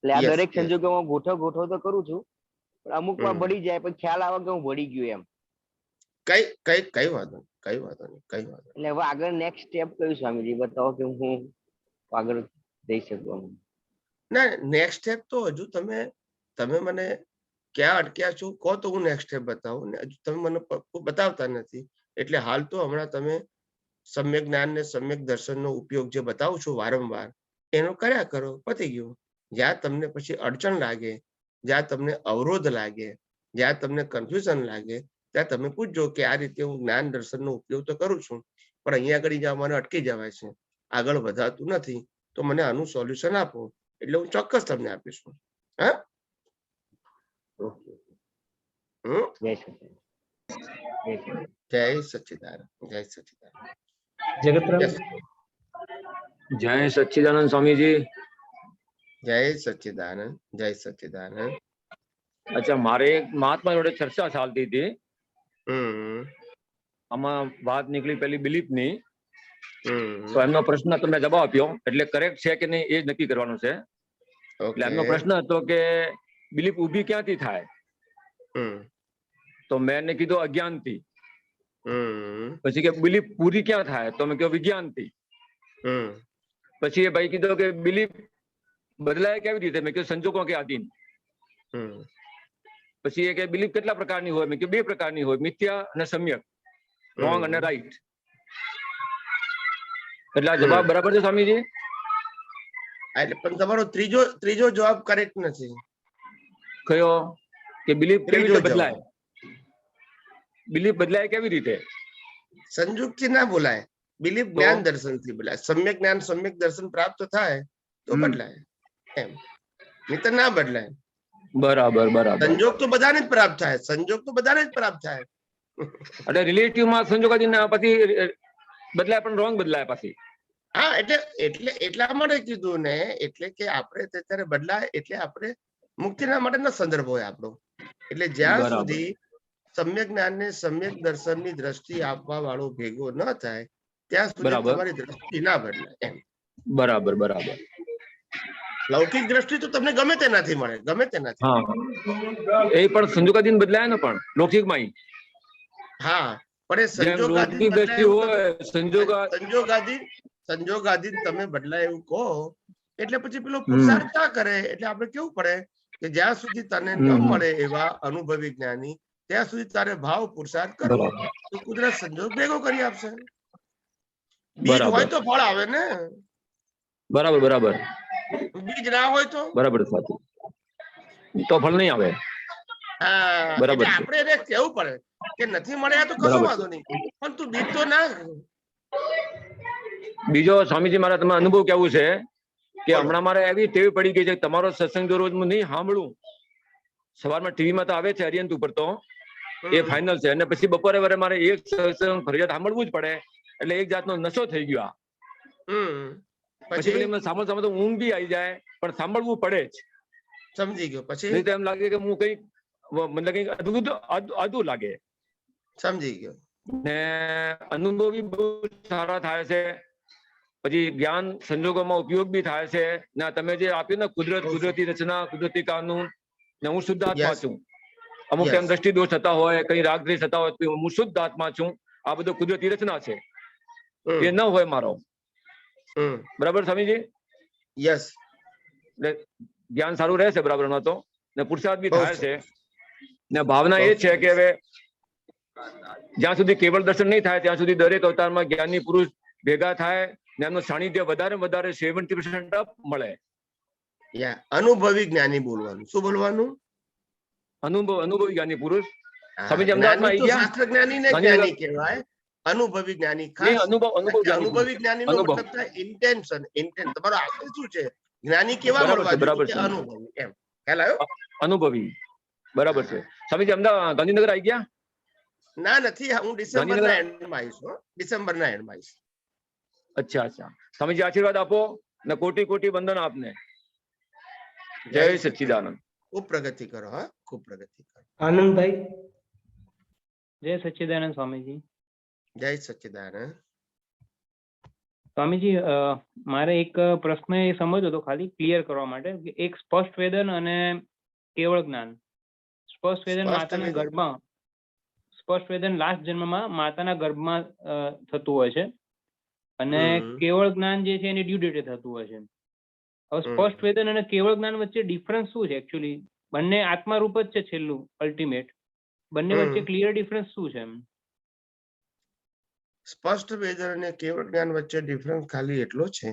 એટલે આ દરેક સંજોગોમાં ગોઠવ તો કરું છું, પણ અમુક વાર ભળી જાય પણ ખ્યાલ આવે કે હું ભળી ગયું એમ. કઈ વાંધો નહીં. એટલે હવે આગળ નેક્સ્ટ સ્ટેપ કયું સ્વામીજી બતાવો કે હું આગળ જઈ શકું. ના, નેક્સ્ટ સ્ટેપ તો હજુ તમે મને ક્યાં અટક્યા છો કહો તો હું નેક્સ્ટ સ્ટેપ બતાવું ને. હજુ તમે મને બતાવતા નથી. એટલે હાલ તો હમણાં તમે સમ્યક જ્ઞાન ને સમ્યક દર્શનનો ઉપયોગ જે બતાવું છું વારંવાર એનો કર્યા કરો, પતી ગયું. જ્યાં તમને પછી અડચણ લાગે, જ્યાં તમને અવરોધ લાગે, જ્યાં તમને કન્ફ્યુઝન લાગે ત્યાં તમે પૂછજો કે આ રીતે હું જ્ઞાન દર્શનનો ઉપયોગ તો કરું છું પણ અહીંયા આગળ જ્યાં મને અટકી જવાય છે, આગળ વધાતું નથી, તો મને આનું સોલ્યુશન આપો. એટલે હું ચોક્કસ તમને આપીશું. હા, જય સચ્ચિદાનંદ. જય સચ્ચિદાનંદ. જય સચ્ચિદાનંદ સ્વામીજી. જય સચ્ચિદાનંદ. જય સચ્ચિદાનંદ. અચ્છા, મારે એક મહાત્મા જોડે ચર્ચા ચાલતી હતી. આમાં વાત નીકળી પેલી બિલીફ ની. તો એમનો પ્રશ્ન તમે જવાબ આપ્યો, એટલે કરેક્ટ છે કે નહીં એ જ નક્કી કરવાનું છે. એટલે એમનો પ્રશ્ન હતો કે બિલીફ ઊભી ક્યાંથી થાય? તો મેં એને કીધું અજ્ઞાનથી. પછી કે બિલીફ પૂરી ક્યાં થાય? તો મેં કહ્યું વિજ્ઞાનથી. પછી એ ભાઈ કીધું કે બિલીફ બદલાય કેવી રીતે? મેં કીધું સંજોગો કે આધીન. પછી એ કે બિલીફ કેટલા પ્રકારની હોય? મેં કીધું 2 પ્રકારની હોય, મિથ્યા અને સમ્યક, રોંગ અને રાઈટ. એટલે આ જવાબ બરાબર છે સ્વામીજી? એટલે પણ તમારો ત્રીજો જવાબ કરેક્ટ નથી. કયો? કે બિલીફ કેવી રીતે બદલાય? બિલીફ બદલાય કેવી રીતે? સંજોગથી ના બોલાય. બિલીફ જ્ઞાન દર્શન થી બોલાય. સમ્યક જ્ઞાન સમ્યક દર્શન પ્રાપ્ત થાય તો બદલાય એમ, નહીતર ના બદલાય. બરાબર બરાબર. સંજોગ તો બધાને જ પ્રાપ્ત થાય. સંજોગ તો બધાને જ પ્રાપ્ત થાય. એટલે રિલેટિવ માં સંજોગાદી પછી બદલાય પણ રોંગ બદલાય પછી. હા, એટલે એટલા માટે કીધું ને, એટલે કે આપણે ત્યારે બદલાય એટલે આપણે મુક્તિના માટેનો સંદર્ભ હોય આપણો. એટલે જ્યાં સુધી સમ્યક જ્ઞાન ને સમ્યક દર્શન ની દ્રષ્ટિ આપવા વાળો ભેગો ન થાય ત્યાં સુધી તમારી દ્રષ્ટિ ના બદલાય એમ. બરાબર બરાબર. લૌકિક દ્રષ્ટિ તો તમને ગમે તે નથી મળે, ગમે તે નથી. એ પણ સંજોગાધીન બદલાય ને, પણ લૌકિક માં. હા, પણ એ સંજોગાધીન તમે બદલાય એવું કહો એટલે પછી પેલો પુરુષાર્થ ના કરે. એટલે આપણે કેવું પડે કે જ્યાં સુધી તને ન મળે એવા અનુભવી જ્ઞાની ત્યાં સુધી તારે ભાવ પુરુષાર્થ કરવો, તો કુદરત સંજોગ ભેગો કરી આપશે. બીજ હોય તો ફળ આવે ને. બરાબર બરાબર. બીજ ના હોય તો બરાબર સાચું, તો ફળ નહીં આવે. હા, એટલે આપણે એને કેવું પડે કે નથી મળ્યા તો કશો વાંધો નહીં, પણ તું બીજ તો ના. બીજો સ્વામીજી મારા તમે અનુભવ કેવું છે કે હમણાં મારે એવી ટેવ પડી ગઈ છે, તમારો સત્સંગ રોજ હું નહીં સાંભળું. સવારમાં ટીવીમાં તો આવે છે હરિયંત ઉપર, તો એ ફાઇનલ છે. અને પછી બપોરે વરે મારે એક સત્સંગ ફરજિયાત સાંભળવું જ પડે. એટલે એક જાતનો નશો થઈ ગયો. પછી સાંભળતા ઊંઘ બી આવી જાય, પણ સાંભળવું પડે જ. સમજી ગયો. પછી નહીં તો એમ લાગે કે હું કઈક મતલબ કઈક અધૂરું લાગે. સમજી ગયો. ને અનુભવ બી બહુ સારા થાય છે. પછી જ્ઞાન સંજોગોમાં ઉપયોગ બી થાય છે. ને તમે જે આપ્યું ને કુદરતી રચના, કુદરતી કાનૂન, ને હું શુદ્ધ આત્મા છું. અમુક ટાઈમ દ્રષ્ટિ દોષ થતા હોય, કઈ રાગ દ્વેષ થતા હોય, હું શુદ્ધ આત્મા છું. આ બધું કુદરતી રચના છે. એ ન હોય મારો. બરાબર સ્વામીજી? યસ. જ્ઞાન સારું રહેશે બરાબર ન તો, ને પુરુષાર્થ બી થાય છે, ને ભાવના એ છે કે હવે જ્યાં સુધી કેવળ દર્શન નહીં થાય ત્યાં સુધી દરેક અવતારમાં જ્ઞાની પુરુષ ભેગા થાય ને એમનું સાનિધ્ય વધારે વધારે 70% અપ મળે. અનુભવી જ્ઞાની બોલવાનું. શું બોલવાનું? અનુભવી જ્ઞાની પુરુષ. સ્વામીજી અમદાવાદમાં આવી ગયા. શાસ્ત્ર જ્ઞાની ને જ્ઞાની કહેવાય, અનુભવી જ્ઞાની ખાસ. અનુભવી જ્ઞાની નો મતલબ થાય ઇન્ટેન્શન. ઇન્ટેન્ટ તમારો આશય શું છે? જ્ઞાની કેવા મળવા જોઈએ? અનુભવી. એમ ખ્યાલ આવ્યો? અનુભવી. બરાબર છે. સ્વામીજી અમદાવાદ ગાંધીનગર આવી ગયા? ના, નથી. હું ડિસેમ્બરના એન્ડમાં આવીશ. ડિસેમ્બરના એન્ડમાં આવીશ. અચ્છા અચ્છા. સ્વામીજી આશીર્વાદ આપો ને કોટી કોટી વંદન આપને. જય સચ્ચિદાનંદ. ખૂબ પ્રગતિ કરો. હા, ખૂબ પ્રગતિ કરો. આનંદભાઈ. જય સચ્ચિદાનંદ સ્વામીજી. જય સચ્ચિદાનંદ. સ્વામીજી, મારે એક પ્રશ્ન એ સમજવો હતો ખાલી ક્લિયર કરવા માટે, એક સ્પષ્ટ વેદન અને કેવળ જ્ઞાન. સ્પષ્ટ વેદન માતાના ગર્ભમાં, સ્પષ્ટ વેદન લાસ્ટ જન્મમાં માતાના ગર્ભમાં થતું હોય છે, અને કેવળ જ્ઞાન જે છે એની ડ્યુ ડેટે થતું હોય છે. હવે સ્પષ્ટ વેદન અને કેવળ જ્ઞાન વચ્ચે ડિફરન્સ શું છે? એકચ્યુઅલી બંને આત્મા રૂપ જ છે, છેલ્લું અલ્ટિમેટ. બંને વચ્ચે ક્લિયર ડિફરન્સ શું છે? સ્પષ્ટ વેદન અને કેવળ જ્ઞાન વચ્ચે ડિફરન્સ ખાલી એટલો છે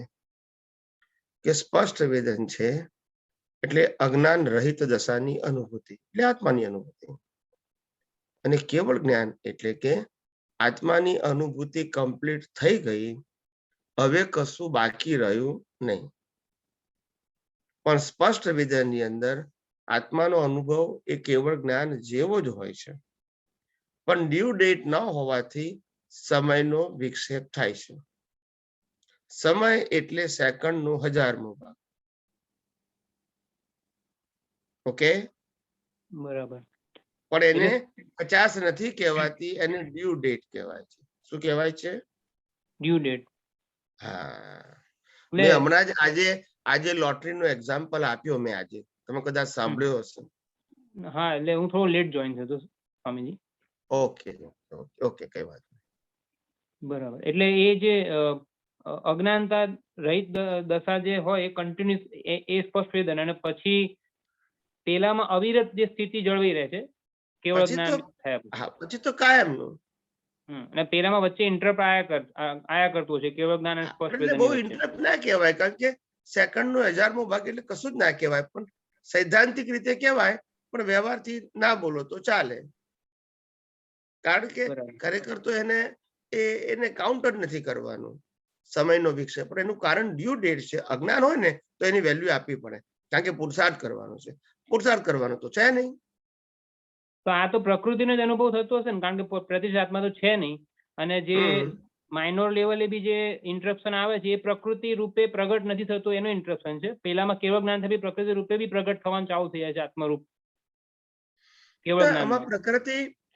કે સ્પષ્ટ વેદન છે એટલે અજ્ઞાન રહિત દશાની અનુભૂતિ, એટલે આત્માની અનુભૂતિ. અને કેવળ જ્ઞાન એટલે કે આત્માની અનુભૂતિ કમ્પ્લીટ થઈ ગઈ, હવે કશું બાકી રહ્યું નહીં. પણ સ્પષ્ટ વેદનની અંદર આત્માનો અનુભવ એ કેવળ જ્ઞાન જેવો જ હોય છે, પણ ડ્યુ ડેટ ન હોવાથી સમયનો વિક્ષેપ થાય છે. સમય એટલે સેકન્ડનો 1000મો ભાગ. ઓકે, બરાબર. પણ એને 50 નથી કહેવાતી, એને ડ્યુ ડેટ કહેવાય છે. શું કહેવાય છે? Due date. હા. મેં હમણાં જ આજે લોટરીનો એક્ઝામ્પલ આપ્યો મેં આજે, તમે કદાચ સાંભળ્યો હશે. હા, એટલે હું થોડો લેટ જોઈન થયો સ્વામીજી. ઓકે ઓકે, કઈ વાત નહીં. બરાબર. એટલે એ જે અજ્ઞાનતા રહિત દશા જે હોય એ કન્ટિન્યુઅસ, એ સ્પષ્ટ વેદન, અને પછી પેલામાં અવિરત જે સ્થિતિ જળવાઈ રહે છે કેવળ જ્ઞાન થયા પછી તો કાયમનું. અને પેલામાં વચ્ચે ઇન્ટરપ્ટ આયા કરતું છે કેવળ જ્ઞાન અને સ્પષ્ટ વેદન. બહુ ઇન્ટરપ્ટ ના કહેવાય, કારણ કે સેકન્ડનો 1000મો ભાગ એટલે કશું જ ના કહેવાય, પણ સૈદ્ધાંતિક રીતે કહેવાય, પણ વ્યવહારથી ના બોલો તો ચાલે. કારણ કે ખરેખર તો એને કાઉન્ટ જ નથી કરવાનું સમયનો વિક્ષેપ, પણ એનું કારણ ડ્યુ ડેટ છે. અજ્ઞાન હોય ને તો એની વેલ્યુ આપવી પડે, કારણ કે પુરુષાર્થ કરવાનો છે. પુરુષાર્થ કરવાનો તો છે નહીં. તો આ તો પ્રકૃતિનો જ અનુભવ થતો હશે ને, કારણ કે પ્રતિષ્ઠ આત્મા તો છે નહીં, અને જે માઇનોર લેવલે બી જે ઇન્ટરપ્શન આવે છે એ પ્રકૃતિ રૂપે પ્રગટ નથી થતું, એનું ઇન્ટરપ્શન છે. પેલામાં કેવળ જ્ઞાન થી પ્રકૃતિ રૂપે બી પ્રગટ થવાનું ચાલુ થઈ જાય છે આત્મરૂપ કેવળ જ્ઞાન. આમાં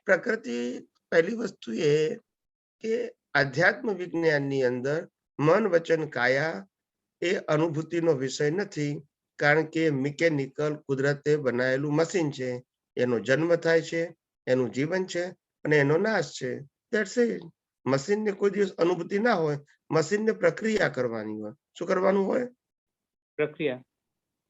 પ્રકૃતિ પહેલી વસ્તુ એ કે આધ્યાત્મ વિજ્ઞાનની અંદર મન વચન કાયા એ અનુભૂતિનો વિષય નથી, કારણ કે મિકેનિકલ કુદરતે બનાવેલું મશીન છે. એનો જન્મ થાય છે, એનું જીવન છે, અને એનો નાશ છે. That's it. મશીનને કોઈ દિવસ અનુભૂતિ ના હોય, મશીનને પ્રક્રિયા કરવાની હોય. શું કરવાનું હોય? પ્રક્રિયા.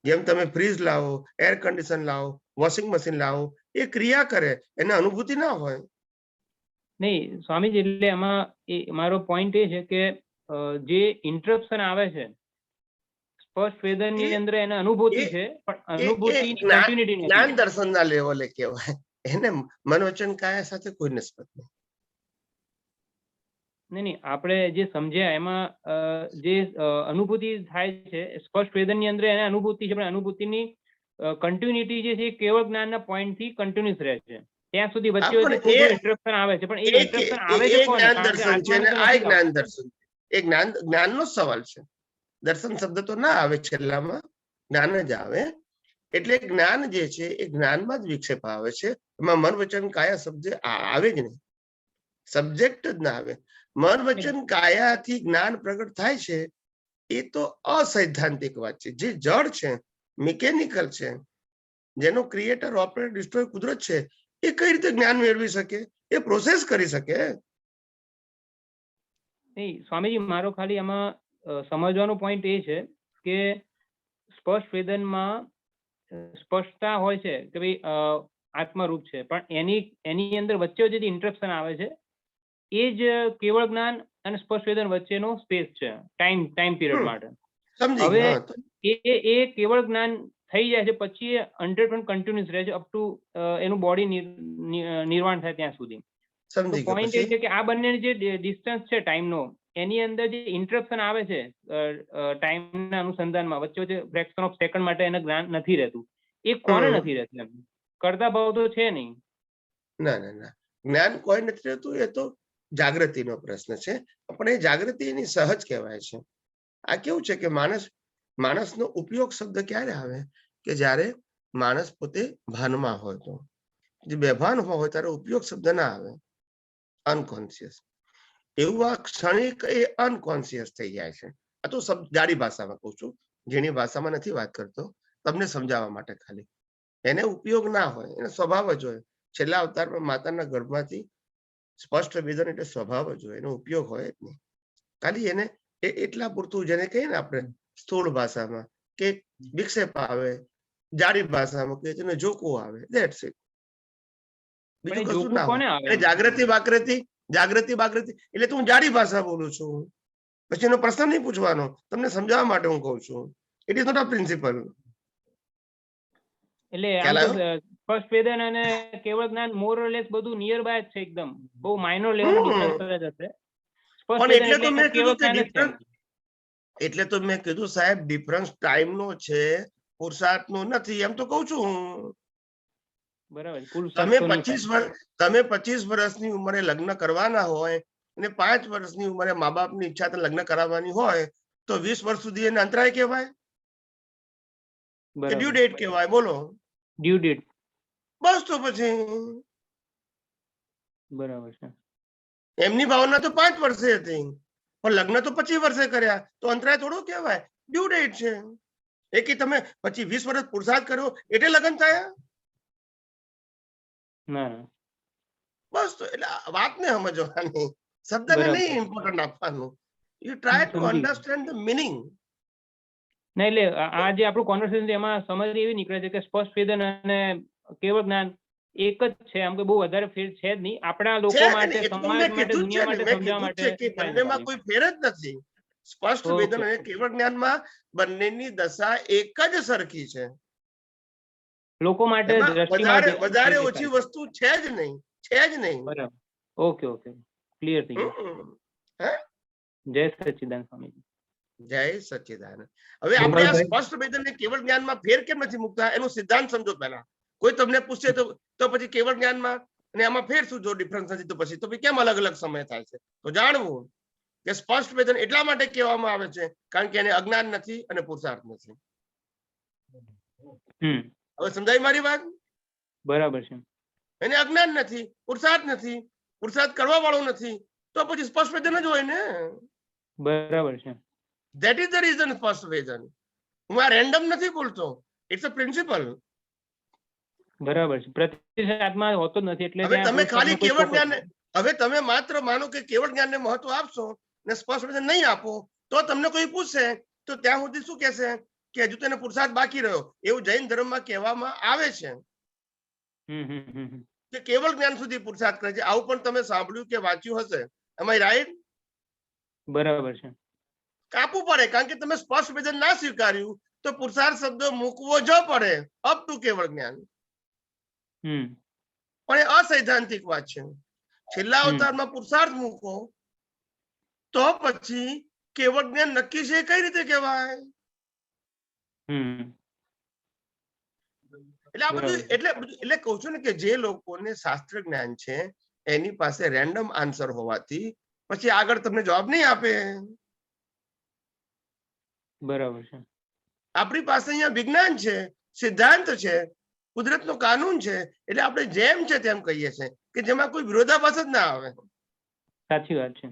જેમ તમે ફ્રીજ લાવો, એર કન્ડિશન લાવો, વોશિંગ મશીન લાવો, એ ક્રિયા કરે, એને અનુભૂતિ ના હોય. નહીં સ્વામીજી, એટલે એમાં મારો પોઈન્ટ એ છે કે જે ઇન્ટરપ્શન આવે છે સ્પષ્ટ વેદનની અંદર એને અનુભૂતિ છે, પણ અનુભૂતિ કન્ટિન્યુટી નથી. જ્ઞાન દર્શનના લેવલે કહેવાય, એને મન વચન કાયા સાથે કોઈ નિસ્બત નહીં. નહીં, આપણે જે સમજ્યા એમાં જે અનુભૂતિ થાય છે સ્પષ્ટ વેદનની અંદર એને અનુભૂતિ છે, પણ અનુભૂતિની કન્ટિન્યુટી જે છે કેવળ જ્ઞાનના પોઈન્ટ થી કન્ટિન્યુઅસ રહે છે. ત્યાં સુધી વચ્ચે ઇન્ટરપ્શન આવે છે, પણ એ ઇન્ટરપ્શન આવે છે કોને? જ્ઞાન દર્શન છે ને આ જ્ઞાન દર્શન, એ જ્ઞાનનો સવાલ છે. દર્શન શબ્દ તો ના આવે, છેલ્લામાં જ્ઞાન જ આવે. એટલે જ્ઞાન જે છે એ જ્ઞાનમાં જ વિક્ષેપ આવે છે. એમાં મન વચન કાયા શબ્દ આવે જ નહીં, સબ્જેક્ટ જ ના આવે. મન વચન કાયાથી જ્ઞાન પ્રગટ થાય છે એ તો અસૈદ્ધાંતિક વાત છે. જે જડ છે, મિકેનિકલ છે, જેનો ક્રિએટર ઓપરેટર ડિસ્ટ્રોય કુદરત છે, એ કઈ રીતે જ્ઞાન મેળવી શકે? એ પ્રોસેસ કરી શકે. નહીં સ્વામીજી, મારો ખાલી આમાં સમજવાનો પોઈન્ટ એ છે કે સ્પષ્ટ વેદનમાં સ્પષ્ટતા હોય છે કે ભાઈ આત્મરૂપ છે, પણ એની અંદર વચ્ચે જે ઇન્ટરપ્શન આવે છે એ જ કેવળ જ્ઞાન અને સ્પષ્ટ વેદન વચ્ચેનો સ્પેસ છે, ટાઈમ પીરિયડ માટે. હવે એ કેવળ જ્ઞાન થઈ જાય છે પછી એ 100% કન્ટિન્યુઅસ રહે છે અપ ટુ એનું બોડી નિર્વાણ થાય ત્યાં સુધી. પોઈન્ટ એ છે કે આ બંનેની જે ડિસ્ટન્સ છે ટાઈમનો, એની અંદર જે ઇન્ટરપ્શન આવે છે ટાઈમના અનુસંધાનમાં વચ્ચે વચ્ચે ફ્રેક્શન ઓફ સેકન્ડ માટે એને જ્ઞાન નથી રહેતું. એ કોને નથી રહેતું? એમ કરતા ભાવ તો છે નહીં. ના ના ના, જ્ઞાન કોઈ નથી રહેતું, એ તો જાગૃતિનો પ્રશ્ન છે. પણ એ જાગૃતિ એની સહજ કહેવાય છે. આ કેવું છે કે માણસનો ઉપયોગ શબ્દ ક્યારે આવે કે જ્યારે માણસ પોતે ભાનમાં હોય. તો જે બેભાન હોય ત્યારે ઉપયોગ શબ્દ ના આવે, અનકોન્શિયસ. એવું આ ક્ષણિક એ અનકોન્શિયસ થઈ જાય છે. આ તો જાડી ભાષામાં કહું છું, જેની ભાષામાં નથી વાત કરતો, તમને સમજાવવા માટે ખાલી. એને ઉપયોગ ના હોય, એને સ્વભાવ જ હોય. છેલ્લા અવતારમાં માતાના ગર્ભમાંથી સ્પષ્ટ વેદન એટલે સ્વભાવ જ હોય, એનો ઉપયોગ હોય જ નહીં. ખાલી એને એટલા પૂરતું, જેને કહીએ ને આપણે સ્થૂળ ભાષામાં કે વિક્ષેપ આવે, જાડી ભાષામાં કે જેને જોકું આવે, ધેટ્સ ઇટ. બીજું કશું ના હોય. જાગૃતિ બાગૃતિ એટલે તો હું જાડી ભાષા બોલું છું, પછી એનો પ્રશ્ન નહીં પૂછવાનો, તમને સમજાવવા માટે હું કહું છું. It is not a principle. એટલે ફર્સ્ટ વેદન અને કેવળ જ્ઞાન મોર ઓર લેસ બધું નિયર બાય જ છે, એકદમ બહુ માઇનોર લેવલ ડિફરન્સ જ હશે. એટલે તો મેં કીધું સાહેબ, ડિફરન્સ ટાઈમ નો છે, પુરુષાર્થ નો નથી, એમ તો કઉ છું હું. બરાબર. તમે 25 વર્ષની ઉંમરે લગ્ન કરવાના હોય અને 5 વર્ષની ઉંમરે મા બાપની ઈચ્છા લગ્ન કરાવવાની હોય તો 20 વર્ષ સુધી એને અંતરાય કહેવાય કે ડ્યુ ડેટ કહેવાય? બોલો. Due date. બસ તો પછી બરાબર છે. એમની ભાવના તો 5 વર્ષે હતી, પણ લગ્ન તો 25 વર્ષે કર્યા, તો અંતરાય થોડું કહેવાય, ડ્યુ ડેટ છે. એ કે તમે પછી 20 વર્ષ પુરુષાર્થ કર્યો એટલે લગ્ન થયા? બસ તો એટલે વાતને સમજવાની, શબ્દને નહીં ઇમ્પોર્ટન્ટ આપવાનું. You try to understand the meaning. ના, એટલે આ જે આપણું કોન્વર્સેશન છે એમાં સમજ એવી નીકળે છે કે સ્પષ્ટ વેદન અને કેવળ જ્ઞાન એક જ છે, આમ કે બહુ વધારે ફેર છે જ નહીં. આપણા લોકો માટે, સમાજ માટે, દુનિયા માટે સમજાવવા માટે બંનેમાં કોઈ ફેર જ નથી. સ્પષ્ટ વેદન અને કેવળ જ્ઞાનમાં બંનેની દશા એક જ સરખી છે. લોકો માટે વધારે ઓછી વસ્તુ છે જ નહીં, છે જ નહીં. બરાબર. ઓકે ઓકે, ક્લિયર થઈ ગયું. જય સચ્ચિદાનંદ સ્વામીજી. જય સચ્ચિદાનંદ. હવે આપણે આ સ્પષ્ટ વેદન ને કેવળ જ્ઞાનમાં ફેર કેમ નથી મૂકતા એનો સિદ્ધાંત સમજો પહેલા. કોઈ તમને પૂછે તો પછી કેવળ જ્ઞાનમાં અને આમાં ફેર શું? જો ડિફરન્સ નથી તો પછી કેમ અલગ અલગ સમય થાય છે? તો જાણવું કે સ્પષ્ટ વેદન એટલા માટે કહેવામાં આવે છે કારણ કે એને અજ્ઞાન નથી અને પુરુષાર્થ નથી. હવે સમજાય મારી વાત? બરાબર છે. એને અજ્ઞાન નથી, પુરુષાર્થ નથી, પુરુષાર્થ કરવા વાળો નથી, તો પછી સ્પષ્ટ વેદન જ હોય ને. બરાબર છે. ધેટ ઇઝ ધ રીઝન સ્પષ્ટ વેદન. હું આ રેન્ડમ નથી બોલતો, ઇટ્સ અ પ્રિન્સિપલ. બરાબર છે. પ્રતિસાદમાં હોતો જ નથી. એટલે હવે તમે ખાલી કેવળ જ્ઞાન, હવે તમે માત્ર માનો કે કેવળ જ્ઞાનને મહત્વ આપશો ને સ્પષ્ટ વેદન નહીં આપો તો તમને કોઈ પૂછશે તો ત્યાં સુધી શું કહેશે કે હજુ તેને પુરુષાર્થ બાકી રહ્યો. એવું જૈન ધર્મમાં કહેવામાં આવે છે કે કેવળ જ્ઞાન સુધી પુરુષાર્થ કરે છે. આવું પણ તમે સાંભળ્યું કે વાંચ્યું હશે. એમ આઈ રાઈટ? બરાબર છે. કાપવું પડે કારણ કે તમે સ્પષ્ટ વેદન ના સ્વીકાર્યું તો પુરુષાર્થ શબ્દ મૂકવો જ પડે અપ ટુ કેવળ જ્ઞાન. પણ એ અસૈદ્ધાંતિક વાત છે. છેલ્લા અવતારમાં પુરુષાર્થ મૂકો તો પછી કેવળ જ્ઞાન નક્કી છે કઈ રીતે કહેવાય? એટલે આ બધું એટલે કહું છું ને કે જે લોકોને શાસ્ત્ર જ્ઞાન છે એની પાસે રેન્ડમ આન્સર હોવાથી પછી આગળ તમને જવાબ નહીં આપે. બરાબર છે. આપણી પાસે અહીંયા વિજ્ઞાન છે, સિદ્ધાંત છે, કુદરતનો કાનૂન છે, એટલે આપણે જેમ છે તેમ કહીએ છીએ કે જેમાં કોઈ વિરોધાભાસ જ ના આવે. સાચી વાત છે.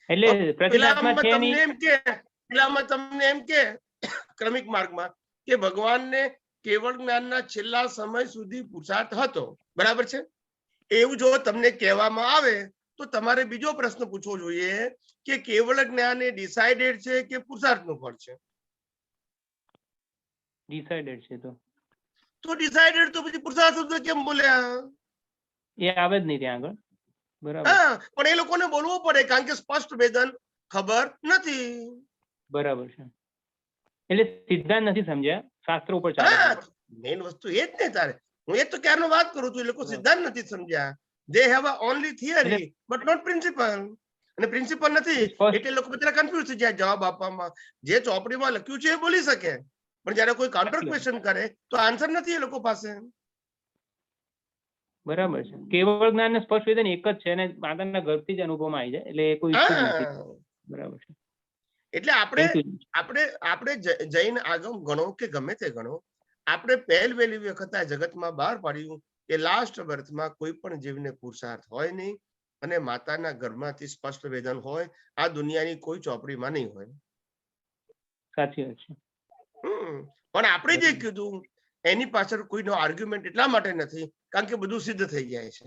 એટલે પેલામાં તમને એમ કે ક્રમિક માર્ગમાં કે ભગવાનને કેવળ જ્ઞાનના છેલ્લા સમય સુધી પુરુષાર્થ હતો, બરાબર છે? એવું જો તમને કહેવામાં આવે તો તમારે બીજો પ્રશ્ન પૂછવો જોઈએ કે કેવળ જ્ઞાન એ ડિસાઇડેડ છે કે પુરુષાર્થનું ફળ છે? ડિસાઇડેડ છે તો ડિસાઇડેડ તો પછી પુરુષાર્થ તો કેમ બોલ્યા? એ આવે જ નહીં ત્યાં આગળ. બરાબર. હા, પણ એ લોકોને બોલવું પડે કારણ કે સ્પષ્ટ વેદન ખબર નથી. બરાબર છે. એટલે સિદ્ધાંત નથી સમજ્યા, શાસ્ત્ર ઉપર ચાલે. મેઇન વસ્તુ એ જ ને તારે. હું એ તો ક્યારનો વાત કરું છું, એ લોકો સિદ્ધાંત નથી સમજ્યા. They have only theory but not principle. અને પ્રિન્સિપલ નથી એટલે લોકો બધા કન્ફ્યુઝ થઈ જાય જવાબ આપવામાં. જે ચોપડીમાં લખ્યું છે એ બોલી શકે, પણ જયારે કોઈ કાઉન્ટર ક્વેશ્ચન કરે તો આન્સર નથી એ લોકો પાસે. બરાબર છે. કેવળ જ્ઞાન ને સ્પષ્ટ વેદન એક જ છે અને માતાના ગર્ભથી જ અનુભવમાં આવી જાય એટલે કોઈ ઈશ્યુ નથી. બરાબર છે. એટલે આપણે જૈન આગમ ગણો કે ગમે તે ગણો, આપણે પહેલી વખત આ જગતમાં બહાર પાડ્યું કે લાસ્ટ બર્થમાં કોઈ પણ જીવને પુરુષાર્થ હોય નહીં અને માતાના ગર્ભમાંથી સ્પષ્ટ વેદન હોય. આ દુનિયાની કોઈ ચોપડીમાં નહીં હોય. સાચી વાત છે. પણ આપણે જે કીધું એની પાછળ કોઈનો આર્ગ્યુમેન્ટ એટલા માટે નથી કારણ કે બધું સિદ્ધ થઈ જાય છે.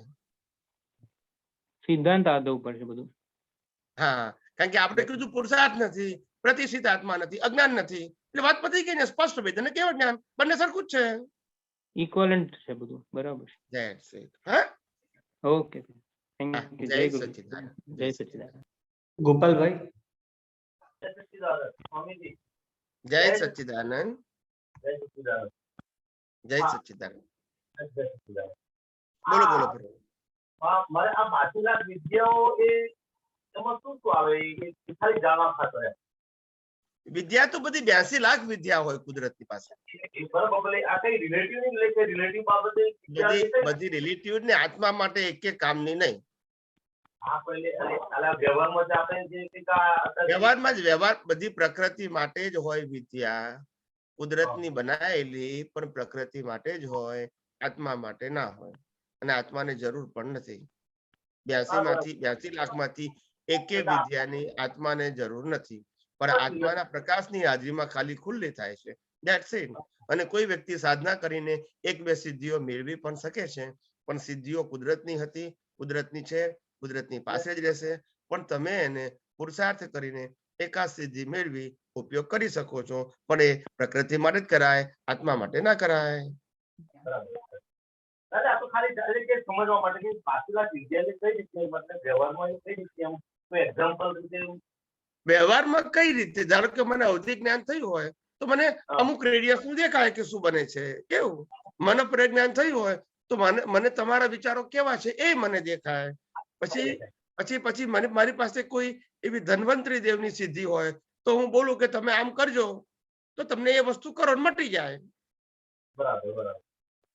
સિદ્ધાંત આધાર ઉપર છે બધું. હા, કારણ કે આપણે કીધું પુરુષાર્થ નથી, પ્રતિષ્ઠિત આત્મા નથી, અજ્ઞાન નથી, એટલે વાત પતી ગઈ ને. સ્પષ્ટ વેદન અને કેવળ જ્ઞાન બંને સરખું જ છે, ઇક્વલન્ટ છે બધું. બરાબર છે. That's it. હા, ઓકે, થેન્ક યુ. જય ગુરુ. જય સચ્ચિદાનંદ. ગોપાલભાઈ. જય સચ્ચિદાનંદ. જય સચ્ચિદાનંદ. બોલો બોલો. મારે આ બાકીના વિદ્યાઓ એ એમાં શું શું આવે એ ખાલી જાણવા ખાતર. વિદ્યા તો બધી 82 લાખ વિદ્યા હોય કુદરતની પાસે. બરાબર. આ કઈ રિલેટિવ નહીં, એટલે રિલેટિવ બાબતે બધી રિલેટિવ ને આત્મા માટે એક કામની નહીં. વ્યવહાર બધી પ્રકૃતિ માટે જ હોય વિદ્યા. કુદરતની બનાયેલી પણ પ્રકૃતિ માટે જ હોય, આત્મા માટે ના હોય. અને આત્માને જરૂર પણ નથી. 82 લાખમાંથી એકે વિદ્યાની આત્માને જરૂર નથી, પણ આત્માના પ્રકાશની હાજરીમાં ખાલી ખુલ્લી થાય છે. That's it. અને કોઈ વ્યક્તિ સાધના કરીને 1-2 સિદ્ધિઓ મેળવી પણ શકે છે, પણ સિદ્ધિઓ કુદરતની હતી, કુદરતની છે, કુદરતની પાસે જ રહેશે. પણ તમે એને પુરુષાર્થ કરીને એકાદ સિદ્ધિ મેળવી ઉપયોગ કરી શકો છો, પણ એ પ્રકૃતિ માટે જ કરાય, આત્મા માટે ના કરાય. સમજવા માટે કે બાકીના વિદ્યાને કઈ રીતે મતલબ વ્યવહારમાં કઈ રીતે એમ કોઈ એક્ઝામ્પલ રીતે વ્યવહારમાં કઈ રીતે? ધારો કે મને અવધિ જ્ઞાન થયું હોય તો મને અમુક રેડિયસ નું દેખાય કે શું બને છે. કેવું મને પ્રજ્ઞાન થયું હોય તો મને તમારા વિચારો કેવા છે એ મને દેખાય. પછી મને મારી પાસે કોઈ એવી ધન્વંતરી દેવની સિદ્ધિ હોય તો હું બોલું કે તમે આમ કરજો તો તમને એ વસ્તુ કરો મટી જાય. બરાબર.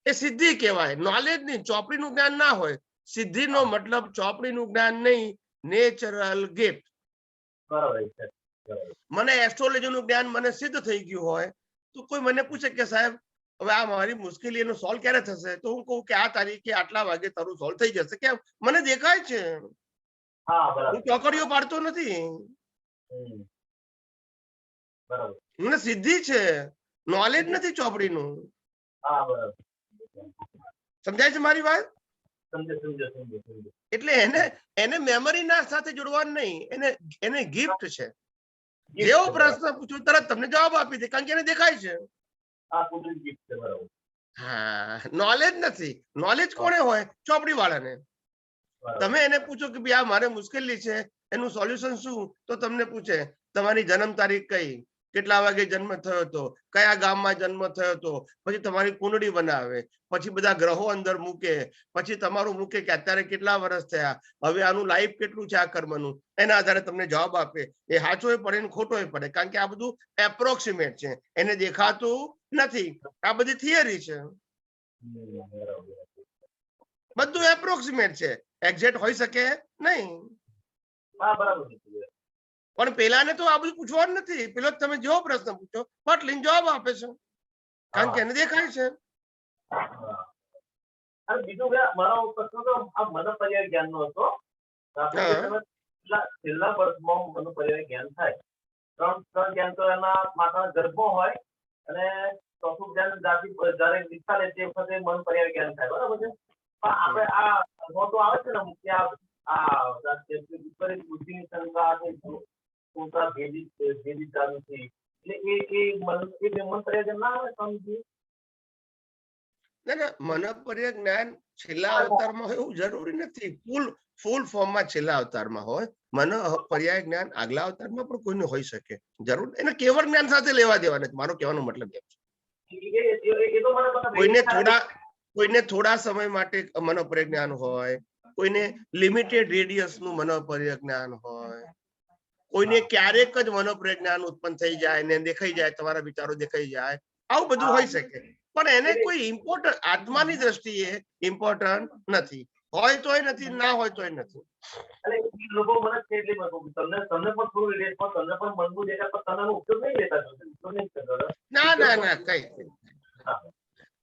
એ સિદ્ધિ કહેવાય, નોલેજ નહીં. ચોપડીનું જ્ઞાન ના હોય. સિદ્ધિનો મતલબ ચોપડીનું જ્ઞાન નહીં, નેચરલ ગિફ્ટ. મને એસ્ટ્રોલોજી નું જ્ઞાન મને સિદ્ધ થઈ ગયું હોય તો કોઈ મને પૂછે કે સાહેબ હવે આ મારી મુશ્કેલી એનો સોલ્વ ક્યારે થશે, તો હું કહું કે આ તારીખે આટલા વાગે તારું સોલ્વ થઈ જશે. કેમ? મને દેખાય છે. હું ચોકડીઓ પાડતો નથી. મને સિદ્ધિ છે, નોલેજ નથી ચોપડીનું. સમજાય છે મારી વાત? એટલે એને મેમરી ના સાથે જોડવાનું નહીં, એને ગિફ્ટ છે. જેવો પ્રશ્ન પૂછો તરત તમને જવાબ આપી દે કારણ કે એને દેખાય છે. હા, નોલેજ નથી. નોલેજ કોને હોય? ચોપડી વાળાને. તમે એને પૂછો કે ભાઈ આ મારે મુશ્કેલી છે, એનું સોલ્યુશન શું, તો તમને પૂછે તમારી જન્મ તારીખ કઈ, કેટલા વાગે જન્મ થયો હતો, કયા ગામમાં જન્મ થયો હતો, પછી તમારી કુંડળી બનાવે, પછી બધા ગ્રહો અંદર મૂકે, પછી તમારું મૂકે કે અત્યારે કેટલા વર્ષ થયા, હવે આનું લાઈફ કેટલું છે આ કર્મનું, એના આધારે તમને જવાબ આપે. એ સાચો પડે ને ખોટો પડે કારણ કે આ બધું એપ્રોક્સિમેટ છે, એને દેખાતું નથી. આ બધી થિયરી છે, બધું એપ્રોક્સિમેટ છે, એક્ઝેક્ટ હોઈ શકે નહીં. પણ પેલાને તો આ બધું પૂછવાનું નથી. પેલો તમે જેવો પ્રશ્ન પૂછો ફટ લઈને જવાબ આપે છે કારણ કે એને દેખાય છે. બીજું મારો પ્રશ્ન તો આ મનોપર્યાય જ્ઞાન નો હતો. છેલ્લા વર્ષમાં મનોપર્યાય જ્ઞાન થાય. ત્રણ જ્ઞાન તો એના માતાના ગર્ભમાં હોય અને ચોથું જ્ઞાન જયારે દીક્ષા લે તે વખતે મનોપર્યાય જ્ઞાન થાય. બરાબર છે. પણ આપણે આ તો આવે છે ને કે આ વિપરીત બુદ્ધિની શંકા છે પૂરતા ભેદી ચાલુ છે એટલે એ મન પ્રયોજન ના આવે સ્વામીજી? ના ના, મનોપર્ય જ્ઞાન છેલ્લા અવતારમાં હોય એવું જરૂરી નથી. ફૂલ ફોર્મમાં છેલ્લા અવતારમાં હોય. મનોપર્યાય જ્ઞાન આગલા અવતારમાં પણ કોઈને હોઈ શકે. જરૂર એને કેવળ જ્ઞાન સાથે લેવા દેવા નથી. મારો કહેવાનો મતલબ એમ છે. કોઈને થોડા સમય માટે મનોપર્ય જ્ઞાન હોય, કોઈને લિમિટેડ રેડિયસ નું મનોપર્ય જ્ઞાન હોય, કોઈને ક્યારેક જ મનોપર્ય જ્ઞાન ઉત્પન્ન થઈ જાય ને દેખાઈ જાય, તમારા વિચારો દેખાઈ જાય, આવું બધું હોઈ શકે. પણ એને કોઈ ઇમ્પોર્ટન્ટ આત્માની દ્રષ્ટિએ ઇમ્પોર્ટન્ટ નથી. હોય તોય નથી, ના હોય તોય નથી. લોકો મને છે એટલે તમને પણ થોડું રિલેટ પણ તમને પણ મનનું દેખાય પણ તમે ઉપયોગ નહીં લેતા. ના ના ના, કઈ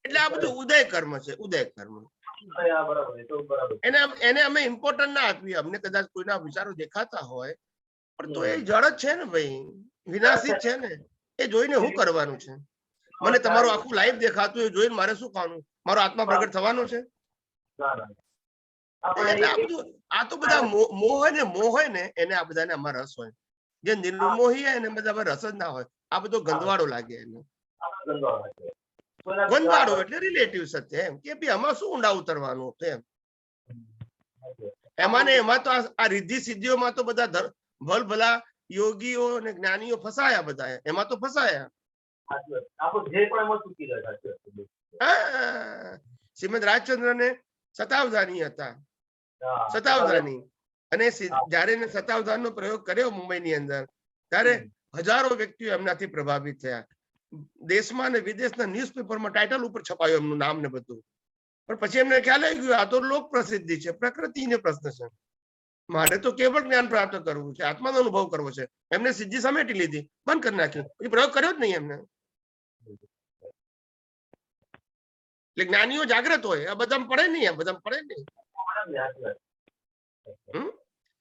એટલે આ બધું ઉદય કર્મ છે. ઉદય કર્મ એને અમે ઇમ્પોર્ટન્ટ ના આપીએ. અમને કદાચ કોઈના વિચારો દેખાતા હોય પણ તો એ જળ જ છે ને ભાઈ, વિનાશી છે ને. એ જોઈને શું કરવાનું છે? મને તમારું આખું લાઈફ દેખાતું એ જોઈને મારે શું ખાવાનું? મારો આત્મા પ્રગટ થવાનો છે? આ તો બધા મોહ હોય ને એને આ બધાને આમાં રસ હોય. જે નિર્મોહી હોય એને બધા રસ જ ના હોય. આ બધો ગંદવાડો લાગે એને. ગંદવાડો એટલે રિલેટિવ સત્ય એમ કે ભાઈ આમાં શું ઊંડા ઉતરવાનું એમ. એમાં ને એમાં તો આ રિદ્ધિ સિદ્ધિઓમાં તો બધા ભલભલા યોગીઓ અને જ્ઞાનીઓ ફસાયા. બધા એમાં તો ફસાયા. શ્રીમદ રાજચંદ્ર ને શતાવધાની હતા. શતાવધાની અને જયારે શતાવધાન નો પ્રયોગ કર્યો મુંબઈની અંદર ત્યારે હજારો વ્યક્તિઓ એમનાથી પ્રભાવિત થયા. દેશમાં અને વિદેશના ન્યૂઝપેપરમાં ટાઇટલ ઉપર છપાયું એમનું નામ ને બધું. પણ પછી એમને ખ્યાલ આવી ગયો આ તો લોક પ્રસિદ્ધિ છે, પ્રકૃતિને પ્રશ્ન છે. મારે તો કેવળ જ્ઞાન પ્રાપ્ત કરવું છે, આત્માનો અનુભવ કરવો છે. એમને સિદ્ધિ સમેટી લીધી, બંધ કરી નાખી. એ પ્રયોગ કર્યો જ નહીં એમને. એટલે જ્ઞાનીઓ જાગ્રત હોય. આ બધા પડે નહીં, આ બધા પડે નહીં.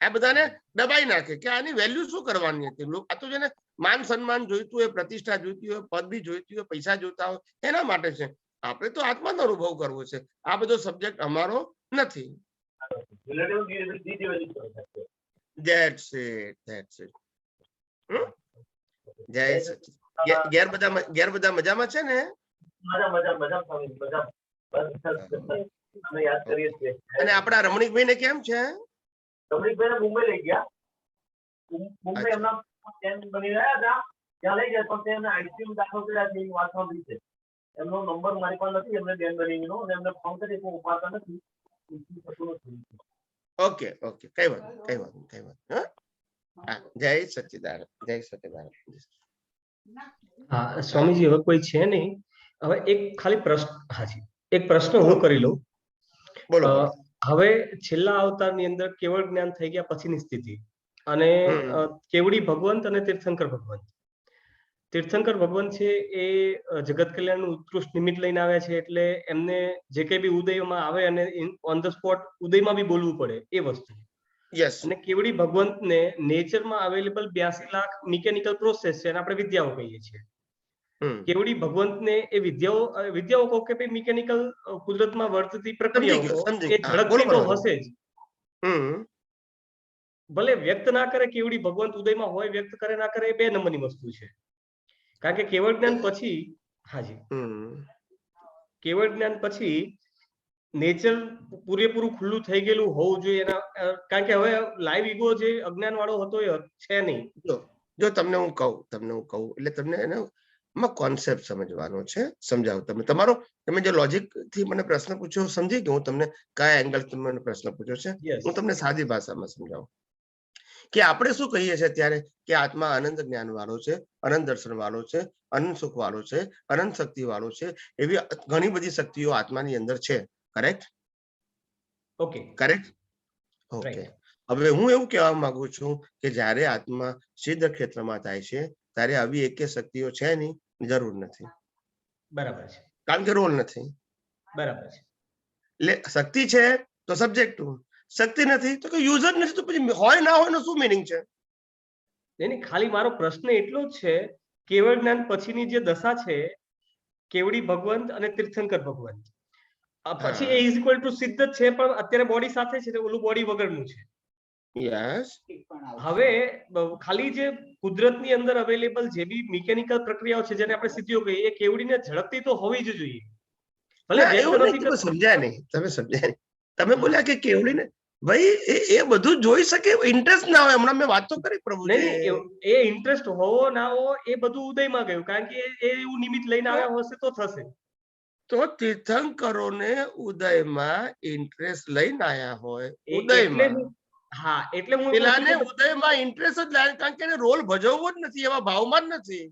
આ બધાને દબાઈ નાખે કે આની વેલ્યુ શું કરવાની હતી. આ તો જેને માન સન્માન જોઈતું હોય, પ્રતિષ્ઠા જોઈતી હોય, પદ બી જોઈતી હોય, પૈસા જોતા હોય, એના માટે છે. આપણે તો આત્માનો અનુભવ કરવો છે. આ બધો સબ્જેક્ટ અમારો નથી. That's it. જય ઘેર બધા મજામાં છે ને? અને આપણા રમણીકભાઈ ને કેમ છે? રમણીકભાઈ મુંબઈ લઈ ગયા. મુંબઈ એમના બની રહ્યા હતા, ત્યાં લઈ ગયા પણ તેમને આઈસીયુ દાખલ કર્યા છે. એની વાત સાંભળી છે. એમનો નંબર મારી પાસે નથી. એમને બેન બનીનો અને એમને ફોન કરી હું ઉપાડતા નથી. ઓકે કઈ વાત. જય સચ્ચિદાનંદ. જય સચ્ચિદાનંદ. હા સ્વામીજી, હવે કોઈ છે નહીં. હવે એક ખાલી પ્રશ્ન, હાજી એક પ્રશ્ન હું કરી લઉં. બોલો. હવે છેલ્લા અવતારની અંદર કેવળ જ્ઞાન થઈ ગયા પછીની સ્થિતિ અને કેવડી ભગવંત અને તીર્થંકર ભગવંત. તીર્થંકર ભગવંત છે એ જગત કલ્યાણનું ઉત્કૃષ્ટ નિમિત્ત લઈને આવ્યા છે. એટલે એમને જે કઈ બી ઉદયમાં આવે અને ઓન ધ સ્પોટ ઉદયમાં બી બોલવું પડે એ વસ્તુ. અને કેવડી ભગવંતને નેચરમાં અવેલેબલ 82 લાખ મિકેનિકલ પ્રોસેસ છે અને આપણે વિદ્યાઓ કહીએ છીએ. કેવડી ભગવંતને એ વિદ્યાઓ કહો કે ભાઈ મિકેનિકલ કુદરતમાં વર્તતી પ્રક્રિયાઓ એ ઝડપથી તો હશે જ. ભલે વ્યક્ત ના કરે કેવડી ભગવંત ઉદયમાં હોય, વ્યક્ત કરે ના કરે એ 2 નંબરની વસ્તુ છે. કારણ કે કેવળ જ્ઞાન પછી, હાજી, કેવળ જ્ઞાન પછી નેચર પૂરેપૂરું ખુલ્લું થઈ ગયેલું હોવું જોઈએ. એના કારણ કે હવે લાઈવ ઈગો જે અજ્ઞાન વાળો હતો એ છે નહીં. જો તમને હું કહું એટલે તમને એમાં કોન્સેપ્ટ સમજવાનો છે. સમજાવું તમે જે લોજિક થી મને પ્રશ્ન પૂછ્યો સમજી ગયો. હું તમને કયા એંગલ થી મને પ્રશ્ન પૂછ્યો છે હું તમને સાદી ભાષામાં સમજાવું કે આપણે શું કહીએ છીએ ત્યારે કે આત્મા અનંત જ્ઞાન વાળો છે, અનંત દર્શન વાળો છે, અનંત સુખ વાળો છે, અનંત શક્તિ વાળો છે. એવી ઘણી બધી શક્તિઓ આત્માની અંદર છે. કરેક્ટ? કરેક્ટ. ઓકે. હવે હું એવું કહેવા માંગુ છું કે જયારે આત્મા સિદ્ધ ક્ષેત્રમાં થાય છે ત્યારે આવી એક શક્તિઓ છે નહીં, જરૂર નથી. બરાબર છે. કારણ કે રોલ નથી. બરાબર છે. એટલે શક્તિ છે તો સબ્જેક્ટ, શક્તિ નથી તો કોઈ યુઝર નથી તો પછી હોય ના હોય નો શું મિનિંગ છે? નહીં, ખાલી મારો પ્રશ્ન એટલો જ છે, કેવળ જ્ઞાન પછીની જે દશા છે કેવડી ભગવંત અને તીર્થંકર ભગવંત, પછી એ ઇઝ ઇક્વલ ટુ સિદ્ધ જ છે પણ અત્યારે બોડી સાથે છે, ઓલું બોડી વગરનું છે. યસ હવે ખાલી જે કુદરતની અંદર અવેલેબલ જે બી મિકેનિકલ પ્રક્રિયાઓ છે જેને આપણે સ્થિતિઓ કહીએ એ કેવડીને ઝડપથી તો હોવી જ જોઈએ. ભલે વ્યક્ત એવું નથી નહીં, તમે સમજ્યા નહીં, તમે સમજ્યા નહીં. તમે બોલ્યા કે કેવડીને ભાઈ એ બધું જોઈ શકે, ઇન્ટરેસ્ટ ના હોય. હમણાં મેં વાત તો કરી પ્રભુજી. નહીં, એ ઇન્ટરેસ્ટ હોવો ના હોવો એ બધું ઉદયમાં ગયું, કારણ કે એ એવું નિમિત્ત લઈને આવ્યા હશે તો થશે. તો તીર્થંકરોને ઉદયમાં ઇન્ટરેસ્ટ લઈને આયા હોય, એટલે ઉદયમાં હા, એટલે હું પેલાને ઉદયમાં ઇન્ટરેસ્ટ જ લાગે, કારણ કે એને રોલ ભજવવો જ નથી, એવા ભાવમાં જ નથી.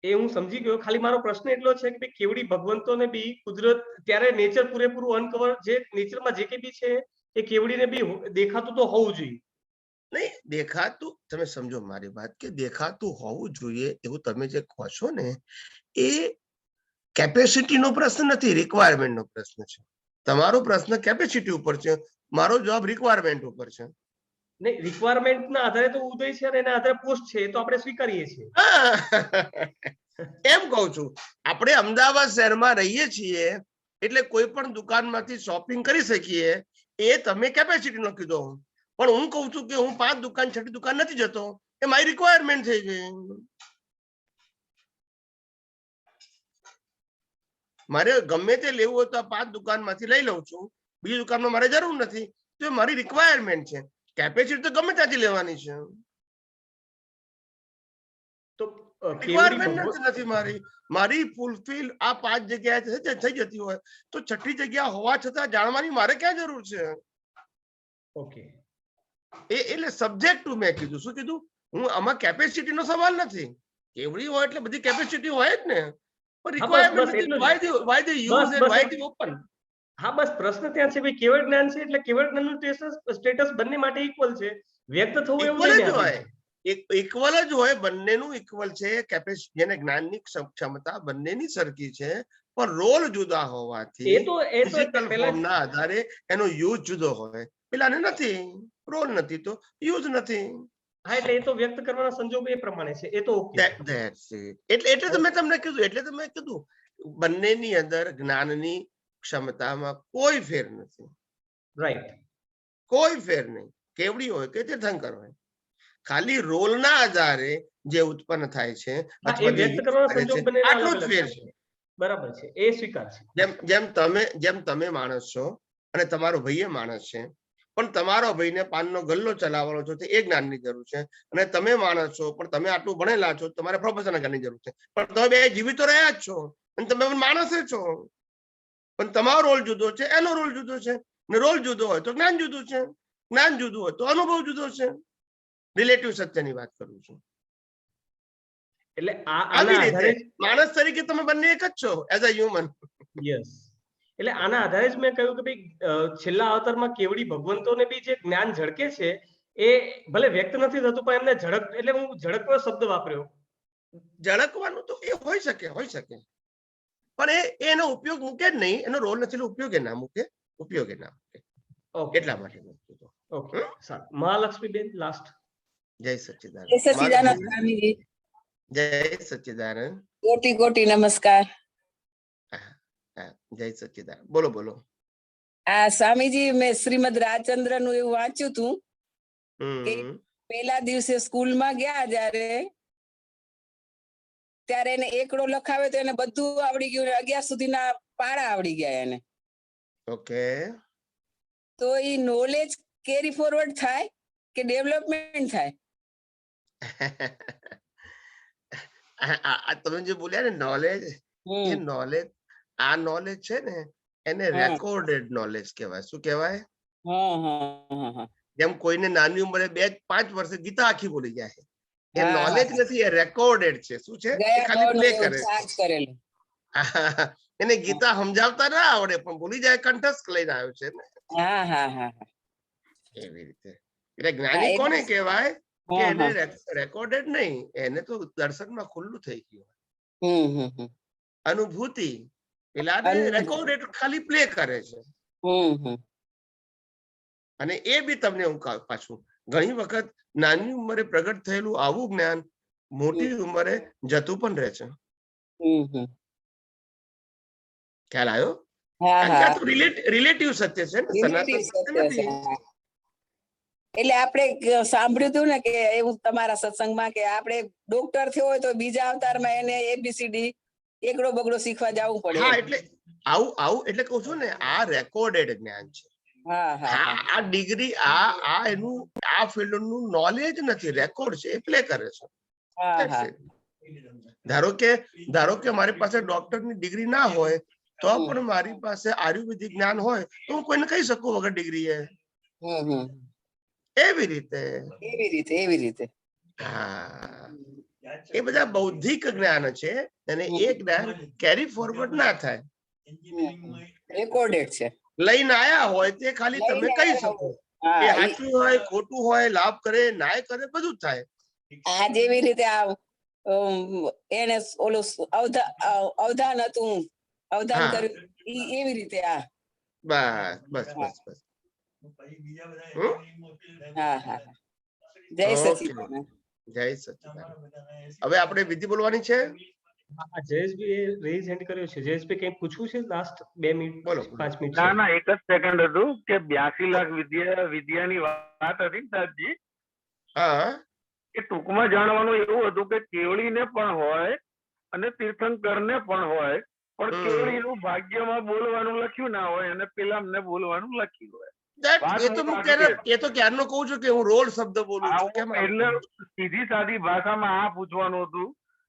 એ હું સમજી ગયો. ખાલી મારો પ્રશ્ન એટલો છે કે કેવડી ભગવંતોને બી કુદરત ત્યારે નેચર પૂરેપૂરું અનકવર જે નેચરમાં જે કે બી છે એ કેવડીને બી દેખાતું તો હોવું જોઈએ. નહીં દેખાતું, તમે સમજો મારી વાત, કે દેખાતું હોવું જોઈએ એવું તમે જે કહો છો ને, એ કેપેસિટી નો પ્રશ્ન નથી, રિક્વાયરમેન્ટ નો પ્રશ્ન છે. તમારો પ્રશ્ન કેપેસિટી ઉપર છે, મારો જવાબ રિક્વાયરમેન્ટ ઉપર છે. નહીં, રિક્વાયરમેન્ટ ના આધારે તો ઉદય છે અને એના આધારે પોસ્ટ છે, એ તો આપણે સ્વીકારીએ છીએ. એમ કહું છું, આપણે અમદાવાદ શહેરમાં રહીએ છીએ એટલે કોઈ પણ દુકાનમાંથી શોપિંગ કરી શકીએ, એ તમે કેપેસિટી નો કીધો. પણ હું કહું છું કે હું 5 દુકાન 6 દુકાન નથી જતો, એ મારી રિક્વાયરમેન્ટ થઈ ગઈ. મારે ગમે તે લેવું હોય તો 5 દુકાનમાંથી લઈ લઉં છું, બીજી દુકાનમાં મારે જરૂર નથી, તો એ મારી રિક્વાયરમેન્ટ છે. કેપેસિટી તો ગમે ત્યાંથી લેવાની છે, તો રિક્વાયરમેન્ટ નથી મારી. મારી ફૂલફિલ આ 5 જગ્યાએ થઈ જતી હોય તો 6ઠી જગ્યા હોવા છતાં જાણવાની મારે ક્યાં જરૂર છે? ઓકે, એટલે સબ્જેક્ટ મેં કીધું. શું કીધું? હું આમાં કેપેસિટી નો સવાલ નથી. કેવડી હોય એટલે બધી કેપેસિટી હોય જ ને, પણ રિક્વાયરમેન્ટ નથી. Y the use and Y the open. હા, બસ પ્રશ્ન ત્યાં છે ભાઈ, કેવળ જ્ઞાન છે એટલે કેવળ જ્ઞાનનું સ્ટેટસ બંને માટે ઇક્વલ છે. વ્યક્ત થવું એવું ઇક્વલ જ હોય, ઇક્વલ જ હોય, બંનેનું ઇક્વલ છે. કેપેસિટી અને જ્ઞાનની ક્ષમતા બંનેની સરખી છે, પણ રોલ જુદા હોવાથી ફિઝિકલ ફોર્મના આધારે એનો યુઝ જુદો હોય. પેલાને નથી, રોલ નથી તો યુઝ નથી. હા, એટલે એ તો વ્યક્ત કરવાના સંજોગો એ પ્રમાણે છે, એ તો ઓકે. એટલે તો મેં તમને કીધું, બંનેની અંદર જ્ઞાનની ક્ષમતામાં કોઈ ફેર નથી. રાઈટ, કોઈ ફેર નહીં. કેવડી હોય કે તીર્થંકર હોય, ખાલી રોલના આધારે જે ઉત્પન્ન થાય છે એ વ્યક્ત કરવાના સંજોગ બંને આટલો જ ફેર છે. બરાબર છે, એ સ્વીકાર છે. જેમ તમે માણસ છો અને તમારો ભાઈ માણસ છે, પણ તમારો ભાઈને પાનનો ગલ્લો ચલાવવાનો છો તે એ જ્ઞાનની જરૂર છે, અને તમે માણસ છો પણ તમે આટલું ભણેલા છો, તમારે પ્રોફેશનલ જ્ઞાનની જરૂર છે. પણ તમે બે જીવિતો રહ્યા જ છો અને તમે માણસ જ છો, પણ તમારો રોલ જુદો છે, એનો રોલ જુદો છે. ને રોલ જુદો હોય તો જ્ઞાન જુદું છે, જ્ઞાન જુદું હોય તો અનુભવ જુદો છે. રિલેટિવ સત્યની વાત કરું છું. એટલે આવી રીતે માણસ તરીકે તમે બંને એક જ છો, એઝ અ હ્યુમન. યસ, એટલે આના આધારે જ મેં કહ્યું કે ભાઈ છેલ્લા અવતારમાં કેવડી ભગવંતોને બી જે જ્ઞાન ઝળકે છે એ ભલે વ્યક્ત નથી થતું, પણ એમને ઝડક, એટલે હું ઝડકવાનો શબ્દ વાપર્યો. ઝળકવાનું તો એ હોઈ શકે, પણ એનો ઉપયોગ મૂકે જ નહીં, એનો રોલ નથી, ઉપયોગે ના મૂકે. એટલા માટે. ઓકે, સારું. મહાલક્ષ્મી બેન લાસ્ટ. જય સચ્ચિદાનંદ. જય સચ્ચિદાનંદ સ્વામીજી. જય સચ્ચિદાનંદ. કોટી કોટી નમસ્કાર. જય સચ્ચિદાનંદ. બોલો બોલો. આ સ્વામીજી, મેં શ્રીમદ રાજચંદ્ર નું એવું વાંચ્યું હતું કે પહેલા દિવસે સ્કૂલમાં ગયા ત્યારે એને એકડો લખાવ્યો તો એને બધું આવડી ગયું, 11 સુધીના પાડા આવડી ગયા એને. ઓકે, તો એ નોલેજ કેરી ફોરવર્ડ થાય કે ડેવલપમેન્ટ થાય? તમે જે બોલ્યા ને નોલેજ, એ નોલેજ, આ નોલેજ છે ને એને રેકોર્ડેડ નોલેજ કહેવાય. શું કહેવાય? જેમ કોઈને નાની ઉંમરે 2-5 વર્ષે ગીતા આખી બોલી જાય, એ નોલેજ નથી, એ રેકોર્ડેડ છે. શું છે? ખાલી પ્લે કરે. એને ગીતા સમજાવતા ના આવડે પણ ભૂલી જાય, કંઠસ્થ લઈને આવ્યો છે ને. એવી રીતે. એટલે જ્ઞાની કોને કહેવાય? કે એને રેકોર્ડેડ નહીં, એને તો દર્શનમાં ખુલ્લું થઈ ગયું. અનુભૂતિ પેલા રેકોર્ડેડ ખાલી પ્લે કરે છે. અને એ બી તમને હું પાછું ઘણી વખત નાની ઉંમરે પ્રગટ થયેલું આવું જ્ઞાન મોટી ઉંમરે જતું પણ રહે છે. ખ્યાલ આવ્યો? રિલેટિવ સત્ય છે ને, સનાતન સત્ય નથી. એટલે આપણે સાંભળ્યું હતું ને કે એવું તમારા સત્સંગમાં કે આપણે ડોક્ટર થયો હોય તો બીજા અવતારમાં એને ABCD એકડો બગડો શીખવા જવું પડે. હા, એટલે આવું એટલે કહું છું ને, આ રેકોર્ડેડ જ્ઞાન છે. આ ડિગ્રી આ એનું આ ફિલ્ડ નું નોલેજ નથી, રેકોર્ડ છે, એ પ્લે કરે છે. ધારો કે મારી પાસે ડોક્ટર ની ડિગ્રી ના હોય તો પણ મારી પાસે આયુર્વેદિક જ્ઞાન હોય તો હું કોઈને કહી શકું વગર ડિગ્રી એવી રીતે. હા, એ બધા બૌદ્ધિક જ્ઞાન છે અને એ જ્ઞાન કેરી ફોરવર્ડ ના થાય, રેકોર્ડેડ છે. લઈને આયા હોય તે ખાલી તમે કહી શકો. એ સાચું હોય ખોટું હોય, લાભ કરે નાય કરે, બધું થાય. આ જેવી રીતે એને ઓલું અવધાન હતું, અવધાન કર્યું, એવી રીતે આ બસ. હા. જય સચિદાનંદ. જય સચિદાનંદ. હવે આપણે વિધિ બોલવાની છે. જયેશભાઈ રેઝ હેન્ડ કર્યો છે. જયેશભાઈ કંઈ પૂછવું છે? લાસ્ટ 2 મિનિટ, બોલો. 5 મિનિટ. ના, એક જ સેકન્ડ હતું કે 82 લાખ વિદ્યાની વાત હતી ને સાહેબજી. હા, એ ટૂંકમાં જાણવાનું એવું હતું કે કેવડીને પણ હોય અને તીર્થંકરને પણ હોય, પણ કેવડીનું ભાગ્યમાં બોલવાનું લખ્યું ના હોય અને પેલા અમને બોલવાનું લખ્યું હોય. એ તો ક્યારનો કહું છું કે હું રોલ શબ્દ બોલું છું. એટલે સીધી સાદી ભાષામાં આ પૂછવાનું હતું,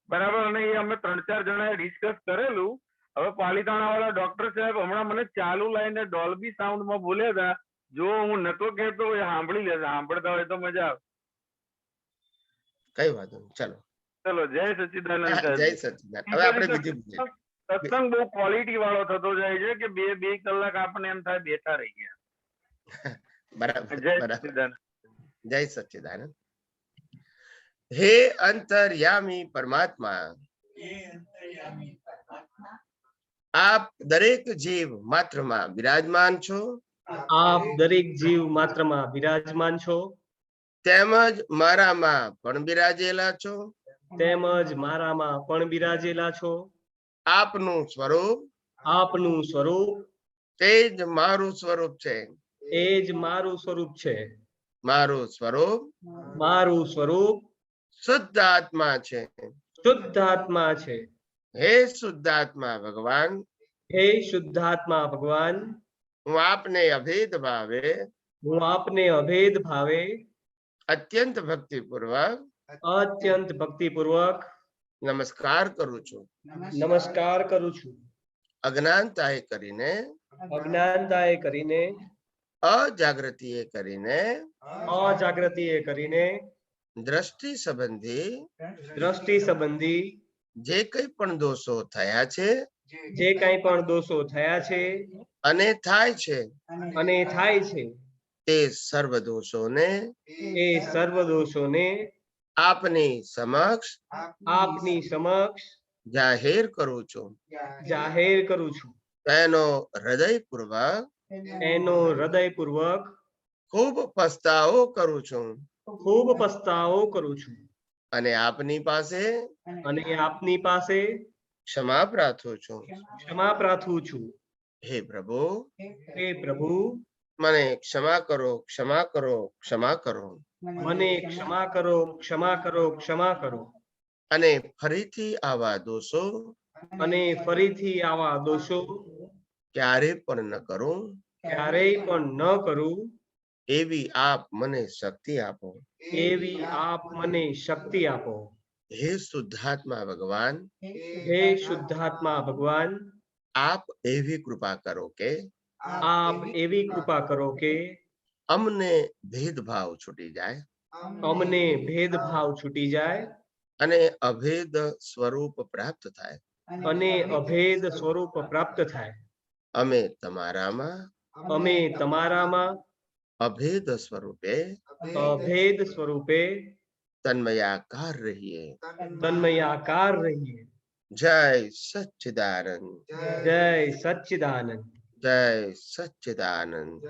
બરાબર. અને એ અમે 3-4 જણાએ ડિસ્કસ કરેલું. હવે પાલીતાણા વાળા ડોક્ટર સાહેબ હમણાં મને ચાલુ લાઈને ડોલ્બી સાઉન્ડમાં બોલ્યા હતા. જો હું નતો કહેતો એ સાંભળી લેશે, સાંભળતા હોય તો મજા આવે. કઈ વાંધો નહીં, ચલો. જય સચિદાનંદ. જય સચિદાનંદ. હવે આપણે વિધિ સત્સંગ બહુ ક્વોલિટી વાળો થતો જાય છે કે 2 કલાક આપણને એમ થાય બેઠા રહી ગયા. બરાબર. જય સચિદાનંદ. જય સચિદાનંદ. હે અંતર્યામી પરમાત્મા, આપ દરેક જીવ માત્રમાં બિરાજમાન છો. આપ દરેક જીવ માત્રમાં બિરાજમાન છો. તેમજ મારામાં પણ બિરાજેલા છો. તેમજ મારામાં પણ બિરાજેલા છો. આપનું સ્વરૂપ તે જ મારું સ્વરૂપ છે. એ જ મારું સ્વરૂપ છે. મારું સ્વરૂપ શુદ્ધ આત્મા છે. હે શુદ્ધાત્મા ભગવાન, હું આપને અભેદ ભાવે અત્યંત ભક્તિપૂર્વક નમસ્કાર કરું છું. અજ્ઞાનતાએ કરીને અજાગૃતિએ કરીને દ્રષ્ટિ સંબંધી જે કઈ પણ દોષો થયા છે અને થાય છે તે સર્વ દોષોને આપની સમક્ષ જાહેર કરું છું. તેનો હૃદયપૂર્વક ખૂબ પસ્તાવો કરું છું. અને આપની પાસે ક્ષમા પ્રાર્થું છું. હે પ્રભુ, મને ક્ષમા કરો. અને ફરીથી આવા દોષો ક્યારે પણ ન કરું. એવી આપ મને શક્તિ આપો. હે શુદ્ધાત્મા ભગવાન, આપ એવી કૃપા કરો કે અમને ભેદભાવ છૂટી જાય અને અભેદ સ્વરૂપ પ્રાપ્ત થાય. અમે તમારામાં અભેદ સ્વરૂપે તન્મયાકાર રહીએ. જય સચ્ચિદાનંદ. જય સચ્ચિદાનંદ.